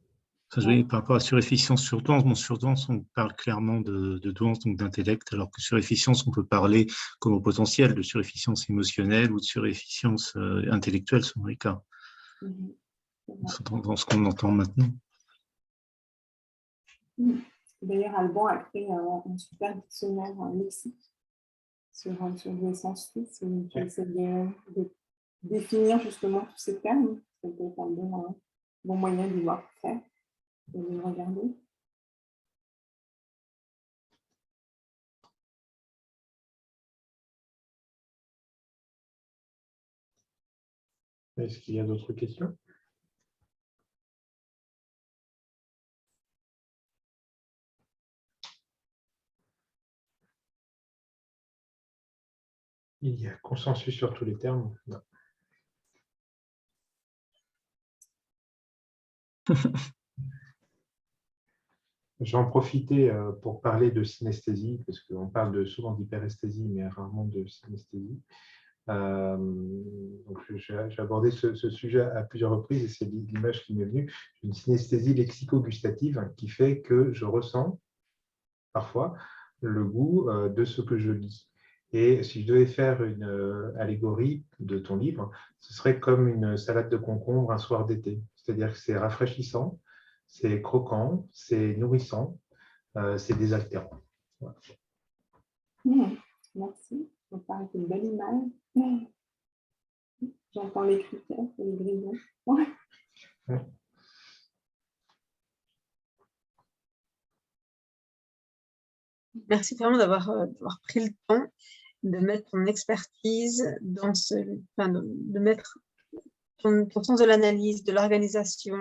par rapport à surefficience sur douance, bon, sur douance, on parle clairement de douance, donc d'intellect, alors que surefficience, on peut parler comme au potentiel de surefficience émotionnelle ou de surefficience intellectuelle, selon les cas, dans ce qu'on entend maintenant. D'ailleurs, Alban a créé un super dictionnaire, un lexique sur le sens suisse, qui essaie de définir justement tous ces termes. Ça peut être un bon moyen de voir faire, de le regarder. Est-ce qu'il y a d'autres questions? Il y a consensus sur tous les termes? Non. J'en profitais pour parler de synesthésie, parce qu'on parle souvent d'hyperesthésie, mais rarement de synesthésie. Donc j'ai abordé ce sujet à plusieurs reprises, et c'est l'image qui m'est venue. Une synesthésie lexico-gustative qui fait que je ressens parfois le goût de ce que je lis. Et si je devais faire une allégorie de ton livre, ce serait comme une salade de concombre un soir d'été. C'est-à-dire que c'est rafraîchissant, c'est croquant, c'est nourrissant, c'est désaltérant. Voilà. Merci. Ça paraît une belle image. J'entends les criquets et les grillons. Ouais. Merci vraiment d'avoir pris le temps de mettre ton expertise dans de mettre ton sens de l'analyse, de l'organisation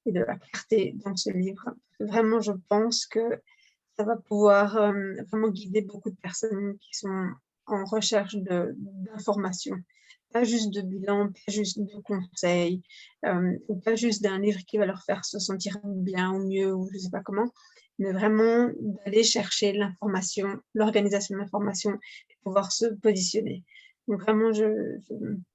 et de la clarté dans ce livre. Vraiment, je pense que ça va pouvoir vraiment guider beaucoup de personnes qui sont en recherche d'informations. Pas juste de bilan, pas juste de conseils, ou pas juste d'un livre qui va leur faire se sentir bien ou mieux, ou je ne sais pas comment, mais vraiment d'aller chercher l'information, l'organisation de l'information, et pouvoir se positionner. Donc vraiment, je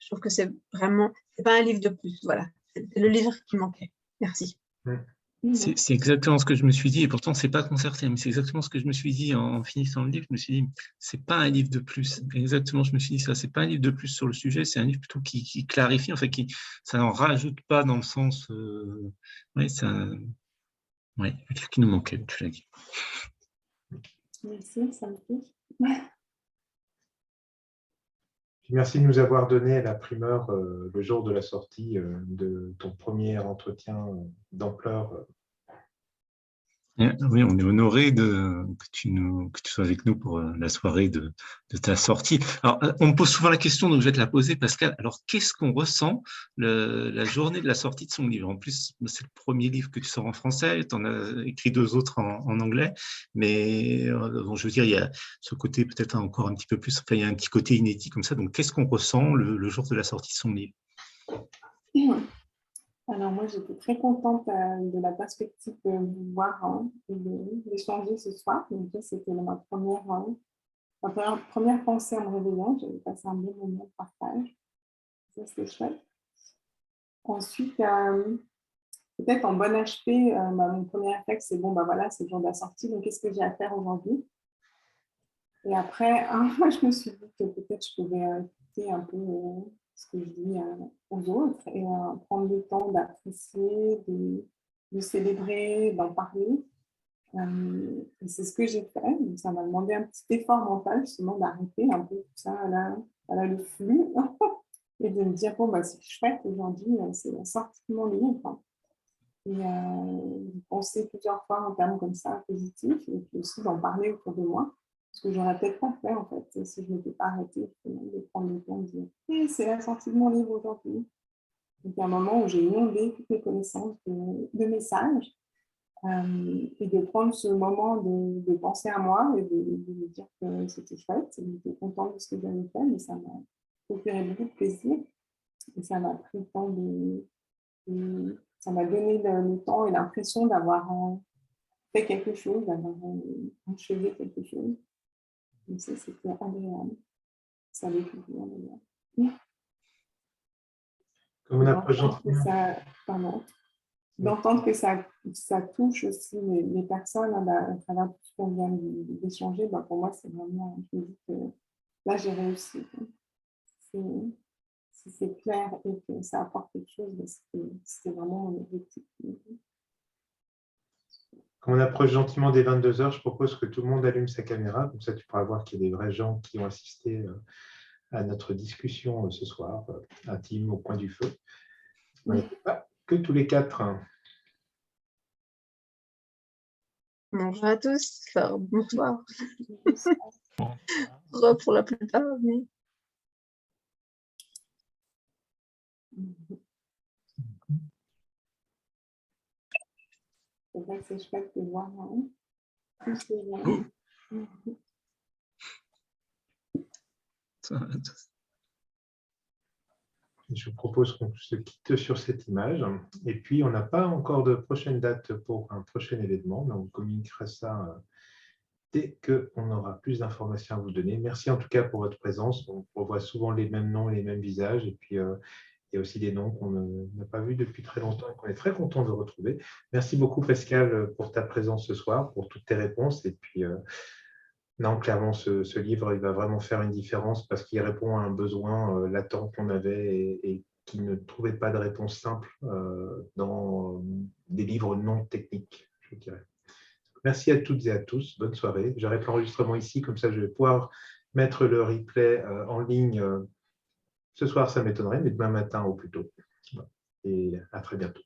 trouve que c'est pas un livre de plus, voilà. C'est le livre qui manquait. Merci. C'est exactement ce que je me suis dit, et pourtant, c'est pas concerté, mais c'est exactement ce que je me suis dit en finissant le livre. Je me suis dit, c'est pas un livre de plus. Exactement, je me suis dit ça, c'est pas un livre de plus sur le sujet, c'est un livre plutôt qui clarifie, en fait, ça n'en rajoute pas dans le sens. Ouais, c'est un livre qui nous manquait, tu l'as dit. Merci, ça me touche. Merci de nous avoir donné la primeur le jour de la sortie de ton premier entretien d'ampleur. Oui, on est honoré que tu sois avec nous pour la soirée de ta sortie. Alors, on me pose souvent la question, donc je vais te la poser, Pascal. Alors, qu'est-ce qu'on ressent la journée de la sortie de son livre? En plus, c'est le premier livre que tu sors en français, tu en as écrit 2 autres en anglais, mais bon, je veux dire, il y a ce côté peut-être encore un petit peu plus, enfin, il y a un petit côté inédit comme ça. Donc, qu'est-ce qu'on ressent le jour de la sortie de son livre? Alors moi, j'étais très contente de la perspective de vous voir et d'échanger ce soir. Donc, c'était ma première pensée en me réveillant. J'avais passé un bon moment de partage. Ça, c'était chouette. Ensuite, peut-être en bon HP, mon premier réflexe, c'est voilà, c'est le jour de la sortie, donc qu'est-ce que j'ai à faire aujourd'hui? Et après, je me suis dit que peut-être je pouvais écouter un peu ce que je dis aux autres et prendre le temps d'apprécier, de célébrer, d'en parler. Et c'est ce que j'ai fait. Donc, ça m'a demandé un petit effort mental, justement, d'arrêter un peu tout ça, le flux, et de me dire, c'est chouette, aujourd'hui, c'est la sortie de mon livre. Et de penser plusieurs fois en termes comme ça, positifs, et puis aussi d'en parler autour de moi. Ce que j'aurais peut-être pas fait, en fait, si je ne m'étais pas arrêtée de prendre le temps de dire hey, c'est la sortie de mon livre aujourd'hui. Donc, il y a un moment où j'ai inondé toutes mes connaissances de messages et de prendre ce moment de penser à moi et de me dire que c'était chouette. J'étais contente de ce que j'avais fait, mais ça m'a procuré beaucoup de plaisir. Et ça m'a pris le temps ça m'a donné le temps et l'impression d'avoir fait quelque chose, d'avoir achevé quelque chose. Donc ça, c'était agréable. Ça l'est toujours d'ailleurs. Comme on approche gentiment. D'entendre que ça touche aussi les personnes à travers tout ce qu'on vient d'échanger, pour moi, c'est vraiment, je me dis que là, j'ai réussi. Si c'est clair et que ça apporte quelque chose, c'est vraiment mon objectif. Comme on approche gentiment des 22 heures, je propose que tout le monde allume sa caméra. Comme ça, tu pourras voir qu'il y a des vrais gens qui ont assisté à notre discussion ce soir, intime au coin du feu. Pas que tous les quatre. Bonjour à tous, enfin, bonsoir. Pour la plupart, mais... C'est vrai que c'est chouette de voir plus les gens. Je vous propose qu'on se quitte sur cette image. Et puis, on n'a pas encore de prochaine date pour un prochain événement, mais on communiquera ça dès qu'on aura plus d'informations à vous donner. Merci en tout cas pour votre présence. On revoit souvent les mêmes noms et les mêmes visages. Et puis, il y a aussi des noms qu'on n'a pas vus depuis très longtemps et qu'on est très content de retrouver. Merci beaucoup, Pascal, pour ta présence ce soir, pour toutes tes réponses. Et puis, non, clairement, ce livre, il va vraiment faire une différence parce qu'il répond à un besoin latent qu'on avait et qui ne trouvait pas de réponse simple dans des livres non techniques, je dirais. Merci à toutes et à tous. Bonne soirée. J'arrête l'enregistrement ici, comme ça je vais pouvoir mettre le replay en ligne. Ce soir, ça m'étonnerait, mais demain matin au plus tôt. Et à très bientôt.